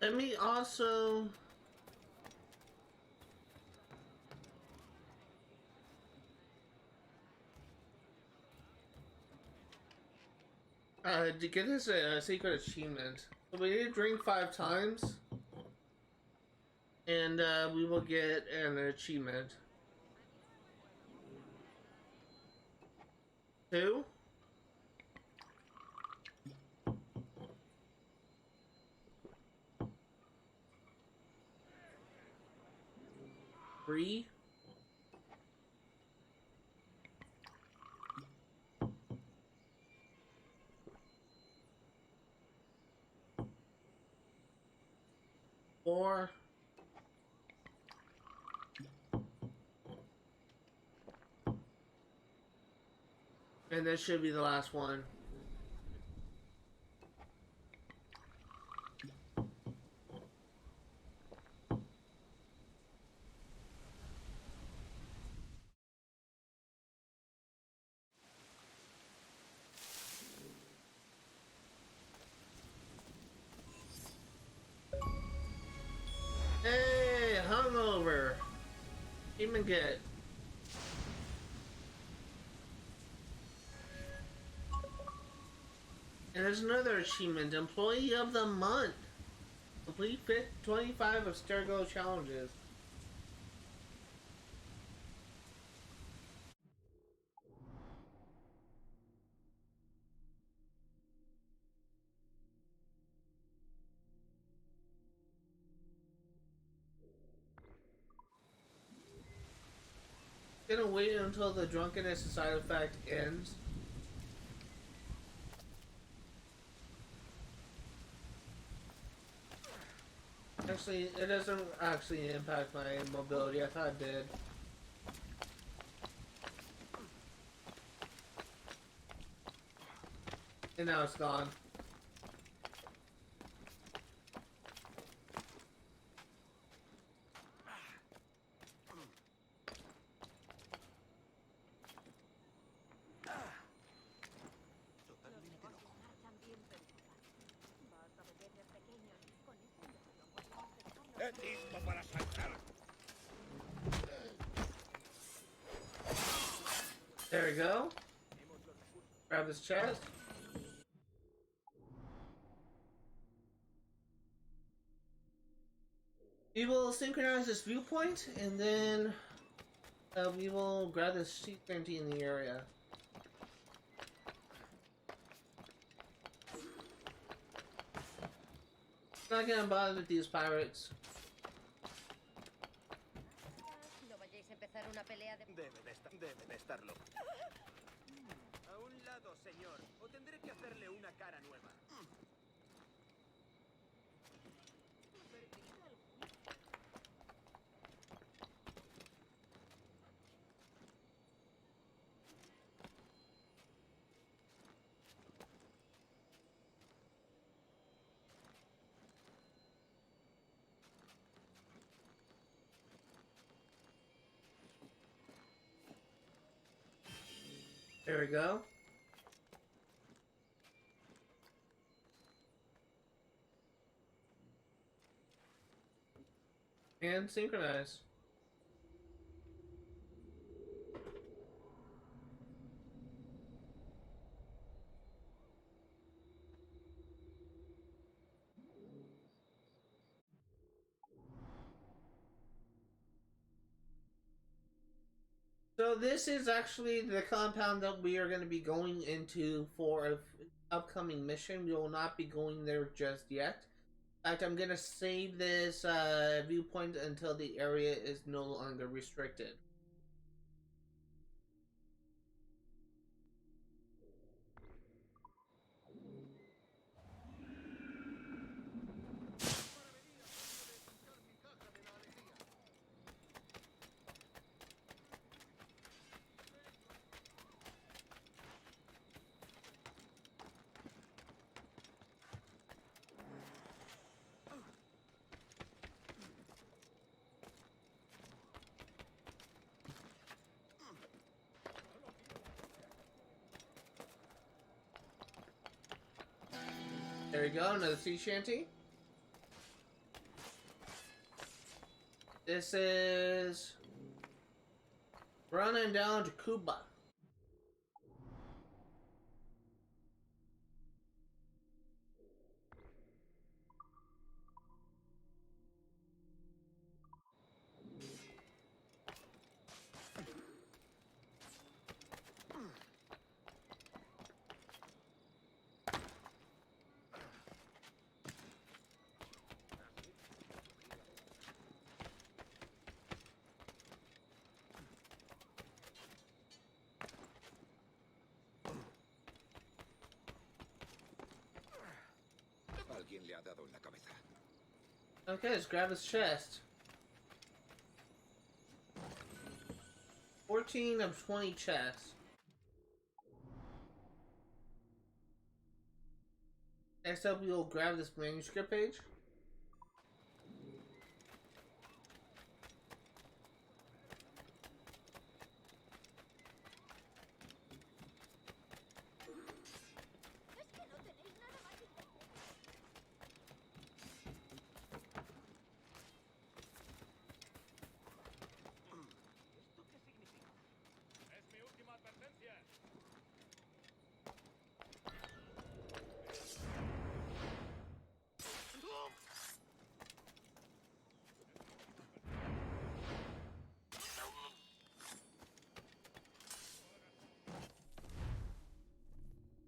A: Let me also... To get this secret achievement, so we need to drink 5 times, and we will get an achievement. 2. 3. 4. And this should be the last one. Hey, Hungover. Even get. And there's another achievement, Employee of the Month. Complete 25 of Stardew challenges. Gonna wait until the drunkenness side effect ends. Actually, it doesn't actually impact my mobility. I thought it did. And now it's gone.
B: Listo para saltar.
A: There we go. Grab his chest. We will synchronize this viewpoint, and then we will grab this sheep empty in the area. Not gonna bother with these pirates.
M: No vayáis a empezar una pelea de...
N: Debe de estarlo. A un lado, señor. O tendré que hacerle una cara nueva.
A: There we go. And synchronize. So this is actually the compound that we are going to be going into for an upcoming mission. We will not be going there just yet. In fact, I'm going to save this viewpoint until the area is no longer restricted. There we go, another sea shanty. This is running down to Cuba.
P: ¿Quién le ha dado en la cabeza?
A: Okay, let's grab his chest. 14 of 20 chests. Next up, we will grab this manuscript page.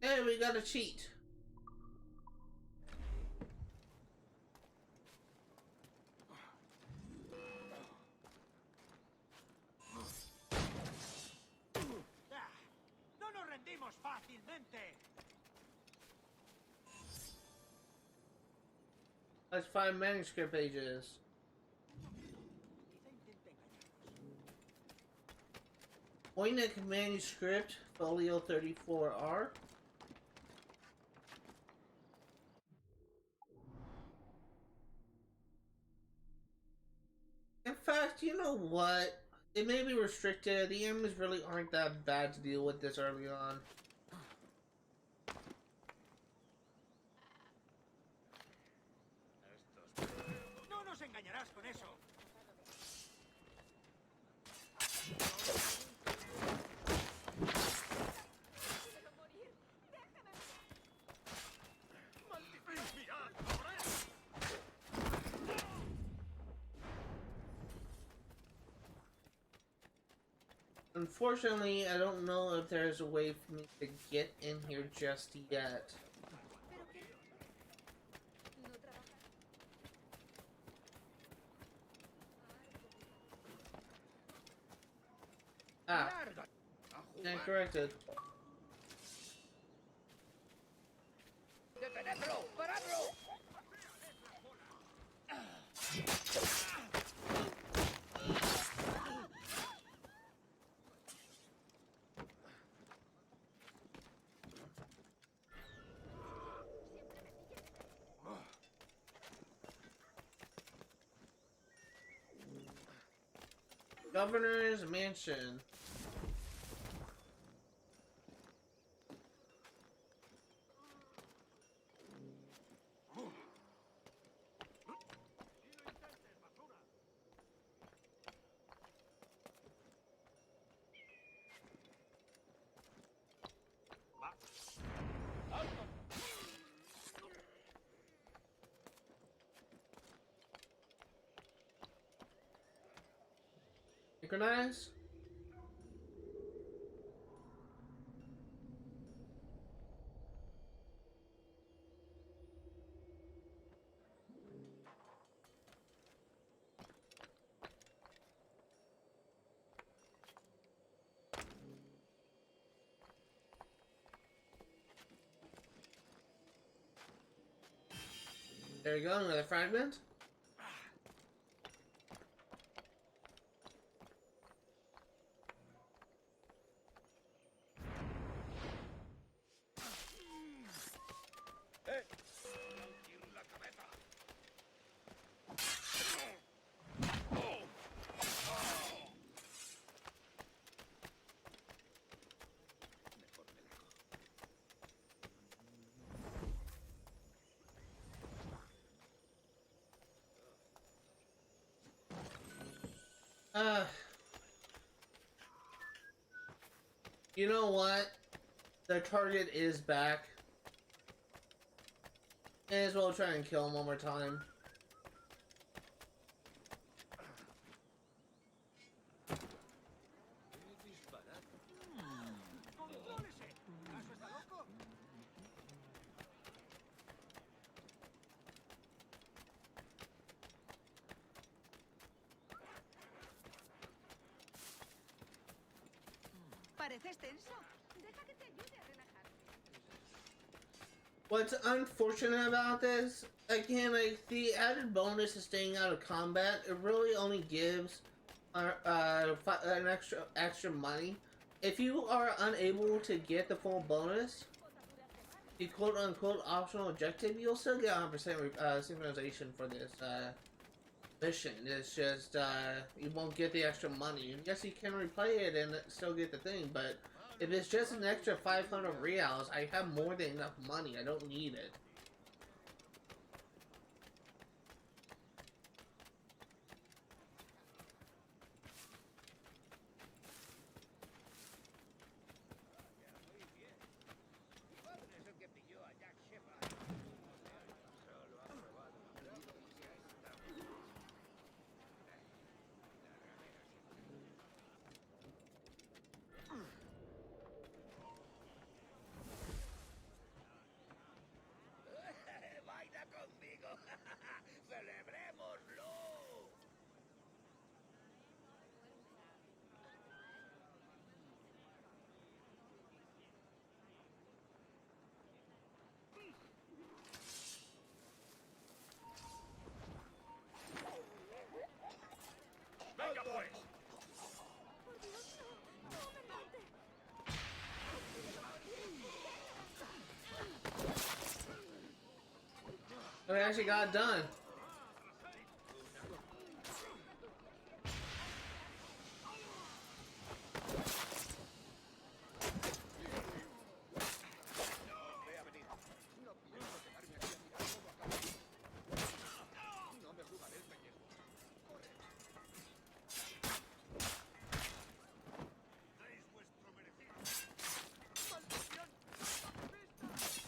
A: Hey, we got a cheat.
N: ¡No nos rendimos fácilmente!
A: Let's find manuscript pages. Voynich Manuscript, Folio 34R. In fact, you know what? It may be restricted. The enemies really aren't that bad to deal with this early on.
N: ¡No nos engañarás con eso!
A: Unfortunately, I don't know if there's a way for me to get in here just yet. Ah, and corrected.
B: ¡Detenedlo! ¡Paradlo!
A: Governor's Mansion. Synchronize. There we go, another fragment. You know what? The target is back. May as well try and kill him one more time.
C: Pareces tenso. Deja que te ayude a relajarte.
A: What's unfortunate about this, again, like the added bonus of staying out of combat, it really only gives an extra money. If you are unable to get the full bonus, the quote-unquote optional objective, you'll still get 100% synchronization for this mission. It's just you won't get the extra money. And yes, you can replay it and still get the thing, but if it's just an extra 500 reals, I have more than enough money. I don't need it. We actually got it done.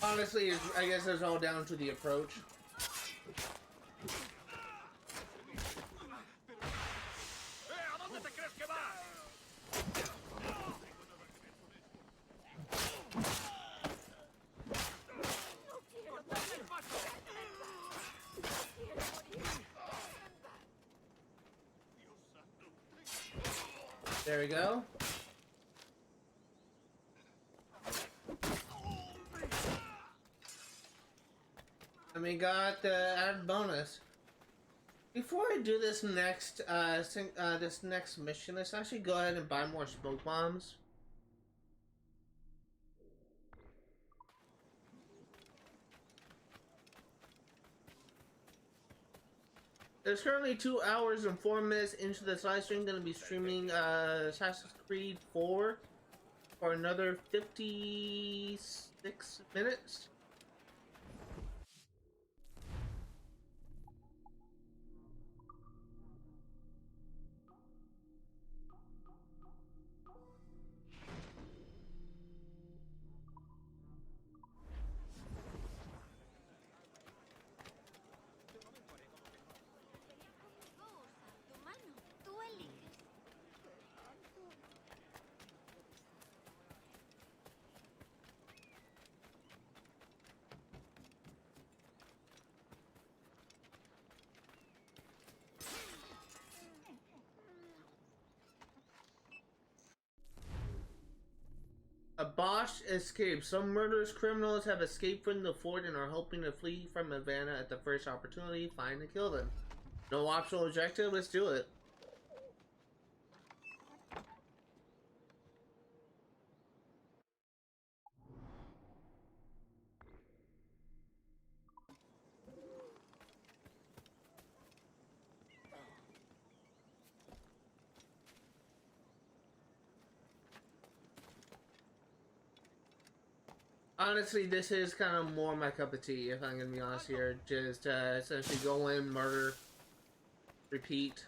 A: Honestly, I guess it's all down to the approach. There we go. And we got the added bonus. Before I do this next mission, let's actually go ahead and buy more smoke bombs. There's currently 2 hours and 4 minutes into this live stream. Going to be streaming Assassin's Creed 4 for another 56 minutes. A Bosch escape. Some murderous criminals have escaped from the fort and are hoping to flee from Havana at the first opportunity. Find and kill them. No optional objective. Let's do it. Honestly, this is kind of more my cup of tea, if I'm gonna be honest here. Just essentially go in, murder, repeat.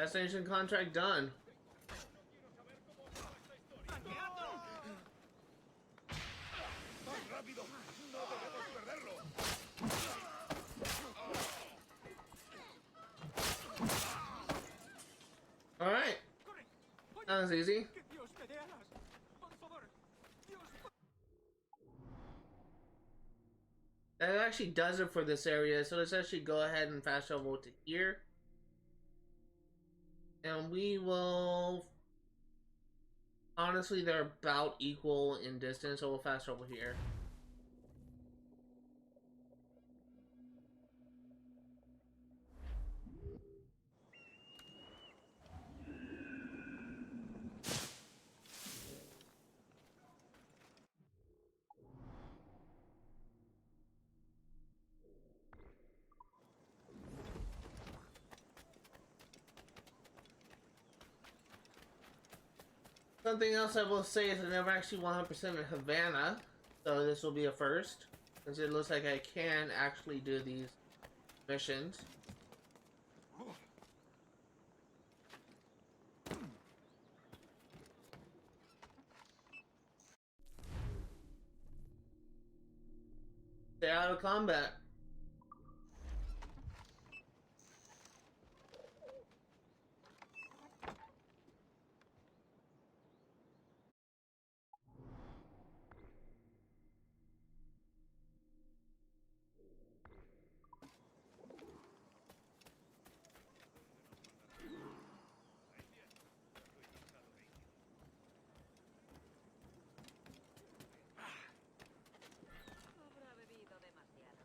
A: Assassination contract done. All right, Sounds easy. That actually does it for this area, so let's actually go ahead and fast travel to here. And we will... Honestly, they're about equal in distance, so we'll fast travel here. Something else I will say is I never actually 100% in Havana, so this will be a first, since it looks like I can actually do these missions. Stay out of combat.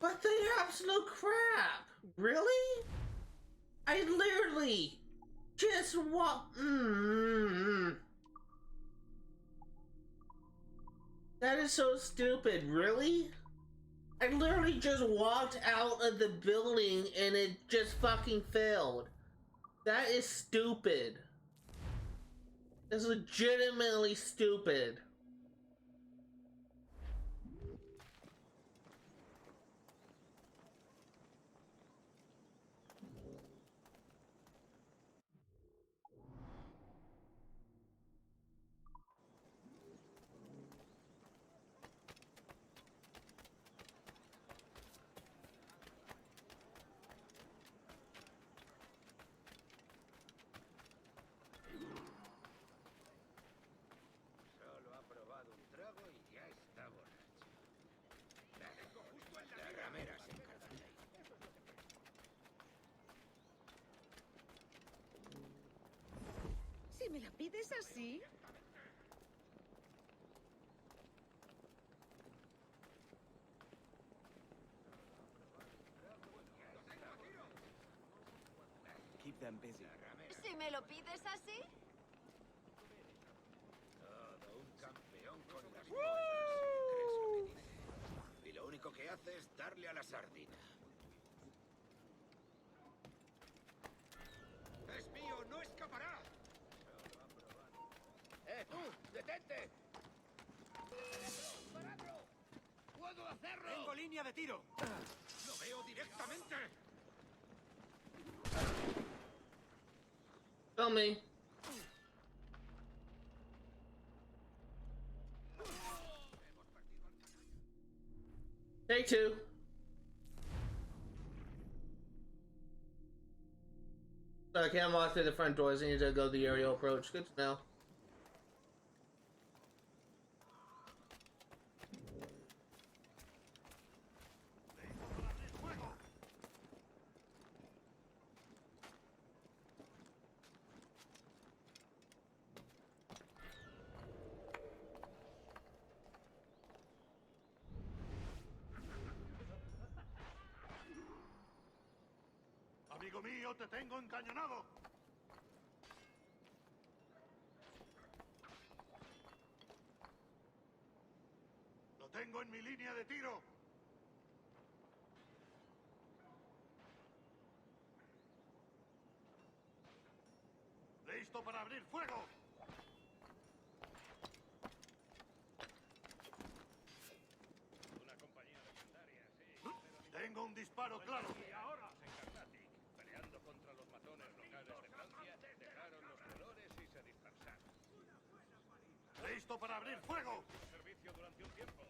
A: But the absolute crap! Really? I literally just walked. That is so stupid. Really? I literally just walked out of the building and it just fucking failed. That is stupid. That's legitimately stupid.
H: Si me la pides así.
D: Keep them busy.
O: Si me lo pides así.
N: Todo un campeón con las cosas. ¿Crees lo que dice? Y lo único que hace es darle a la sardina. ¡Es mío! ¡No escapará! ¡Tú! ¡Detente! ¡Paradlo! ¡Puedo hacerlo! ¡Tengo línea de tiro! ¡Lo veo directamente!
A: Tell me. Take two. So I can't walk through the front doors. I need to go the aerial approach. Good to know.
B: Amigo mío, te tengo encañonado. Lo tengo en mi línea de tiro. Listo para abrir fuego.
P: Una compañía legendaria, sí.
B: Tengo un disparo claro.
P: Y ahora, peleando contra los matones locales de Francia, dejaron los colores y se dispersaron.
B: Listo para abrir fuego.
P: Servicio durante un tiempo.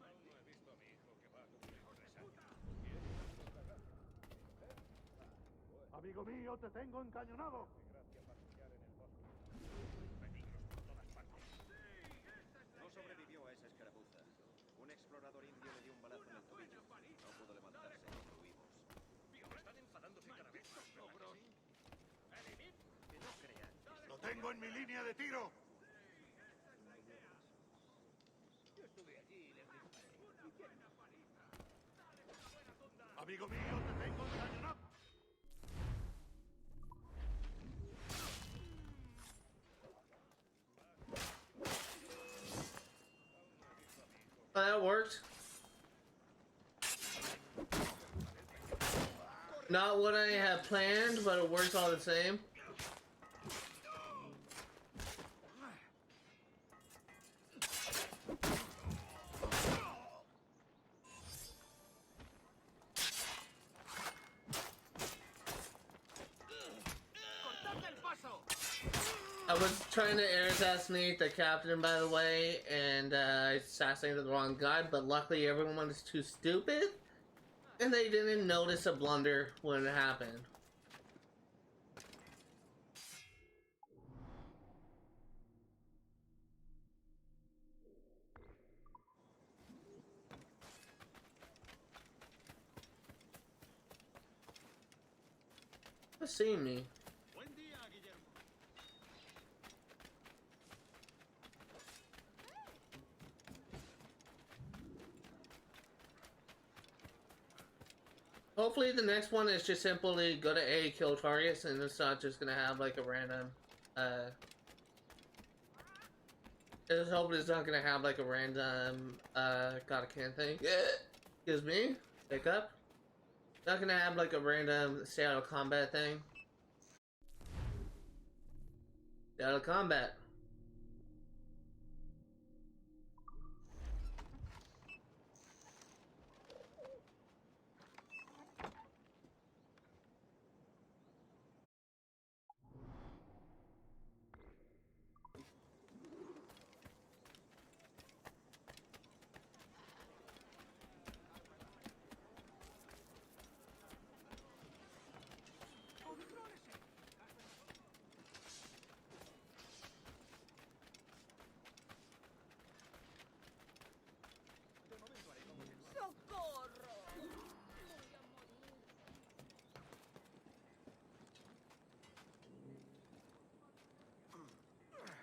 P: Aún no he visto a mi hijo que va a cumplir 3 años.
B: Amigo mío, te tengo encañonado.
P: Gracias a pasear en el bosque. Peligros
N: explorador indio le dio un balazo en el tobillo. No pudo levantarse y lo huimos.
P: Están enfadándose cada vez más, ¿verdad que sí?
N: Que no crean.
L: ¡Lo tengo en mi línea de tiro!
P: Yo estuve allí y les disparé. Hicieron una paliza.
L: Amigo mío, te tengo encañonado.
A: Oh, that worked. Not what I had planned, but it works all the same. I was trying to air assassinate the captain, by the way, and I assassinated the wrong guy, but luckily everyone was too stupid, and they didn't notice a blunder when it happened. Who's seeing me? Hopefully the next one is just simply go to A, kill targets, and it's not just gonna have like a random, I just hope it's not gonna have like a random, God, I can't think. Yeah. Excuse me. Pick up. Not gonna have like a random stay out of combat thing. Stay out of combat.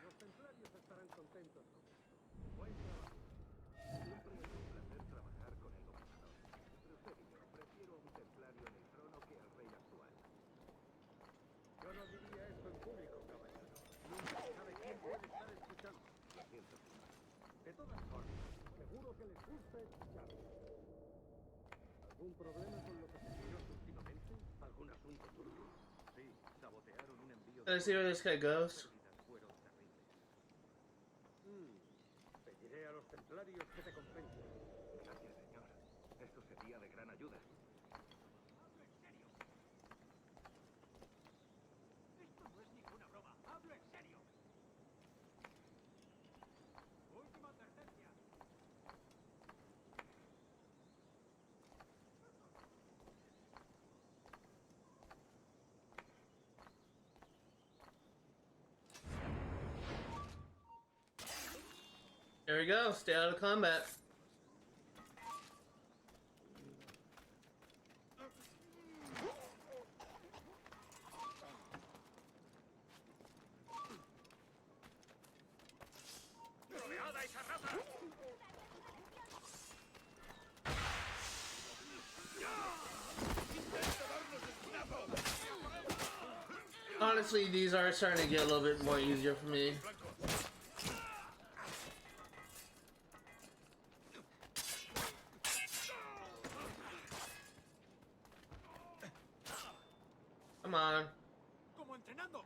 P: Los templarios estarán contentos. Buen trabajo. Siempre es un placer trabajar con el gobernador. Entre usted y yo, prefiero a un templario en el trono que al rey actual. Yo no diría esto en público, caballero. Nunca se sabe quién puede estar escuchando. Lo siento. De todas formas, seguro que les gusta escuchar. ¿Algún problema con lo que sucedió últimamente? ¿Algún asunto turbio? Sí, sabotearon un envío de...
A: Let's see where this guy goes.
P: Fueron terribles. Pediré a los templarios que te compensen. Gracias, señor. Eso sería de gran ayuda. ¡Hablo en serio! Esto no es ninguna broma. ¡Hablo en serio! Última advertencia.
A: There we go. Stay out of combat.
P: ¡Rodeada esa raza!
A: Honestly, these are starting to get a little bit more easier for me. Come on.
P: ¡Como entrenando!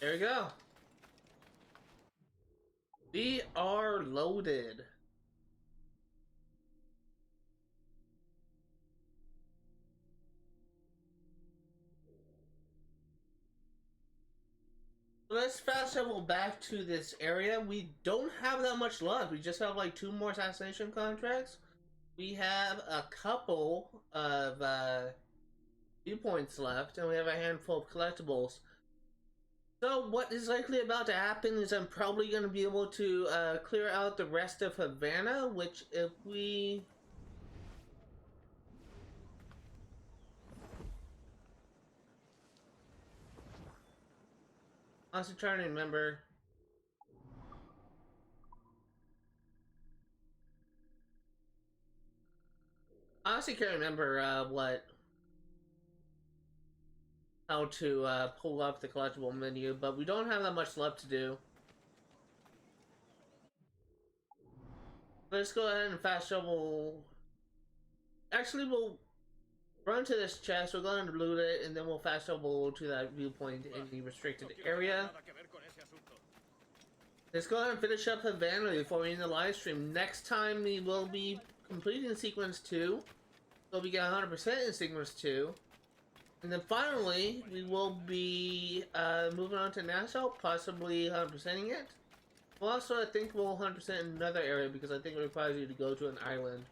A: There we go. We are loaded. Let's fast travel back to this area. We don't have that much luck. We just have like 2 more assassination contracts. we have a couple of viewpoints left, and we have a handful of collectibles. So what is likely about to happen is I'm probably going to be able to clear out the rest of Havana, which if we... I was trying to remember. I honestly can't remember how to pull up the collectible menu, but we don't have that much left to do. Let's go ahead and fast travel. Actually, we'll run to this chest, we'll go ahead and loot it, and then we'll fast travel to that viewpoint in the restricted area. Let's go ahead and finish up Havana before we end the live stream. Next time we will be completing Sequence 2. So we get 100% in Sequence 2. And then finally, we will be moving on to Nassau, possibly 100%ing it. Well, also, I think we'll 100% in another area because I think it requires you to go to an island.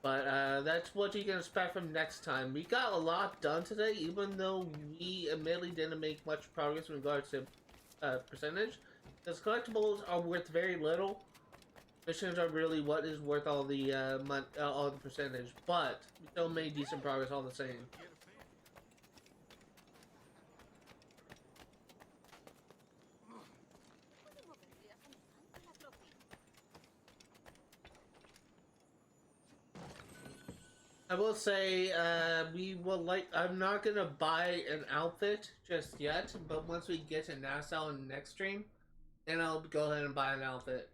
A: But that's what you can expect from next time. We got a lot done today, even though we admittedly didn't make much progress in regards to percentage. Because collectibles are worth very little. Missions are really what is worth all the percentage, but we still made decent progress all the same. I will say, I'm not gonna buy an outfit just yet, but once we get to Nassau in the next stream, then I'll go ahead and buy an outfit.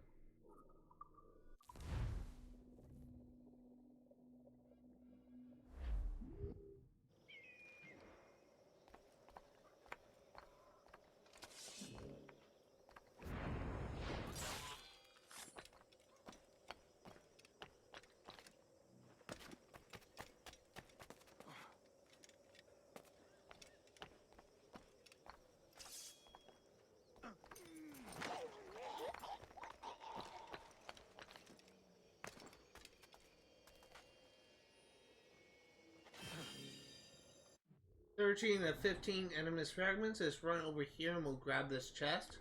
A: Searching the 15 Animus Fragments. Let's run over here and we'll grab this chest.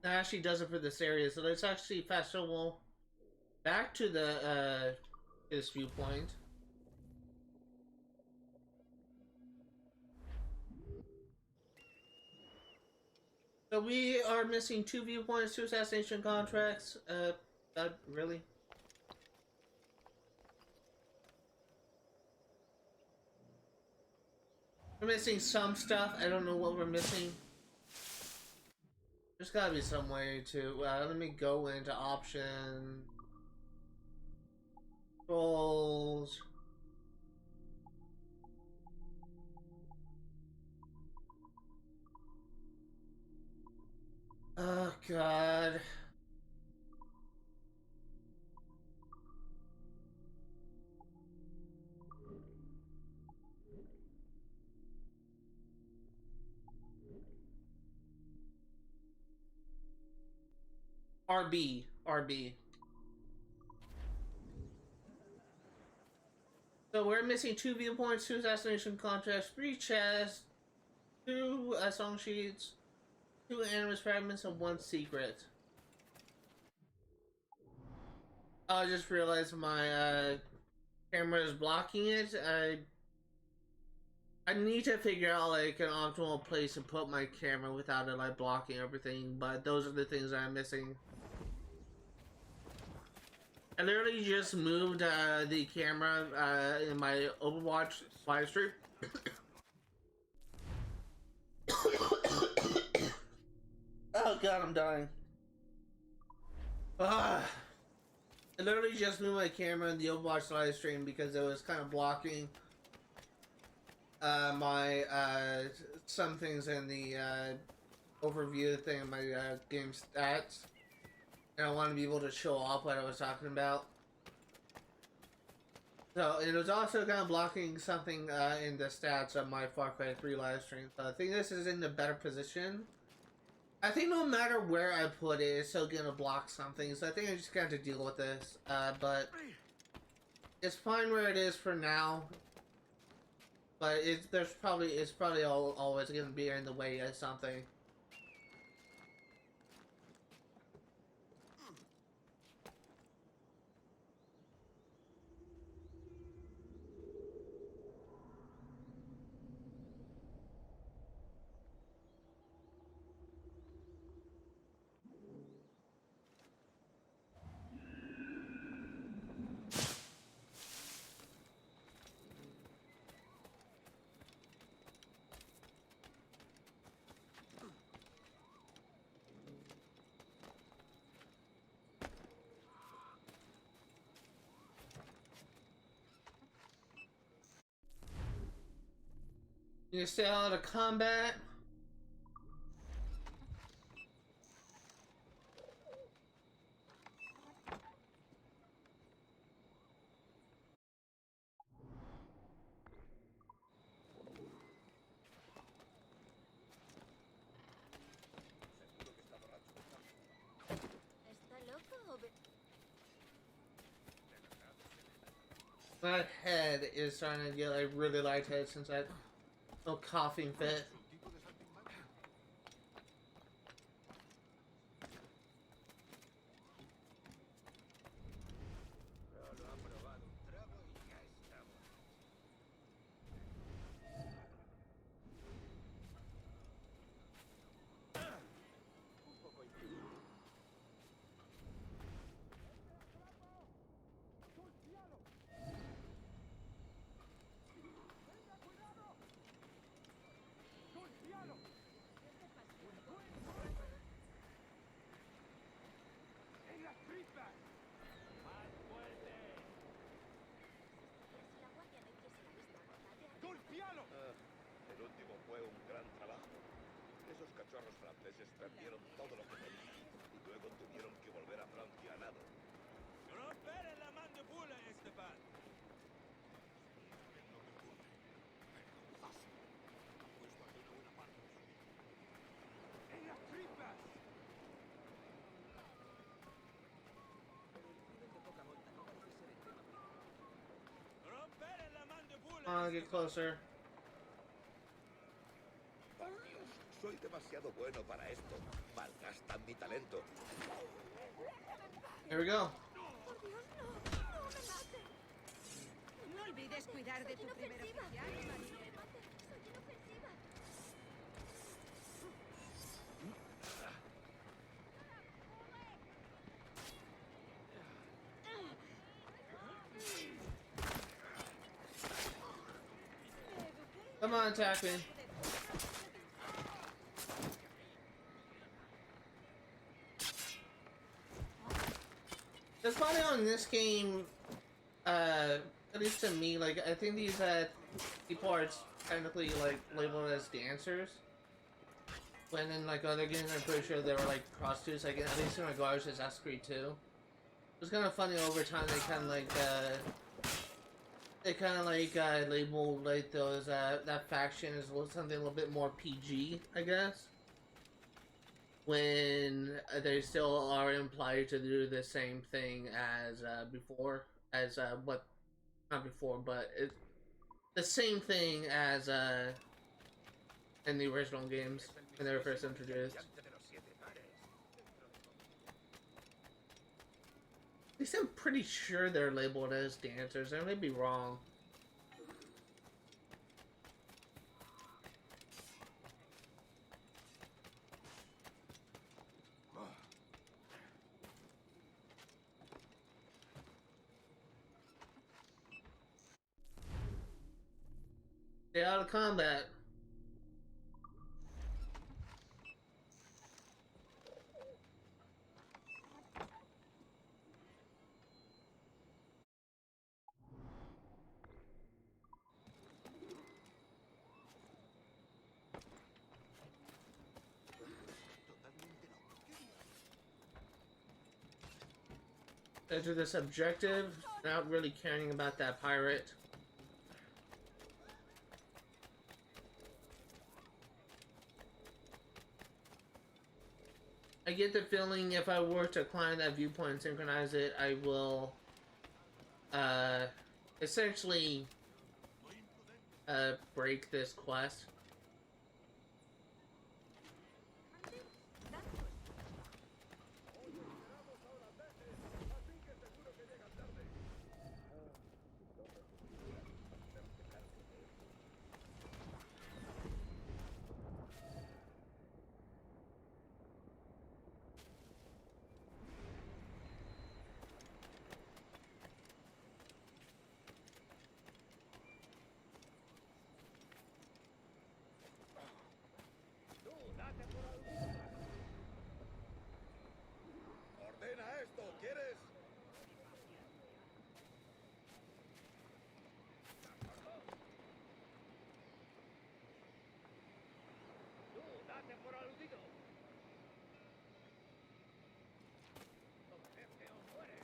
A: That actually does it for this area, so let's actually fast travel back to the this viewpoint. So we are missing 2 viewpoints, 2 assassination contracts. Really? We're missing some stuff. I don't know what we're missing. There's gotta be some way to, let me go into options, controls. Oh god. RB. So we're missing 2 viewpoints, 2 assassination contracts, 3 chests, 2 song sheets, 2 Animus Fragments, and 1 secret. I just realized my camera is blocking it. I need to figure out like an optimal place to put my camera without it like blocking everything, but those are the things that I'm missing. I literally just moved the camera in my Overwatch live stream. Oh god, I'm dying. I literally just moved my camera in the Overwatch live stream because it was kind of blocking my some things in the overview thing of my game stats, and I wanted to be able to show off what I was talking about. So it was also kind of blocking something in the stats of my Far Cry 3 live stream. So I think this is in a better position. I think no matter where I put it, it's still gonna block something. So I think I just got to deal with this. But it's fine where it is for now. But it's probably always gonna be in the way of something. You stay out of combat.
O: ¿Está loco o
A: My head is starting to get like really lightheaded since I no coughing fit.
N: El último fue un gran trabajo. Esos cachorros franceses perdieron todo lo que tenían y luego tuvieron que volver a Francia a nado.
B: ¡Romper la mandíbula, Esteban! ¡En las tripas! ¡Romper la mandíbula!
A: I'll get closer.
N: Por Dios, soy demasiado bueno para esto. Malgastan mi talento.
A: Here we go.
O: por Dios, no! ¡No me mate!
H: No olvides cuidar de tu primer oficial, María.
O: ¡No me mate! ¡Soy inofensiva!
A: Come on, attack me. It's funny on this game, at least to me, like, I think these people are technically, like, labeled as dancers. When in, like, other games, I'm pretty sure they were, like, prostitutes, like, at least in regards to Assassin's Creed 2. It was kind of funny over time, they kind of, like, labeled, like, those, that faction as something a little bit more PG, I guess. When they still are implied to do the same thing as before, as not before, but it's the same thing as in the original games when they were first introduced. At least I'm pretty sure they're labeled as dancers. I may be wrong. Stay out of combat. do this objective, not really caring about that pirate. I get the feeling if I were to climb that viewpoint and synchronize it, I will essentially break this quest.
N: Ordena esto, ¿quieres? Tú, date por aludido. Obedece o mueres.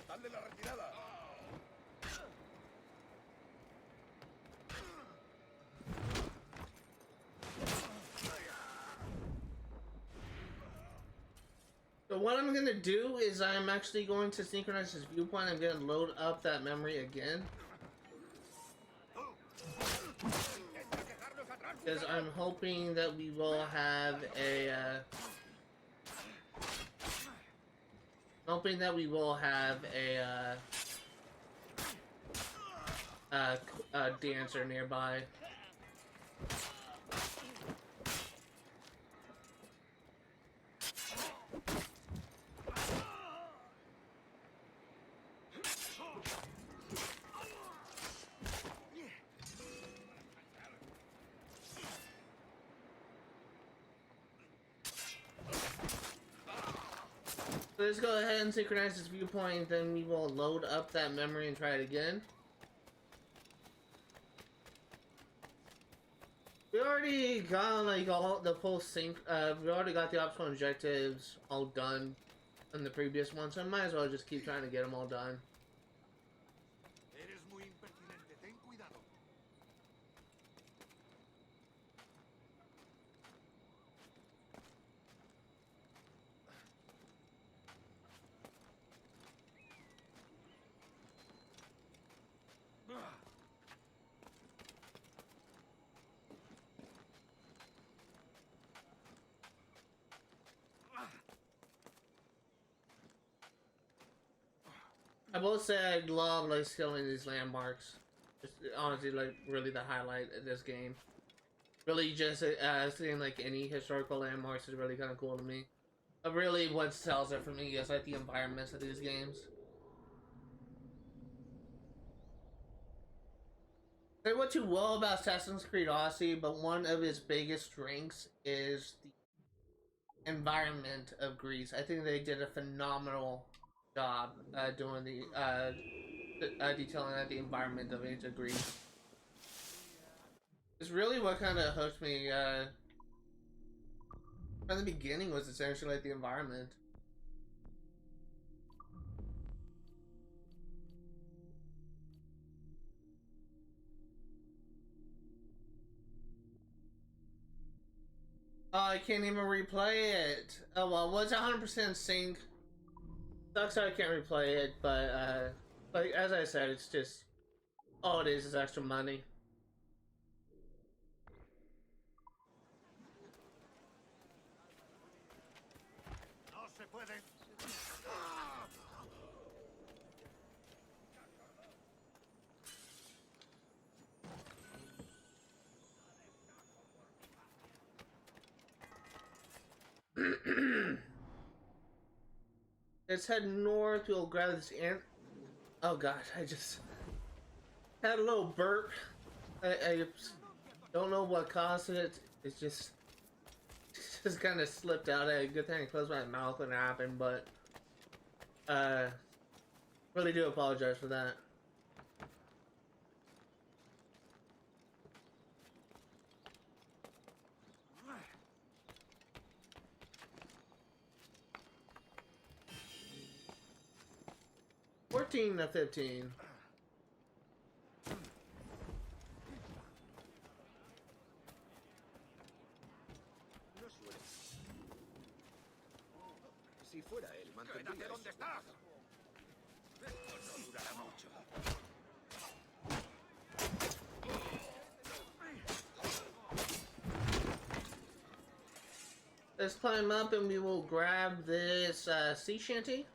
N: ¡Dale la retirada!
A: So what I'm gonna do is I'm actually going to synchronize this viewpoint. I'm gonna load up that memory again. Because I'm hoping that we will have a dancer nearby. So let's go ahead and synchronize this viewpoint, then we will load up that memory and try it again. We already got like all the full sync. We already got the optional objectives all done in the previous one, so I might as well just keep trying to get them all done.
N: Eres muy impertinente, ten cuidado.
A: I will say I love like killing these landmarks. It's honestly like really the highlight of this game. Really just seeing like any historical landmarks is really kind of cool to me. But really what sells it for me is like the environments of these games. Say what you will about Assassin's Creed Odyssey, but one of its biggest strengths is the environment of Greece. I think they did a phenomenal job doing the detailing out the environment of ancient Greece. It's really what kind of hooked me from the beginning, was essentially like the environment. Oh, I can't even replay it. Oh well, was 100% sync. Sucks that I can't replay it, but like as I said, it's just all it is extra money.
N: No se puede.
A: Let's head north. We'll grab this ant. Oh gosh, I just had a little burp. I don't know what caused it. It's just kind of slipped out. Good thing I closed my mouth when it happened, but really do apologize for that. $14 to $15.
N: Si fuera él, mantendría ¿dónde estás? Esto no durará mucho.
A: Let's climb up and we will grab this sea shanty.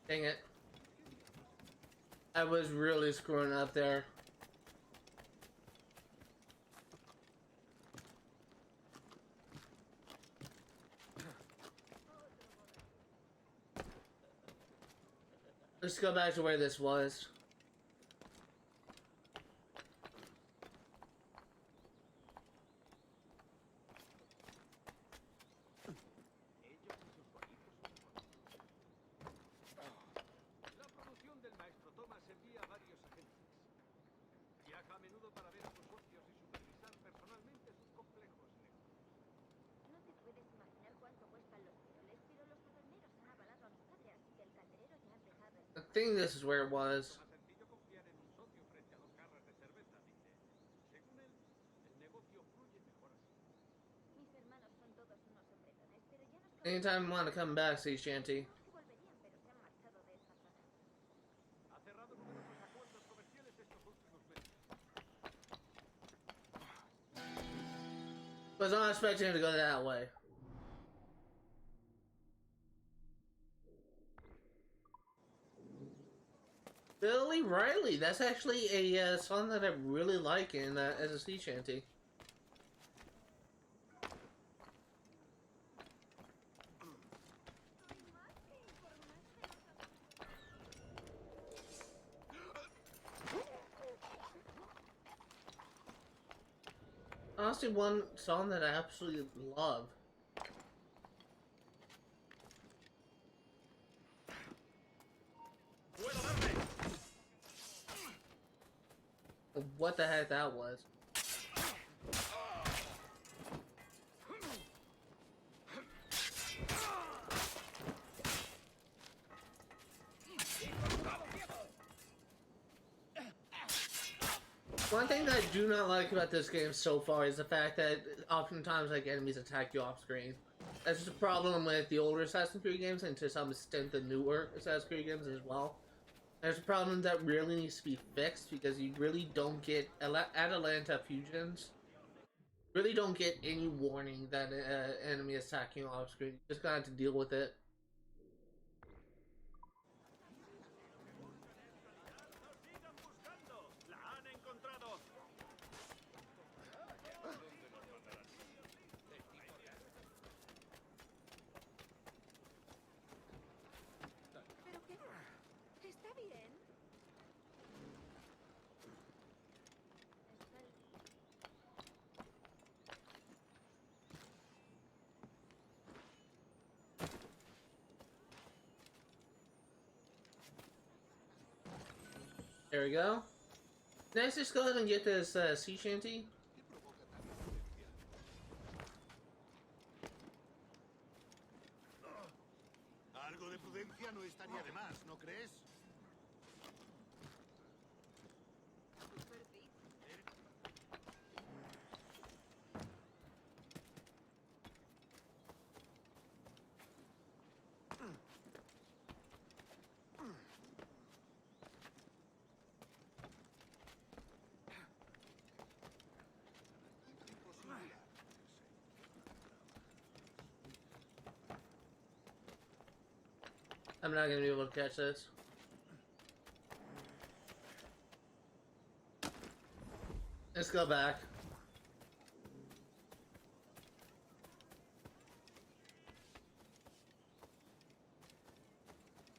A: Dang it. I was really screwing up there. Let's go back to where this was. I think this is where it was. Anytime you want to come back, Sea Shanty. Was not expecting him to go that way. Billy Riley, that's actually a song that I really like in as a sea shanty. Honestly, one song that I absolutely love. What the heck that was. One thing that I do not like about this game so far is the fact that oftentimes like enemies attack you off screen. That's just a problem with the older Assassin's Creed games and to some extent the newer Assassin's Creed games as well. There's a problem that really needs to be fixed because you really don't get Atalanta fusions. Really don't get any warning that an enemy is attacking you off screen. You just gotta have to deal with it. There we go. Next, just go ahead and get this sea shanty.
L: Algo de prudencia no estaría de más, ¿no crees?
A: I'm not gonna be able to catch this. Let's go back.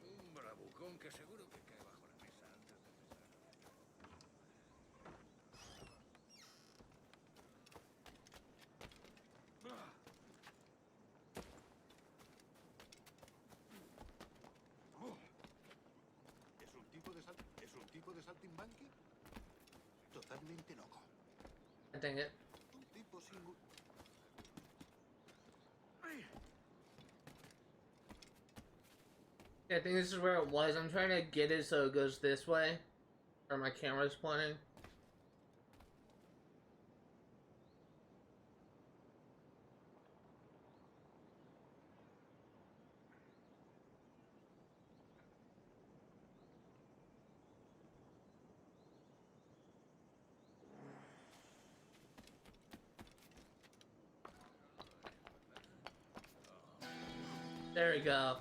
N: Un bravucón que seguro que cae bajo la mesa antes de empezar.
E: ¿Es un tipo de saltimbanqui? Totalmente loco.
A: Dang it.
E: Un tipo singular.
A: Yeah, I think this is where it was. I'm trying to get it so it goes this way. Where my camera's pointing. There we go.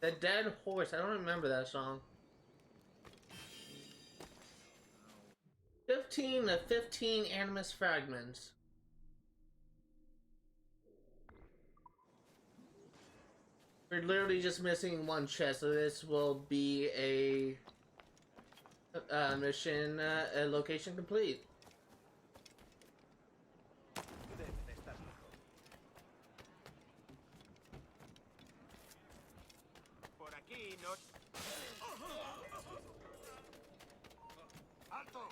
A: The Dead Horse. I don't remember that song. 15 to 15 Animus Fragments. We're literally just missing one chest, so this will be a mission, location complete.
N: Por aquí no... ¡Alto!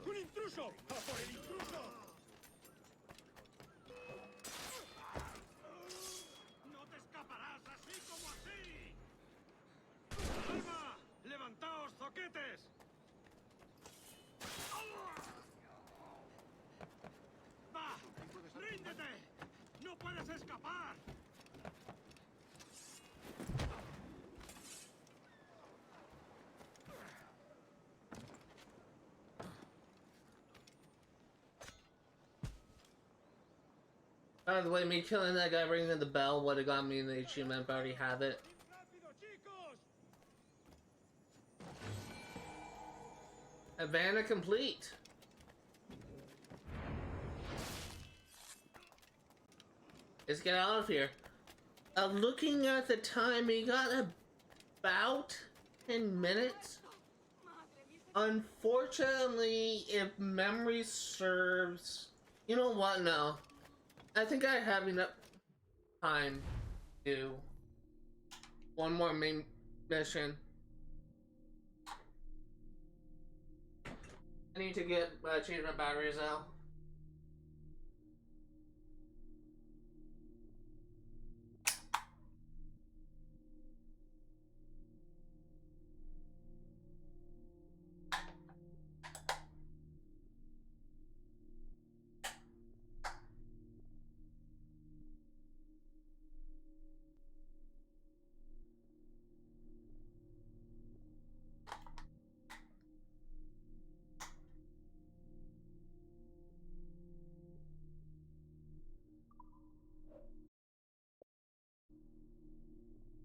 N: ¡Un intruso! ¡A por el intruso! ¡No te escaparás así como así! ¡Alma! ¡Levantaos, zoquetes! ¡Va! ¡Ríndete! ¡No puedes escapar!
A: By the way, me killing that guy ringing the bell would have got me in the achievement, but I already have it. Havana complete. Let's get out of here. Looking at the time, we got about 10 minutes. Unfortunately, if memory serves... You know what? No. I think I have enough time to do one more main mission. I need to get change my batteries out.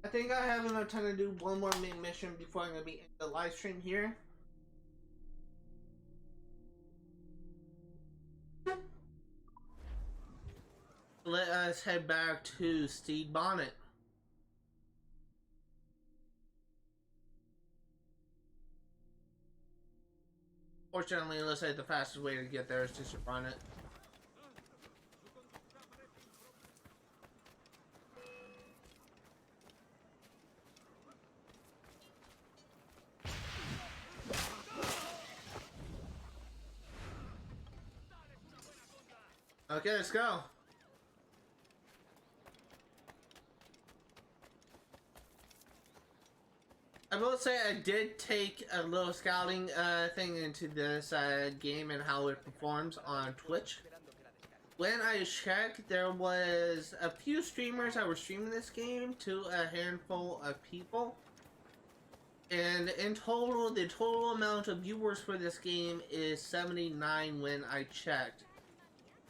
A: I think I have enough time to do one more main mission before I'm going to be in the live stream here. Let us head back to Stede Bonnet. Fortunately, it looks like the fastest way to get there is just to run it. Okay, let's go. I will say I did take a little scouting thing into this game and how it performs on Twitch. When I checked, there was a few streamers that were streaming this game to a handful of people. And in total, the total amount of viewers for this game is 79 when I checked.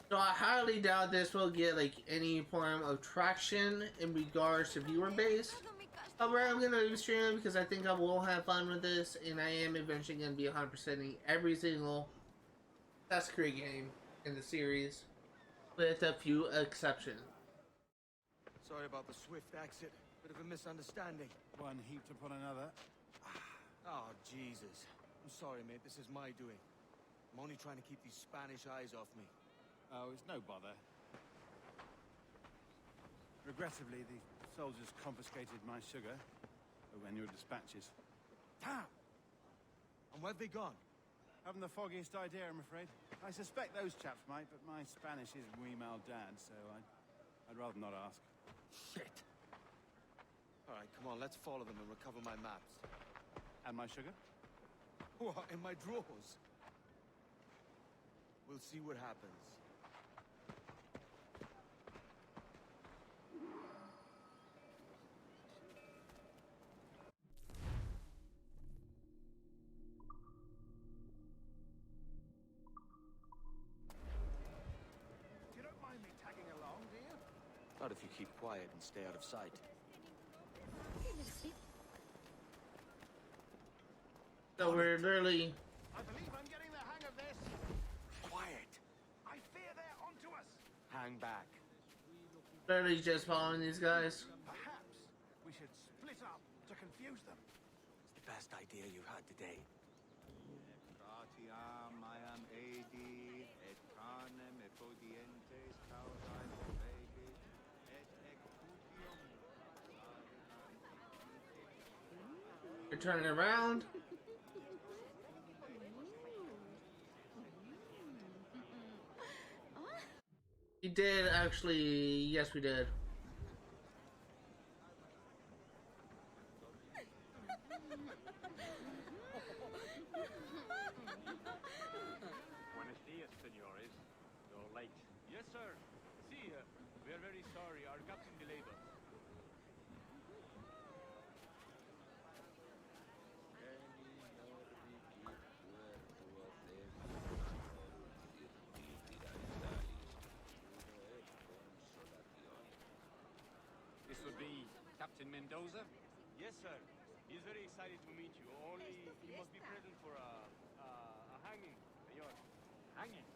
A: So I highly doubt this will get like any form of traction in regards to viewer base. However, I'm gonna leave stream because I think I will have fun with this, and I am eventually gonna be 100%ing every single Assassin's Creed game in the series, with a few exceptions.
D: Sorry about the swift exit. Bit of a misunderstanding.
F: One heaped upon another.
D: Oh, Jesus. I'm sorry, mate. This is my doing. I'm only trying to keep these Spanish eyes off me.
F: Oh, it's no bother. Regrettably, the soldiers confiscated my sugar when your dispatches.
D: Damn! And where've they gone?
F: Haven't the foggiest idea, I'm afraid. I suspect those chaps might, but my Spanish is muy mal dad, so I'd rather not ask.
D: Shit! Alright, come on, let's follow them and recover my maps.
F: And my sugar?
D: What, in my drawers? We'll see what happens.
F: You don't mind me tagging along, do you?
D: Not if you keep quiet and stay out of sight.
A: So we're literally...
F: I believe I'm getting the hang of this.
D: Quiet!
F: I fear they're onto us.
D: Hang back.
A: literally just following these guys.
F: Perhaps we should split up to confuse them.
D: It's the best idea you've had today.
A: You're turning around. We did actually, yes we did.
Q: Buenos dias, senores. You're late. Yes, sir. See, we are very sorry. Our captain delayed us. This would be Captain Mendoza? Yes, sir. He's very excited to meet you. Only he must be present for a hanging, senor. Hanging?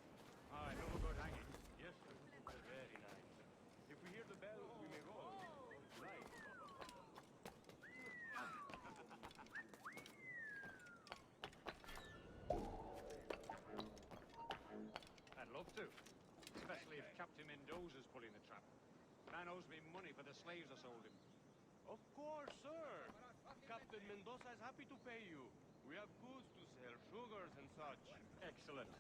Q: I know about hanging. Yes, sir. Very nice. If we hear the bell, we may go. Right. I'd love to. Especially if Captain Mendoza's pulling the trap. Man owes me money for the slaves I sold him.
D: Of course, sir. Captain Mendoza is happy to pay you. We have goods to sell, sugars and such.
Q: Excellent.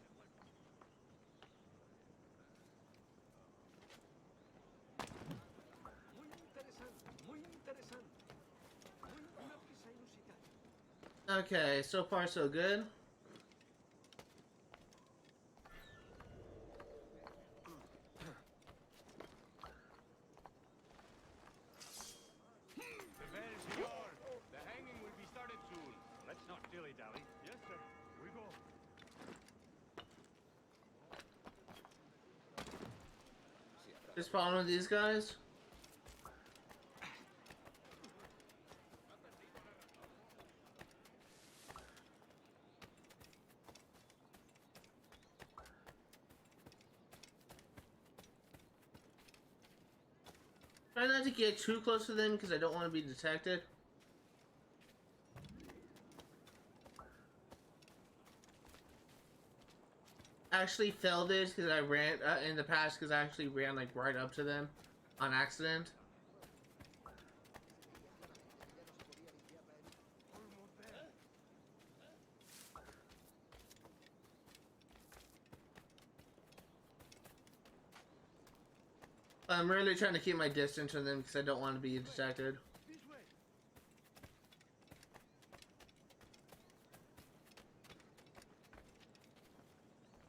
P: Muy interesante, muy interesante. Una pieza inusitada.
A: Okay, so far so good.
Q: The bell, senor. The hanging will be started soon. Let's not dilly-dally. Yes, sir. We go.
A: Just following these guys. Try not to get too close to them because I don't want to be detected. I actually failed this because I ran in the past because I actually ran like right up to them on accident. I'm really trying to keep my distance from them because I don't want to be detected.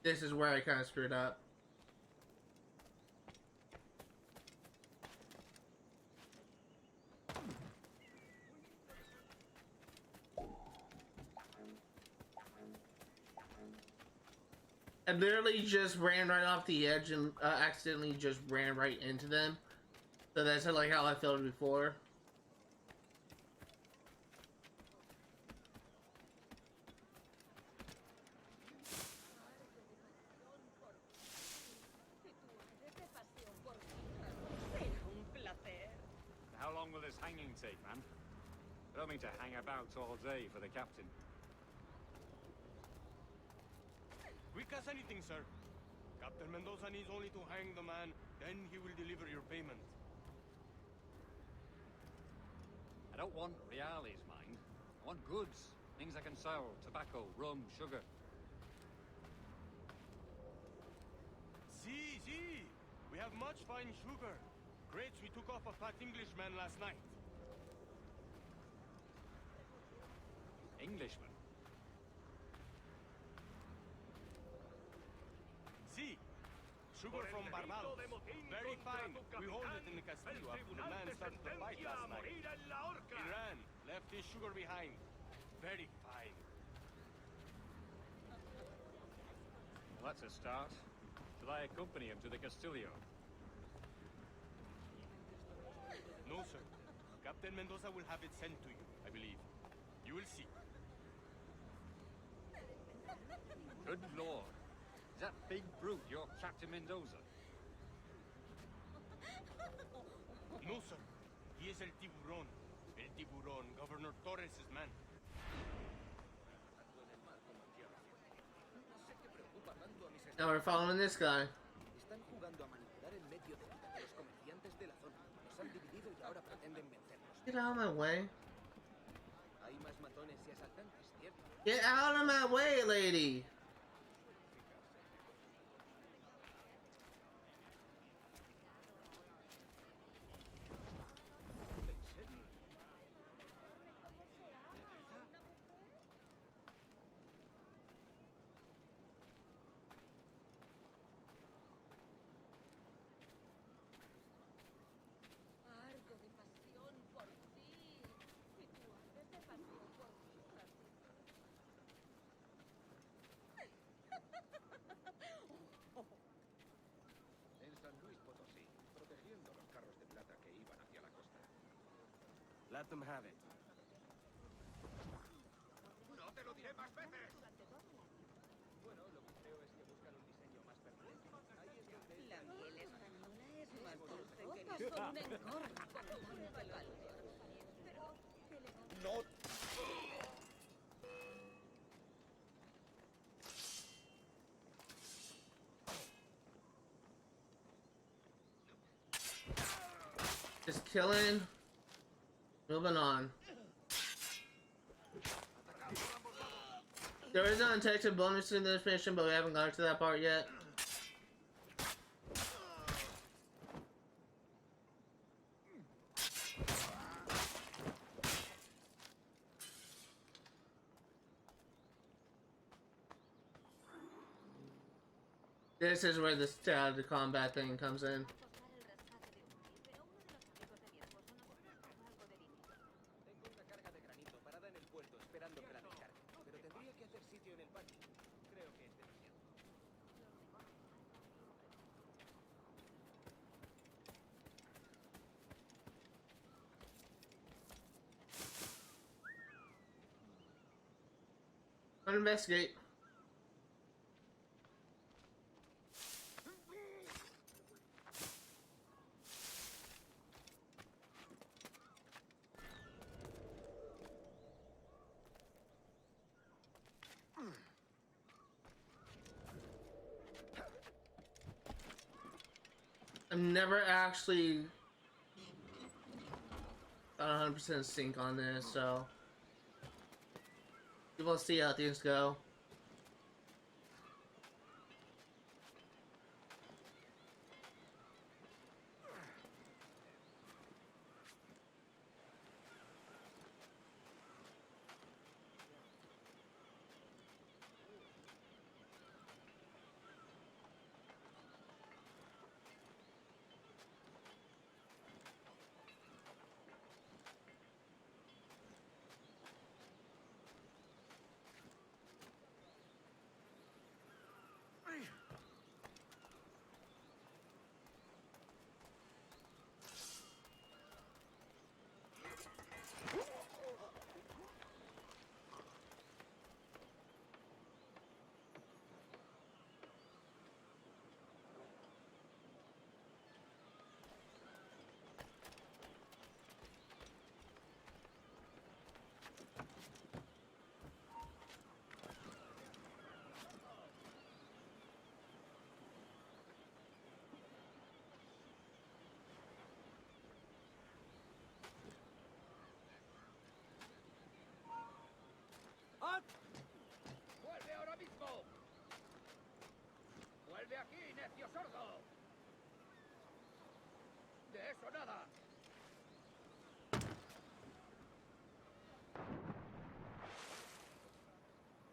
A: This is where I kind of screwed up. I literally just ran right off the edge and accidentally just ran right into them. So that's like how I felt before.
Q: How long will this hanging take, man? I don't mean to hang about all day for the captain.
D: Quick as anything, sir. Captain Mendoza needs only to hang the man, then he will deliver your payment.
Q: I don't want reales, mind. I want goods. Things I can sell. Tobacco, rum, sugar.
D: See. We have much fine sugar. Grapes we took off a fat Englishman last night.
Q: Englishman?
D: See. Sugar from Barbados. Very fine. We hold it in the Castillo after the man started the fight last night. He ran. Left his sugar behind. Very fine.
Q: Well, that's a start. Shall I accompany him to the Castillo?
D: No, sir. Captain Mendoza will have it sent to you, I believe. You will see.
Q: Good lord. Is that big brute your Captain Mendoza?
D: No, sir. He is El Tiburon. El Tiburon, Governor Torres' man.
A: Now we're following this guy.
N: Están jugando a manipular el medio de vida de los comerciantes de la zona. Nos han dividido y ahora pretenden vencernos.
A: Get out of my way.
N: Hay más matones y asaltantes, ¿cierto?
A: Get out of my way, lady.
N: En San Luis Potosí, protegiendo los carros de plata que iban hacia la costa.
D: Let them have it.
N: ¡No te lo diré más veces! Bueno, lo que creo es que buscan un diseño más permanente. Ahí es donde...
M: La miel española es más dulce que ni son un engorda.
N: ¡No!
A: Just killing. Moving on. There is an undetected bonus in this mission, but we haven't gotten to that part yet. This is where the combat thing comes in.
N: Tengo una carga de granito parada en el puerto esperando que la descargue. Pero tendría que hacer sitio en el patio. Creo que es demasiado.
A: I'll investigate. I'm never actually got 100% sync on this, so we'll see how things go.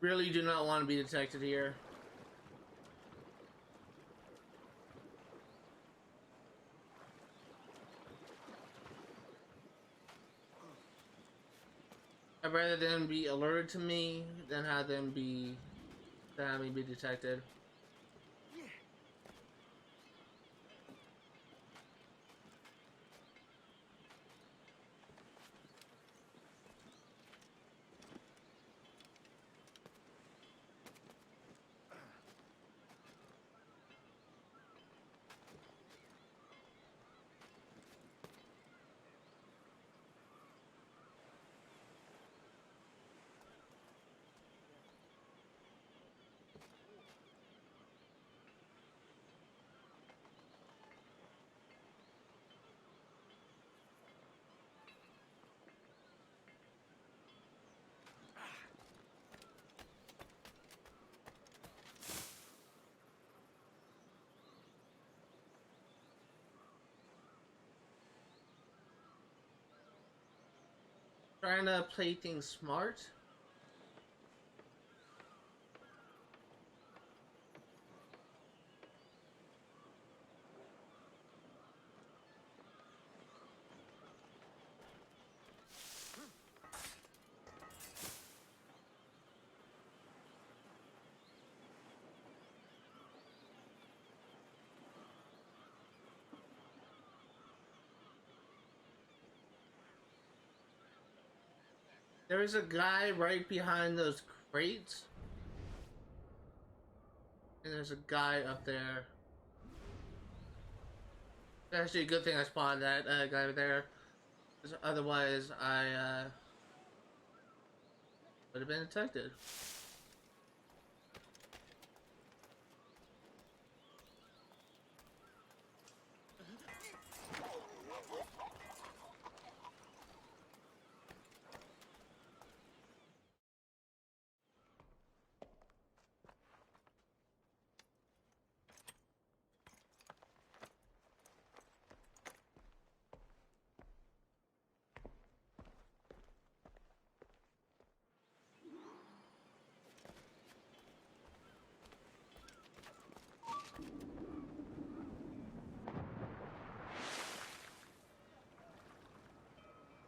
A: Really do not want to be detected here. I'd rather them be alerted to me than have me be detected. Trying to play things smart. There is a guy right behind those crates. And there's a guy up there. It's actually a good thing I spotted that guy there. Otherwise, I would have been detected.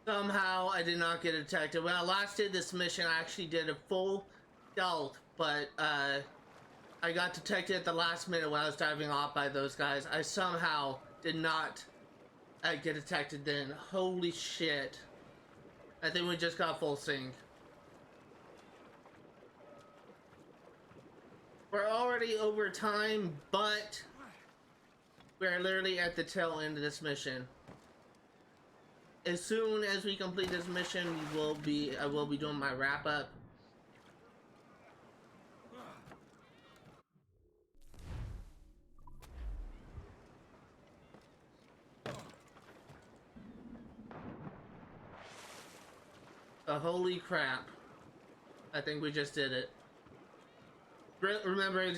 A: Somehow I did not get detected. When I last did this mission, I actually did a full stealth, but I got detected at the last minute when I was diving off by those guys. I somehow did not get detected then. Holy shit. I think we just got full sync. We're already over time, but we're literally at the tail end of this mission. As soon as we complete this mission, I will be doing my wrap up. Holy crap. I think we just did it. Remember,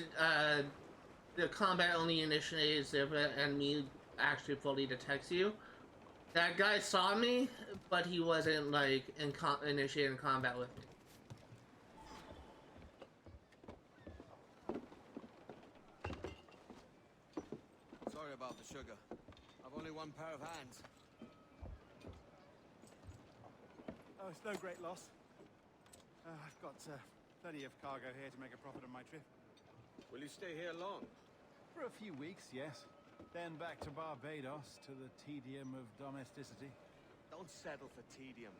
A: the combat only initiates if an enemy actually fully detects you. That guy saw me, but he wasn't like initiating combat with me.
D: Sorry about the sugar. I've only one pair of hands.
F: Oh, it's no great loss. I've got plenty of cargo here to make a profit on my trip.
D: Will you stay here long?
F: For a few weeks, yes. Then back to Barbados to the tedium of domesticity.
D: Don't settle for tedium.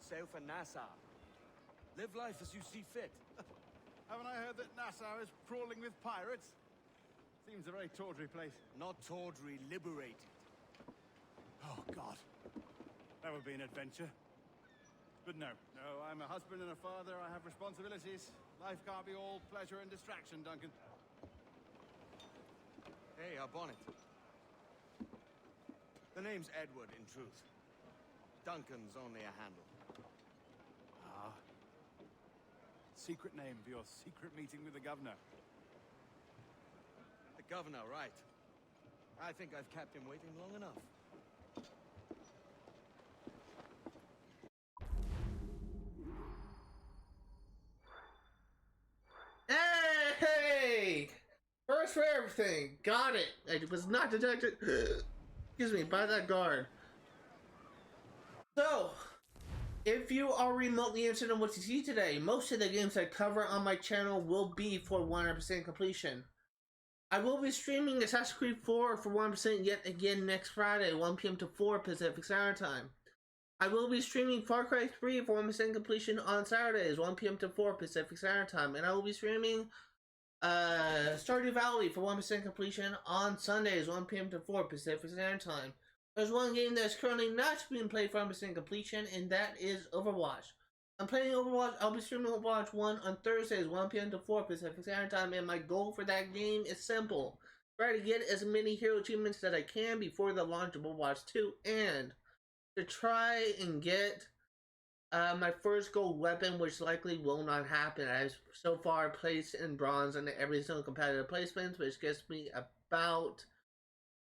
D: Sail for Nassau. Live life as you see fit.
F: Haven't I heard that Nassau is crawling with pirates? Seems a very tawdry place.
D: Not tawdry, liberated.
F: Oh, God. That would be an adventure. But no, I'm a husband and a father. I have responsibilities. Life can't be all pleasure and distraction, Duncan.
D: Hey, our bonnet. The name's Edward, in truth. Duncan's only a handle.
F: Ah. Secret name for your secret meeting with the governor.
D: The governor, right. I think I've kept him waiting long enough.
A: thing. Got it. It was not detected. Excuse me, by that guard. So, if you are remotely interested in what you see today, most of the games I cover on my channel will be for 100% completion. I will be streaming Assassin's Creed 4 for 100% yet again next Friday, 1 p.m. to 4 Pacific Standard Time. I will be streaming Far Cry 3 for 100% completion on Saturdays, 1 p.m. to 4 Pacific Standard Time. And I will be streaming Stardew Valley for 100% completion on Sundays, 1 p.m. to 4 Pacific Standard Time. There's one game that's currently not being played for 100% completion, and that is Overwatch. I'm playing Overwatch. I'll be streaming Overwatch 1 on Thursdays, 1 p.m. to 4 Pacific Standard Time, and my goal for that game is simple. Try to get as many hero achievements as I can before the launch of Overwatch 2, and to try and get my first gold weapon, which likely will not happen. I've so far placed in bronze in every single competitive placement, which gets me about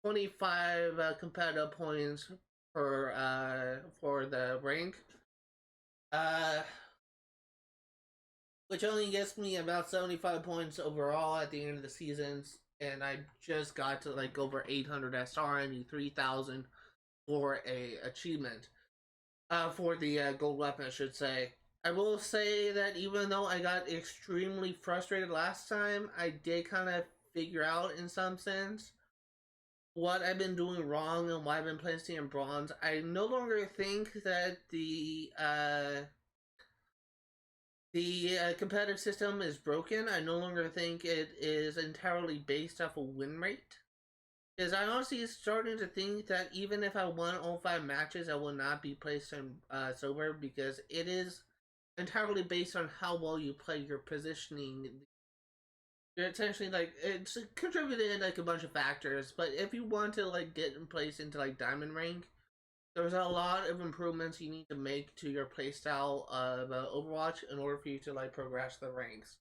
A: 25 competitive points for the rank, which only gets me about 75 points overall at the end of the seasons, and I just got to like over 800 SR. I need 3,000 for a achievement, for the gold weapon, I should say. I will say that even though I got extremely frustrated last time, I did kind of figure out in some sense what I've been doing wrong and why I've been placing in bronze. I no longer think that the competitive system is broken. I no longer think it is entirely based off a win rate. Because I honestly starting to think that even if I won all 5 matches, I will not be placed in silver, because it is entirely based on how well you play your positioning. You're essentially like, it's contributed like a bunch of factors, but if you want to like get in place into like diamond rank, there's a lot of improvements you need to make to your playstyle of Overwatch in order for you to like progress the ranks.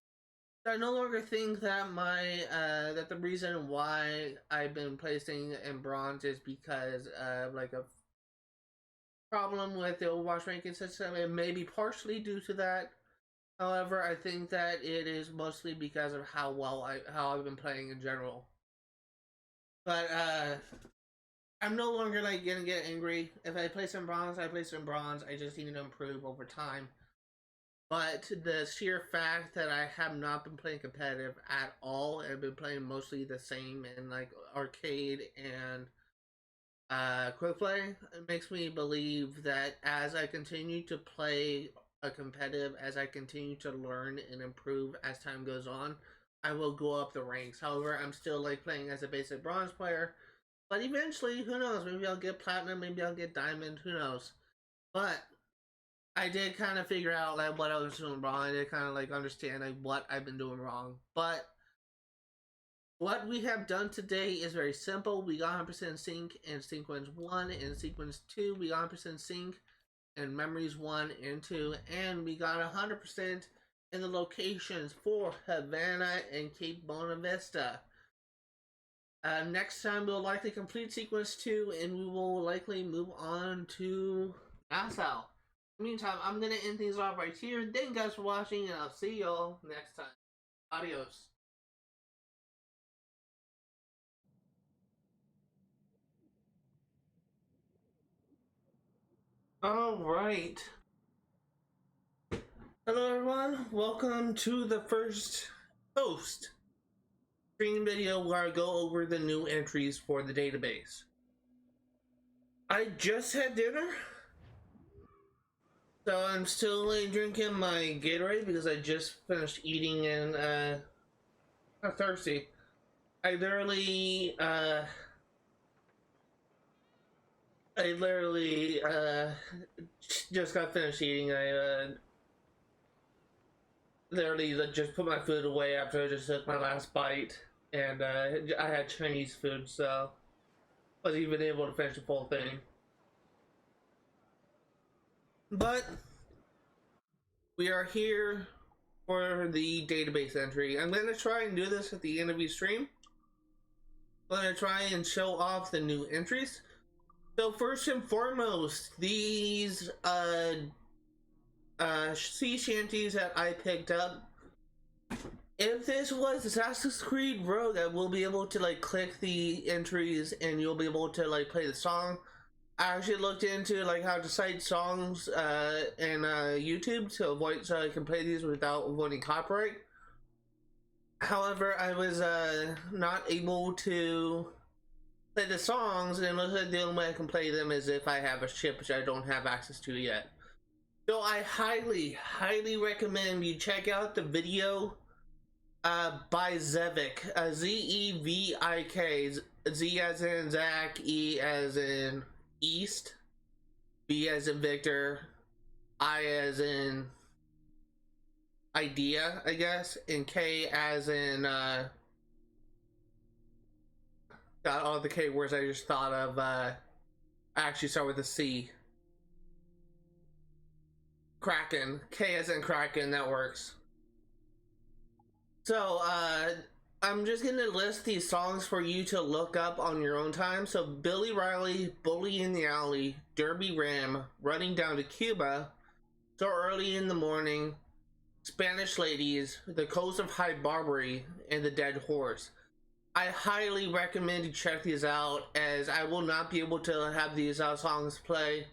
A: So I no longer think that that the reason why I've been placing in bronze is because of like a problem with the Overwatch ranking system. It may be partially due to that. However, I think that it is mostly because of how I've been playing in general. But I'm no longer like gonna get angry. If I place in bronze, I place in bronze. I just need to improve over time. But the sheer fact that I have not been playing competitive at all, and been playing mostly the same in like arcade and quick play, it makes me believe that as I continue to play competitive, as I continue to learn and improve as time goes on, I will go up the ranks. However, I'm still like playing as a basic bronze player, but eventually, who knows, maybe I'll get platinum, maybe I'll get diamond, who knows. But I did kind of figure out like what I was doing wrong. I did kind of like understand like what I've been doing wrong. But what we have done today is very simple. We got 100% sync in sequence 1, and sequence 2 we got 100% sync and memories 1 and 2, and we got 100% in the locations for Havana and Cape Bonavista. Next time we'll likely complete sequence 2, and we will likely move on to Naval. In the meantime, I'm gonna end things off right here. Thank you guys for watching, and I'll see y'all next time. Adios. Alright. Hello everyone, welcome to the first post stream video where I go over the new entries for the database. I just had dinner, so I'm still drinking my Gatorade because I just finished eating and I'm thirsty. I literally just got finished eating. I literally just put my food away after I just took my last bite, and I had Chinese food, so I wasn't even able to finish the full thing. But we are here for the database entry. I'm going to try and do this at the end of each stream. I'm going to try and show off the new entries. So first and foremost, these sea shanties that I picked up If this was Assassin's Creed Rogue, I will be able to like click the entries and you'll be able to like play the song. I actually looked into like how to cite songs in YouTube to avoid, so I can play these without avoiding copyright. However, I was not able to play the songs, and it looks like the only way I can play them is if I have a ship, which I don't have access to yet. So I highly recommend you check out the video by Zevik, Z-E-V-I-K, Z as in Zach, E as in East, V as in Victor, I as in idea, I guess, and K as in got all the K words I just thought of. I actually start with a C. Kraken, K as in Kraken, that works. So I'm just gonna list these songs for you to look up on your own time. So Billy Riley, Bully in the Alley, Derby Ram, Running Down to Cuba, So Early in the Morning, Spanish Ladies, The Coast of High Barbary, and The Dead Horse. I highly recommend you check these out, as I will not be able to have these songs play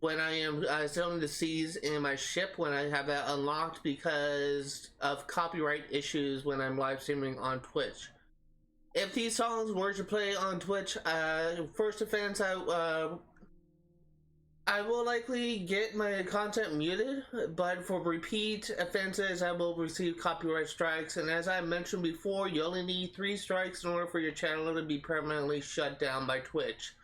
A: when I am sailing the seas in my ship, when I have that unlocked, because of copyright issues when I'm live streaming on Twitch. If these songs were to play on Twitch, first offense, I will likely get my content muted, but for repeat offenses, I will receive copyright strikes. And as I mentioned before, you only need 3 strikes in order for your channel to be permanently shut down by Twitch.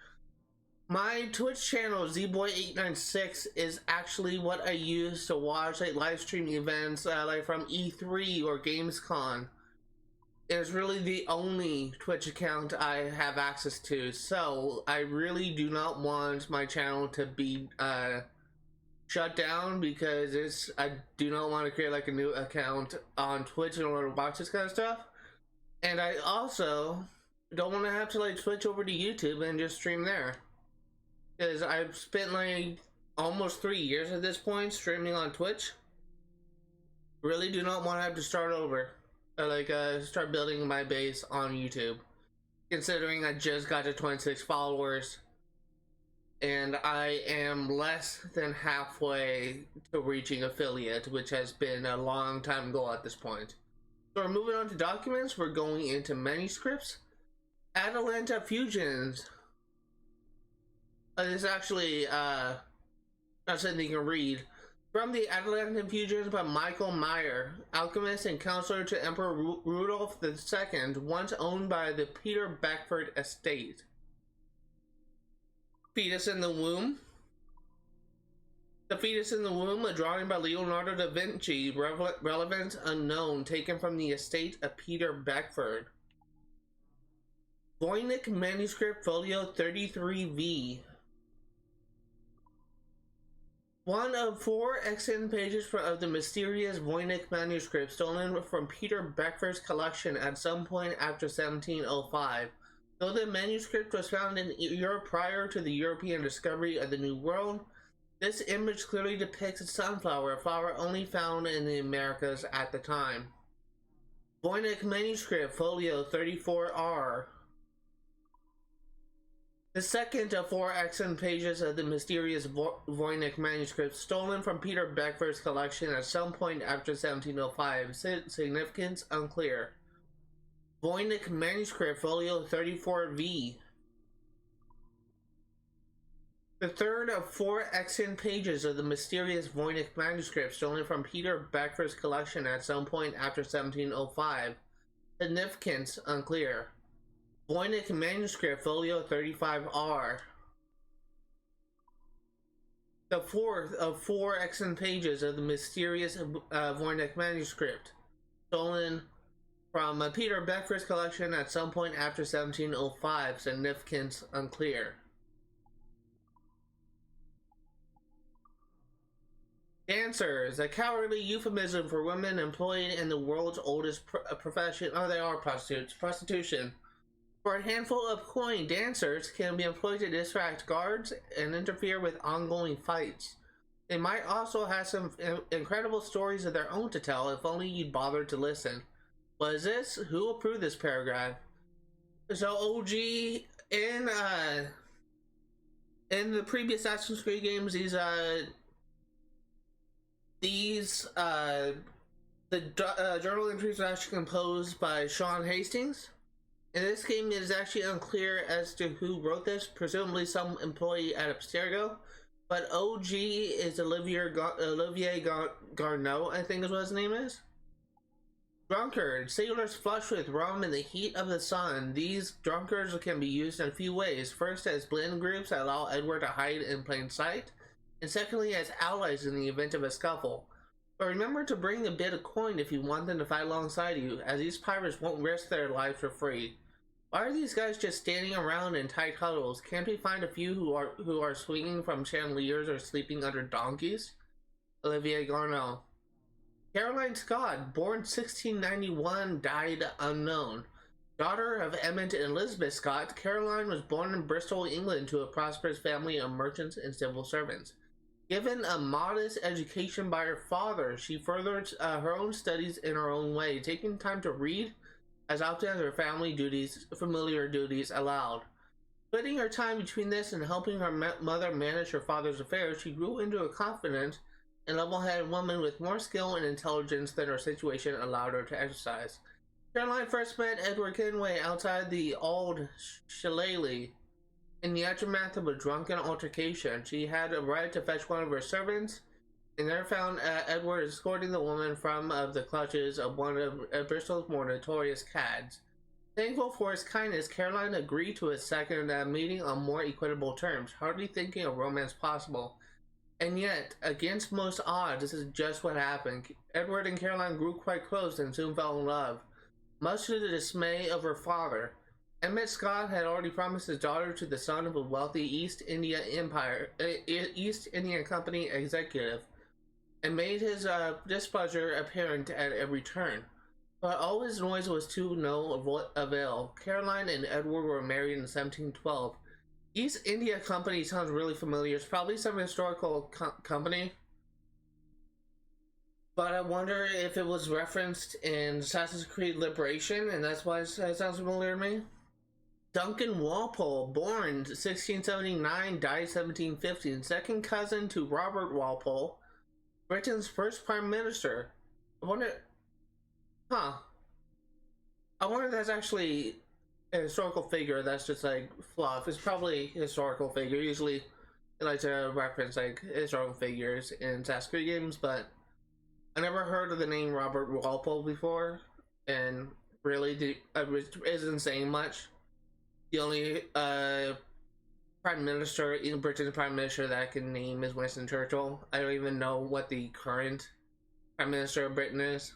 A: My Twitch channel, ZBoy896, is actually what I use to watch like live stream events like from E3 or Gamescom. It's really the only Twitch account I have access to, so I really do not want my channel to be shut down, because I do not want to create like a new account on Twitch in order to watch this kind of stuff. And I also don't want to have to like switch over to YouTube and just stream there, because I've spent like almost 3 years at this point streaming on Twitch. Really do not want to have to start over. Start building my base on YouTube, considering I just got to 26 followers and I am less than halfway to reaching affiliate, which has been a long time ago at this point. So we're moving on to documents. We're going into manuscripts. Atalanta Fusions. This is actually not something you can read. From the Atlantic Fusions by Michael Meyer, alchemist and counselor to Emperor Rudolph II, once owned by the Peter Beckford estate. Fetus in the Womb. The Fetus in the Womb, a drawing by Leonardo da Vinci, relevance unknown, taken from the estate of Peter Beckford. Voynich Manuscript Folio 33V. One of 4 extant pages of the mysterious Voynich manuscript stolen from Peter Beckford's collection at some point after 1705. Though the manuscript was found in Europe prior to the European discovery of the New World, this image clearly depicts a sunflower, a flower only found in the Americas at the time. Voynich Manuscript Folio 34R. The second of 4 excellent pages of the mysterious Voynich manuscript stolen from Peter Beckford's collection at some point after 1705. Significance unclear. Voynich Manuscript Folio 34V. The third of 4 excellent pages of the mysterious Voynich manuscript stolen from Peter Beckford's collection at some point after 1705. Significance unclear. Voynich Manuscript Folio 35R. The fourth of 4 excellent pages of the mysterious Voynich manuscript stolen from Peter Beckford's collection at some point after 1705. Significance unclear. Dancers, a cowardly euphemism for women employed in the world's oldest profession. Oh, they are prostitutes. Prostitution. For a handful of coin, dancers can be employed to distract guards and interfere with ongoing fights. They might also have some incredible stories of their own to tell if only you'd bother to listen. Was this? Who approved this paragraph? So OG in the previous Assassin's Creed games, the journal entries are actually composed by Sean Hastings. In this game, it is actually unclear as to who wrote this, presumably some employee at Abstergo, but OG is Olivier Garneau, I think is what his name is. Drunkard. Sailors flush with rum in the heat of the sun. These drunkards can be used in a few ways. First, as blend groups that allow Edward to hide in plain sight, and secondly, as allies in the event of a scuffle. But remember to bring a bit of coin if you want them to fight alongside you, as these pirates won't risk their lives for free. Why are these guys just standing around in tight huddles? Can't we find a few who are swinging from chandeliers or sleeping under donkeys? Olivier Garneau. Caroline Scott, born 1691, died unknown. Daughter of Emmett and Elizabeth Scott, Caroline was born in Bristol, England to a prosperous family of merchants and civil servants. Given a modest education by her father, she furthered her own studies in her own way, taking time to read as often as her familiar duties allowed. Splitting her time between this and helping her mother manage her father's affairs, she grew into a confident and level-headed woman with more skill and intelligence than her situation allowed her to exercise. Caroline first met Edward Kenway outside the Old Shillelagh. In the aftermath of a drunken altercation, she had arrived to fetch one of her servants, and there found Edward escorting the woman from the clutches of one of Bristol's more notorious cads. Thankful for his kindness, Caroline agreed to a second meeting on more equitable terms, hardly thinking of romance possible. And yet, against most odds, this is just what happened. Edward and Caroline grew quite close and soon fell in love, much to the dismay of her father. Emmett Scott had already promised his daughter to the son of a wealthy East India Company executive, and made his displeasure apparent at every turn. But all his noise was to no avail. Caroline and Edward were married in 1712. East India Company sounds really familiar. It's probably some historical company. But I wonder if it was referenced in Assassin's Creed Liberation, and that's why it sounds familiar to me. Duncan Walpole, born 1679, died 1750, second cousin to Robert Walpole, Britain's first Prime Minister. I wonder if that's actually a historical figure that's just like fluff. It's probably a historical figure. Usually I like to reference like historical figures in Assassin's Creed games, but I never heard of the name Robert Walpole before, and really isn't saying much. The only Prime Minister, in Britain's Prime Minister that I can name is Winston Churchill. I don't even know what the current Prime Minister of Britain is,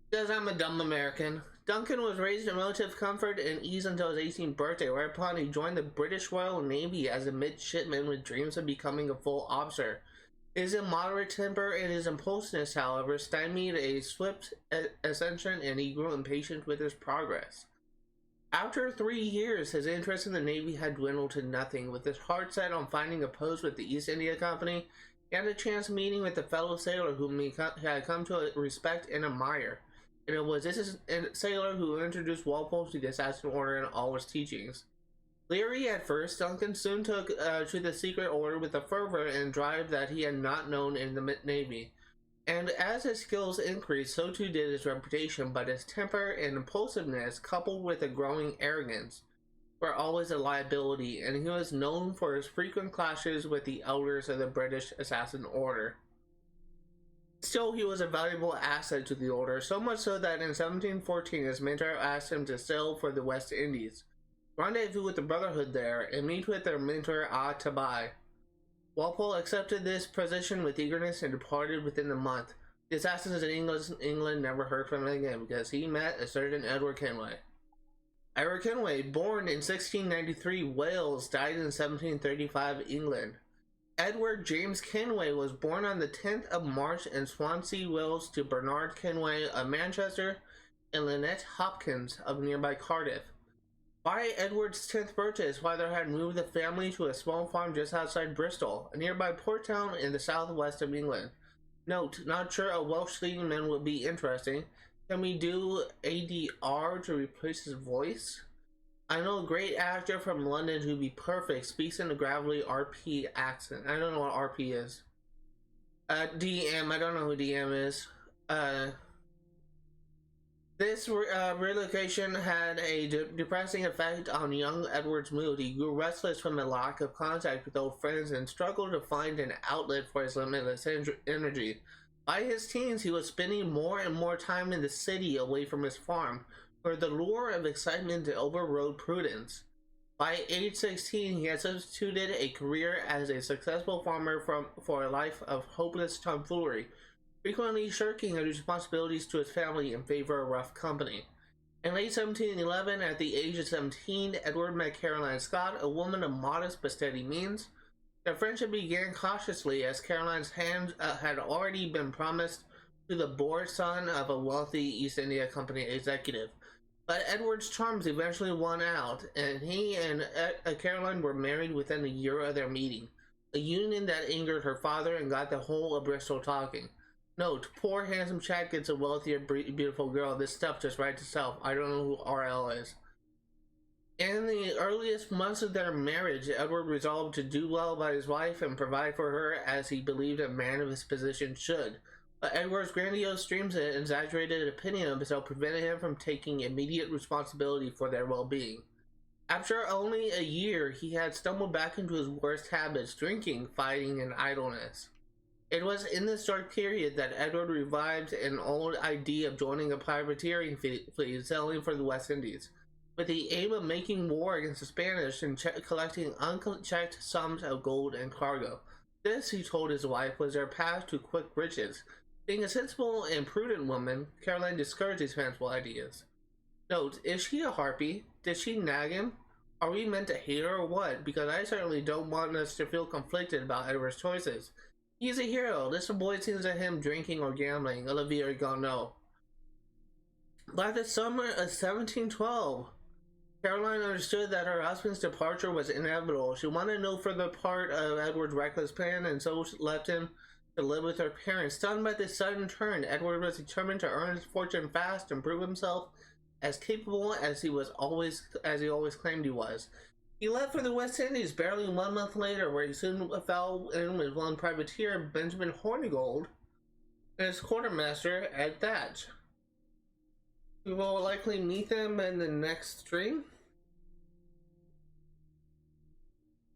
A: because I'm a dumb American. Duncan was raised in relative comfort and ease until his 18th birthday, whereupon he joined the British Royal Navy as a midshipman with dreams of becoming a full officer. His immoderate temper and his impulsiveness, however, stymied a swift ascension, and he grew impatient with his progress. After 3 years, his interest in the Navy had dwindled to nothing. With his heart set on finding a post with the East India Company, he had a chance meeting with a fellow sailor whom he had come to respect and admire. And it was this sailor who introduced Walpole to the Assassin Order and all its teachings. Leery at first, Duncan soon took to the secret order with a fervor and drive that he had not known in the Navy. And as his skills increased, so too did his reputation, but his temper and impulsiveness, coupled with a growing arrogance, were always a liability, and he was known for his frequent clashes with the elders of the British Assassin Order. Still, he was a valuable asset to the order, so much so that in 1714 his mentor asked him to sail for the West Indies, rendezvous with the Brotherhood there, and meet with their mentor Tabai. Walpole accepted this position with eagerness and departed within the month. The assassins in England never heard from him again because he met a certain Edward Kenway. Edward Kenway, born in 1693 Wales, died in 1735 England. Edward James Kenway was born on the 10th of March in Swansea, Wales, to Bernard Kenway of Manchester and Lynette Hopkins of nearby Cardiff. By Edward's 10th birthday, his father had moved the family to a small farm just outside Bristol, a nearby port town in the southwest of England. Note, not sure a Welsh leading man would be interesting. Can we do ADR to replace his voice? I know a great actor from London who'd be perfect, speaks in a gravelly RP accent. I don't know what RP is. DM, I don't know who DM is. This relocation had a depressing effect on young Edward's mood. He grew restless from a lack of contact with old friends and struggled to find an outlet for his limitless energy. By his teens, he was spending more and more time in the city away from his farm, where the lure of excitement overrode prudence. By age 16, he had substituted a career as a successful farmer for a life of hopeless tomfoolery, frequently shirking his responsibilities to his family in favor of rough company. In late 1711, at the age of 17, Edward met Caroline Scott, a woman of modest but steady means. Their friendship began cautiously, as Caroline's hand had already been promised to the bored son of a wealthy East India Company executive. But Edward's charms eventually won out, and he and Caroline were married within a year of their meeting, a union that angered her father and got the whole of Bristol talking. Note, poor handsome Chad gets a wealthier, beautiful girl. This stuff just writes itself. I don't know who RL is. In the earliest months of their marriage, Edward resolved to do well by his wife and provide for her as he believed a man of his position should. But Edward's grandiose dreams and exaggerated opinion of himself prevented him from taking immediate responsibility for their well-being. After only a year, he had stumbled back into his worst habits, drinking, fighting, and idleness. It was in this dark period that Edward revived an old idea of joining a privateering fleet sailing for the West Indies, with the aim of making war against the Spanish and collecting unchecked sums of gold and cargo. This, he told his wife, was their path to quick riches. Being a sensible and prudent woman, Caroline discouraged these fanciful ideas. Note, is she a harpy? Did she nag him? Are we meant to hate her or what? Because I certainly don't want us to feel conflicted about Edward's choices. He's a hero. This avoids scenes of him drinking or gambling. Olivier Garneau. By the summer of 1712, Caroline understood that her husband's departure was inevitable. She wanted no further part of Edward's reckless plan, and so left him to live with her parents. Stunned by this sudden turn, Edward was determined to earn his fortune fast and prove himself as capable as he always claimed he was. He left for the West Indies barely 1 month later, where he soon fell in with one privateer, Benjamin Hornigold, and his quartermaster, Ed Thatch. We will likely meet them in the next stream.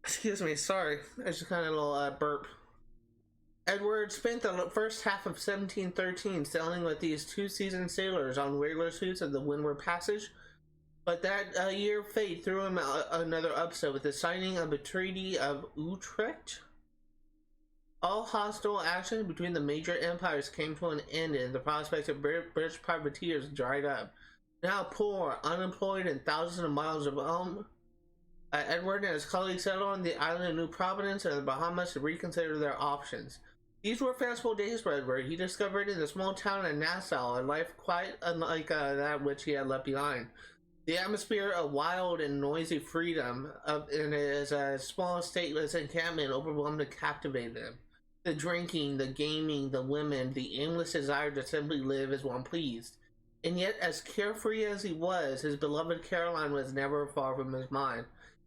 A: Excuse me, sorry. I just kind of a little burp. Edward spent the first half of 1713 sailing with these two seasoned sailors on regular suits of the Windward Passage, but that year fate threw him another upset with the signing of the Treaty of Utrecht. All hostile action between the major empires came to an end, and the prospects of British privateers dried up. Now poor, unemployed, and thousands of miles of home, Edward and his colleagues settled on the island of New Providence and the Bahamas to reconsider their options. These were fanciful days for Edward. He discovered in the small town of Nassau a life quite unlike that which he had left behind. The atmosphere of wild and noisy freedom in his small, stateless encampment overwhelmed and captivated him. The drinking, the gaming, the women, the aimless desire to simply live as one pleased. And yet, as carefree as he was, his beloved Caroline was never far from his mind.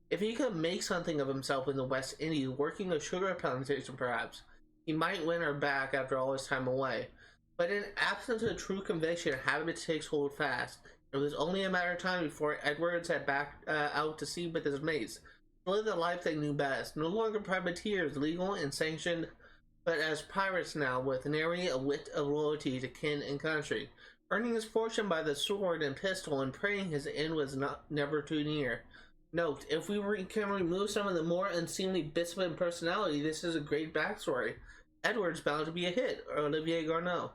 A: If he could make something of himself in the West Indies, working a sugar plantation perhaps, he might win her back after all his time away. But in absence of true conviction, habit takes hold fast. It was only a matter of time before Edwards had backed out to sea with his mates, to live the life they knew best. No longer privateers, legal and sanctioned, but as pirates now, with nary a whit of loyalty to kin and country, earning his fortune by the sword and pistol, and praying his end was never too near. Note, if we can remove some of the more unseemly bits of his personality, this is a great backstory. Edward's bound to be a hit, or Olivier Garneau.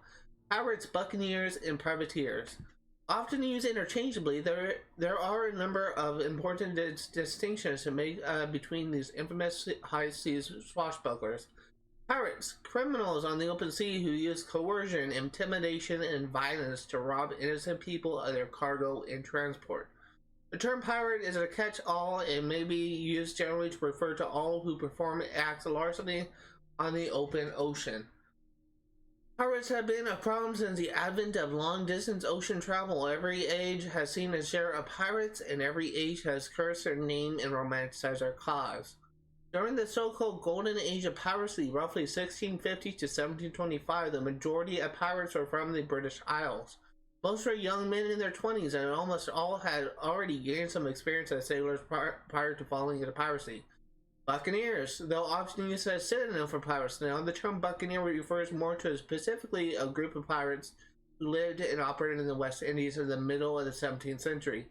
A: Pirates, buccaneers, and privateers. Often used interchangeably, there are a number of important distinctions to make between these infamous high seas swashbucklers. Pirates, criminals on the open sea who use coercion, intimidation, and violence to rob innocent people of their cargo and transport. The term pirate is a catch-all and may be used generally to refer to all who perform acts of larceny on the open ocean. Pirates have been a problem since the advent of long-distance ocean travel. Every age has seen a share of pirates, and every age has cursed their name and romanticized their cause. During the so-called Golden Age of piracy, roughly 1650 to 1725, the majority of pirates were from the British Isles. Most were young men in their 20s, and almost all had already gained some experience as sailors prior to falling into piracy. Buccaneers, though often used as a synonym for pirates now, the term buccaneer refers more to specifically a group of pirates who lived and operated in the West Indies in the middle of the 17th century.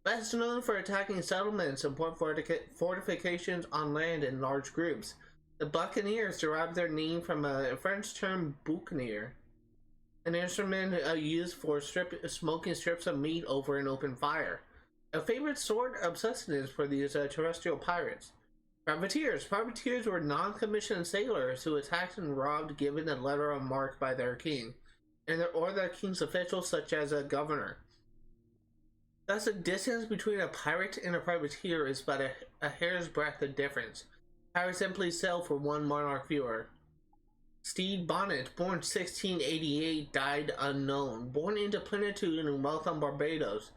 A: Best known for attacking settlements and fortifications on land in large groups, the buccaneers derived their name from a French term boucanier, an instrument used for smoking strips of meat over an open fire, a favorite sort of sustenance for these terrestrial pirates. Privateers. Privateers were non-commissioned sailors who attacked and robbed given a letter of marque by their king, or their king's officials such as a governor. Thus, the distance between a pirate and a privateer is but a hair's breadth of difference. Pirates simply sail for one monarch fewer. Stede Bonnet, born 1688, died unknown. Born into plenitude and wealth on Barbados,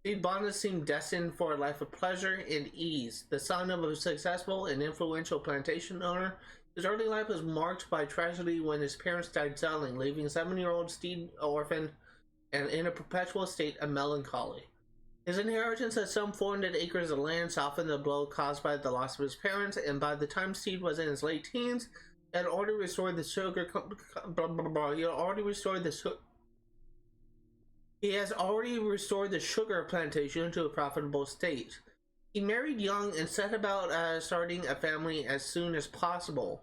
A: Stede Bonnet seemed destined for a life of pleasure and ease. The son of a successful and influential plantation owner, his early life was marked by tragedy when his parents died sailing, leaving 7-year-old Stede orphaned and in a perpetual state of melancholy. His inheritance of some 400 acres of land softened the blow caused by the loss of his parents, and by the time Stede was in his late teens, he had already restored the He has already restored the sugar plantation to a profitable state. He married young and set about starting a family as soon as possible.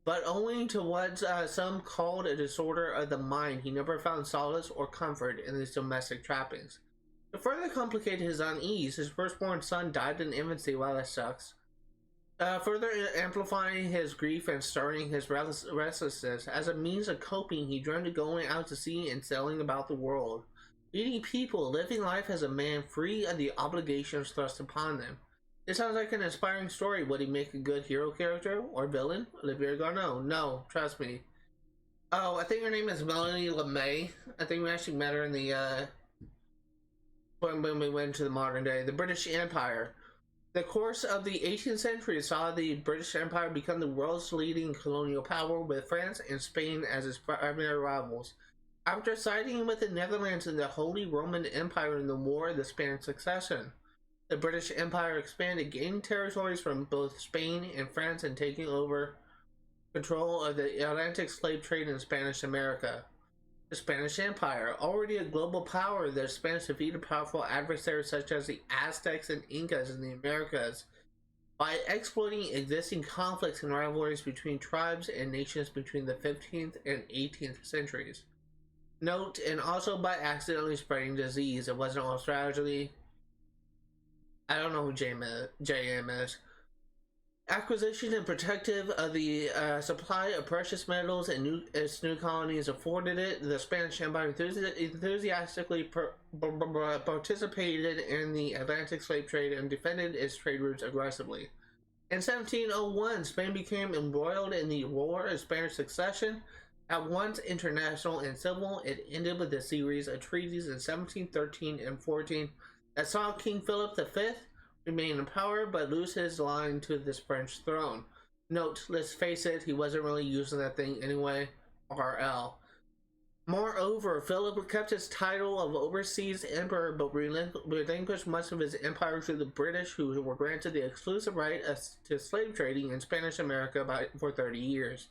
A: But owing to what some called a disorder of the mind, he never found solace or comfort in his domestic trappings. To further complicate his unease, his firstborn son died in infancy. Wow, that sucks. Further amplifying his grief and stirring his restlessness, as a means of coping, he dreamed of going out to sea and sailing about the world, meeting people, living life as a man free of the obligations thrust upon them. This sounds like an inspiring story. Would he make a good hero character or villain? Olivier Garneau. No, trust me. Oh, I think her name is Melanie LeMay. I think we actually met her in the when we went to the modern day. The British Empire. The course of the 18th century saw the British Empire become the world's leading colonial power, with France and Spain as its primary rivals. After siding with the Netherlands and the Holy Roman Empire in the War of the Spanish Succession, the British Empire expanded, gaining territories from both Spain and France and taking over control of the Atlantic slave trade in Spanish America. The Spanish Empire, already a global power, the Spanish defeated powerful adversaries such as the Aztecs and Incas in the Americas by exploiting existing conflicts and rivalries between tribes and nations between the 15th and 18th centuries. Note, and also by accidentally spreading disease. It wasn't all strategy. I don't know who JM is. Acquisition and protective of the supply of precious metals and its new colonies afforded it. The Spanish Empire enthusiastically participated in the Atlantic slave trade and defended its trade routes aggressively. In 1701, Spain became embroiled in the War of Spanish Succession, at once international and civil. It ended with a series of treaties in 1713 and 14 that saw King Philip V remain in power but lose his line to the French throne. Note, let's face it, he wasn't really using that thing anyway. RL. Moreover, Philip kept his title of overseas emperor but relinquished much of his empire to the British, who were granted the exclusive right to slave trading in Spanish America for 30 years.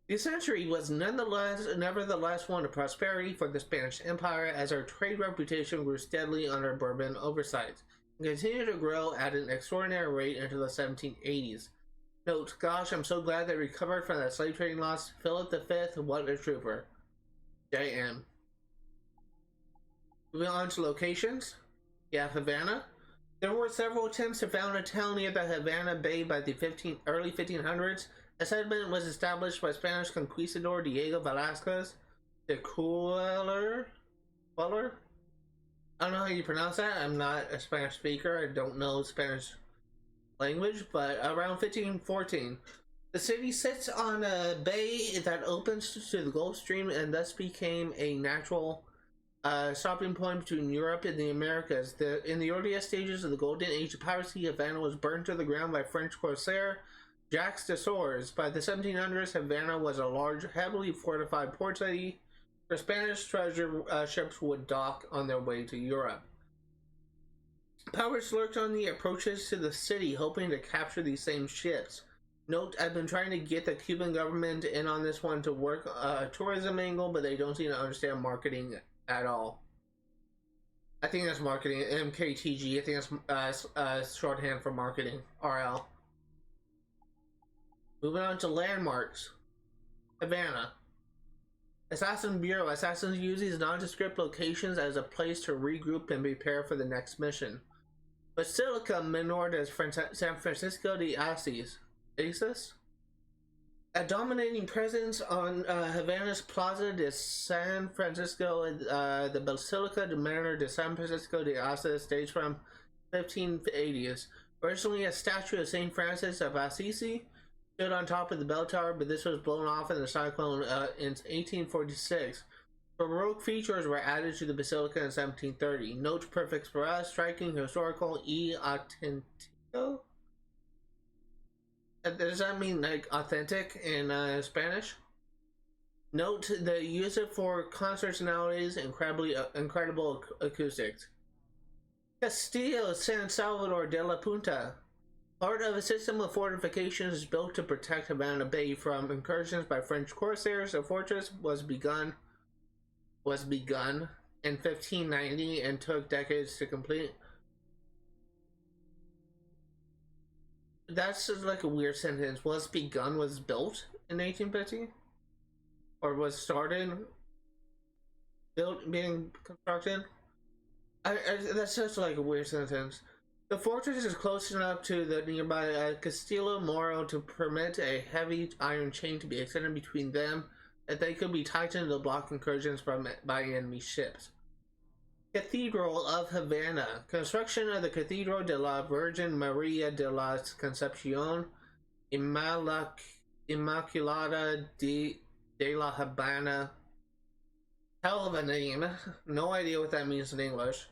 A: The century was nevertheless one of prosperity for the Spanish Empire, as our trade reputation grew steadily under Bourbon oversight, and continued to grow at an extraordinary rate until the 1780s. Note, gosh, I'm so glad they recovered from that slave trading loss. Philip V, what a trooper. JM. Moving on to locations. Yeah, Havana. There were several attempts to found a town near the Havana Bay by the early 1500s. A settlement was established by Spanish conquistador Diego Velázquez de Cuellar. I don't know how you pronounce that. I'm not a Spanish speaker. I don't know Spanish language, but around 1514, The city sits on a bay that opens to the Gulf Stream and thus became a natural stopping point between Europe and the Americas. In the earliest stages of the Golden Age of piracy, Havana was burned to the ground by French corsair Jacques de Sores. By the 1700s, Havana was a large, heavily fortified port city where Spanish treasure ships would dock on their way to Europe. Pirates lurked on the approaches to the city, hoping to capture these same ships. Note, I've been trying to get the Cuban government in on this one to work a tourism angle, but they don't seem to understand marketing at all. I think that's marketing. MKTG, I think that's shorthand for marketing. RL. Moving on to landmarks. Havana. Assassin Bureau. Assassins use these nondescript locations as a place to regroup and prepare for the next mission. Basilica Menor de San Francisco de Asís. A dominating presence on Havana's Plaza de San Francisco, the Basilica de Menor de San Francisco de Asís dates from 1580s. Originally a statue of St. Francis of Assisi stood on top of the bell tower, but this was blown off in the cyclone in 1846. Baroque features were added to the basilica in 1730. Note prefix for us, striking, historical, auténtico. Does that mean like authentic in Spanish? Note they use it for concerts nowadays. Incredible acoustics. Castillo San Salvador de la Punta. Part of a system of fortifications built to protect Havana Bay from incursions by French corsairs. The fortress was begun in 1590 and took decades to complete. That's just like a weird sentence. Was begun was built in 1850? Or was started being constructed? That's just like a weird sentence. The fortress is close enough to the nearby Castillo Moro to permit a heavy iron chain to be extended between them that they could be tightened to block incursions by enemy ships. Cathedral of Havana. Construction of the Cathedral de la Virgen Maria de la Concepción Immaculada de la Habana. Hell of a name. No idea what that means in English.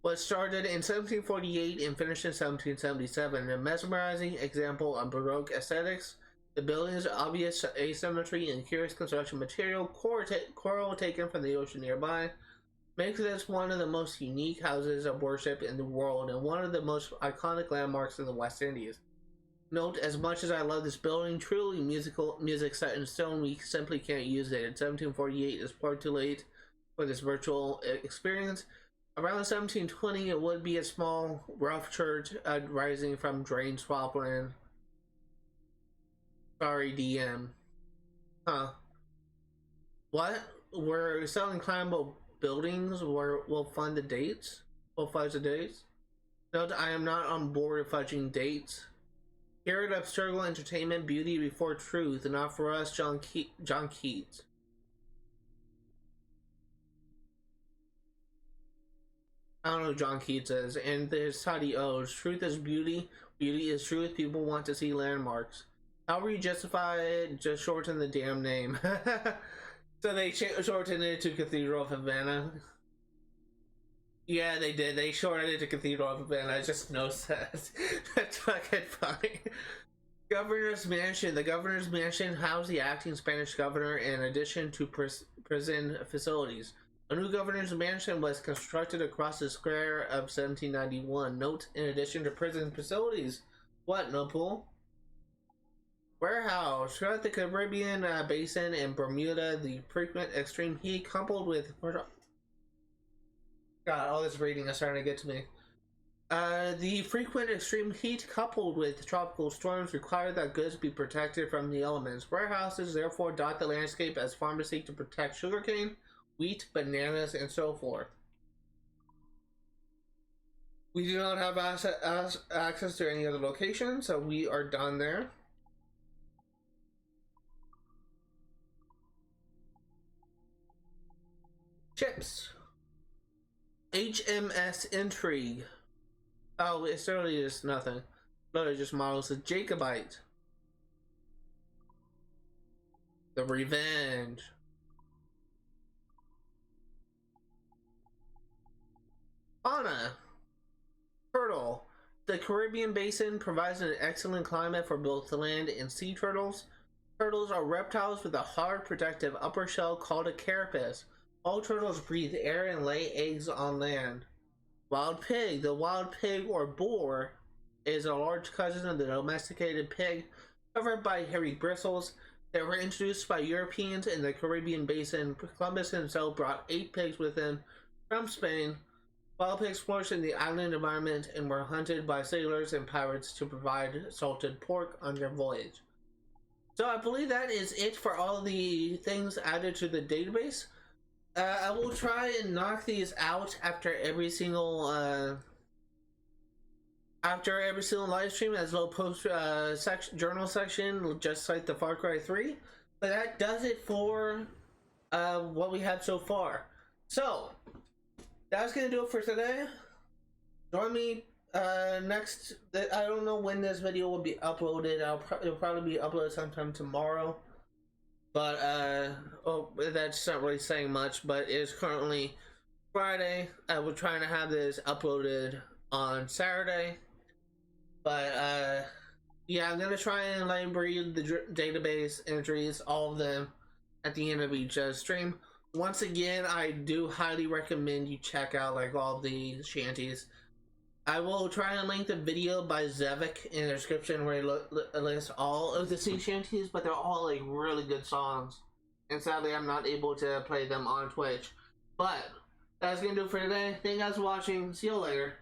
A: Was started in 1748 and finished in 1777. A mesmerizing example of Baroque aesthetics. The building's obvious asymmetry and curious construction material, coral taken from the ocean nearby, makes this one of the most unique houses of worship in the world and one of the most iconic landmarks in the West Indies. Note, as much as I love this building, truly music set in stone, we simply can't use it. In 1748 is far too late for this virtual experience. Around 1720, it would be a small, rough church rising from drained swampland. Sorry, DM. Huh. What? We're selling climbable buildings where we'll fund the dates? We'll fudge the dates? Note, I am not on board with fudging dates. Here at Abstergo Entertainment, beauty before truth, and not for us, John Keats. I don't know who John Keats is, and there's Toddy O's. Truth is beauty, beauty is truth, people want to see landmarks. However you justify it, just shorten the damn name. So they shortened it to Cathedral of Havana. Yeah, they did. They shortened it to Cathedral of Havana. It just no sense. That's fucking funny. Governor's Mansion. The Governor's Mansion housed the acting Spanish governor in addition to prison facilities. A new Governor's Mansion was constructed across the square of 1791. Note, in addition to prison facilities. What, no pool? Warehouse. Throughout the Caribbean basin and Bermuda, the frequent extreme heat coupled with... God, all this reading is starting to get to me. The frequent extreme heat coupled with tropical storms require that goods be protected from the elements. Warehouses therefore dot the landscape as farmers seek to protect sugarcane, wheat, bananas, and so forth. We do not have access to any other location, so we are done there. Ships. HMS Intrigue. Oh, it's literally just nothing. Literally just models. A Jacobite. The Revenge. Fauna. Turtle. The Caribbean basin provides an excellent climate for both land and sea turtles. Turtles are reptiles with a hard, protective upper shell called a carapace. All turtles breathe air and lay eggs on land. Wild pig. The wild pig or boar is a large cousin of the domesticated pig, covered by hairy bristles. They were introduced by Europeans in the Caribbean basin. Columbus himself brought 8 pigs with him from Spain. Wild pigs flourished in the island environment and were hunted by sailors and pirates to provide salted pork on their voyage. So I believe that is it for all the things added to the database. I will try and knock these out after every single live stream as a little post journal section, just like the Far Cry 3. But that does it for what we have so far. So that's gonna do it for today. Join me next. I don't know when this video will be uploaded. It'll probably be uploaded sometime tomorrow. But that's not really saying much. But it is currently Friday. We're trying to have this uploaded on Saturday. But yeah, I'm gonna try and read the database entries, all of them, at the end of each stream. Once again, I do highly recommend you check out all the shanties. I will try and link the video by Zevik in the description where he lists all of the sea shanties, but they're all really good songs. And sadly, I'm not able to play them on Twitch. But that's gonna do it for today. Thank you guys for watching. See you later.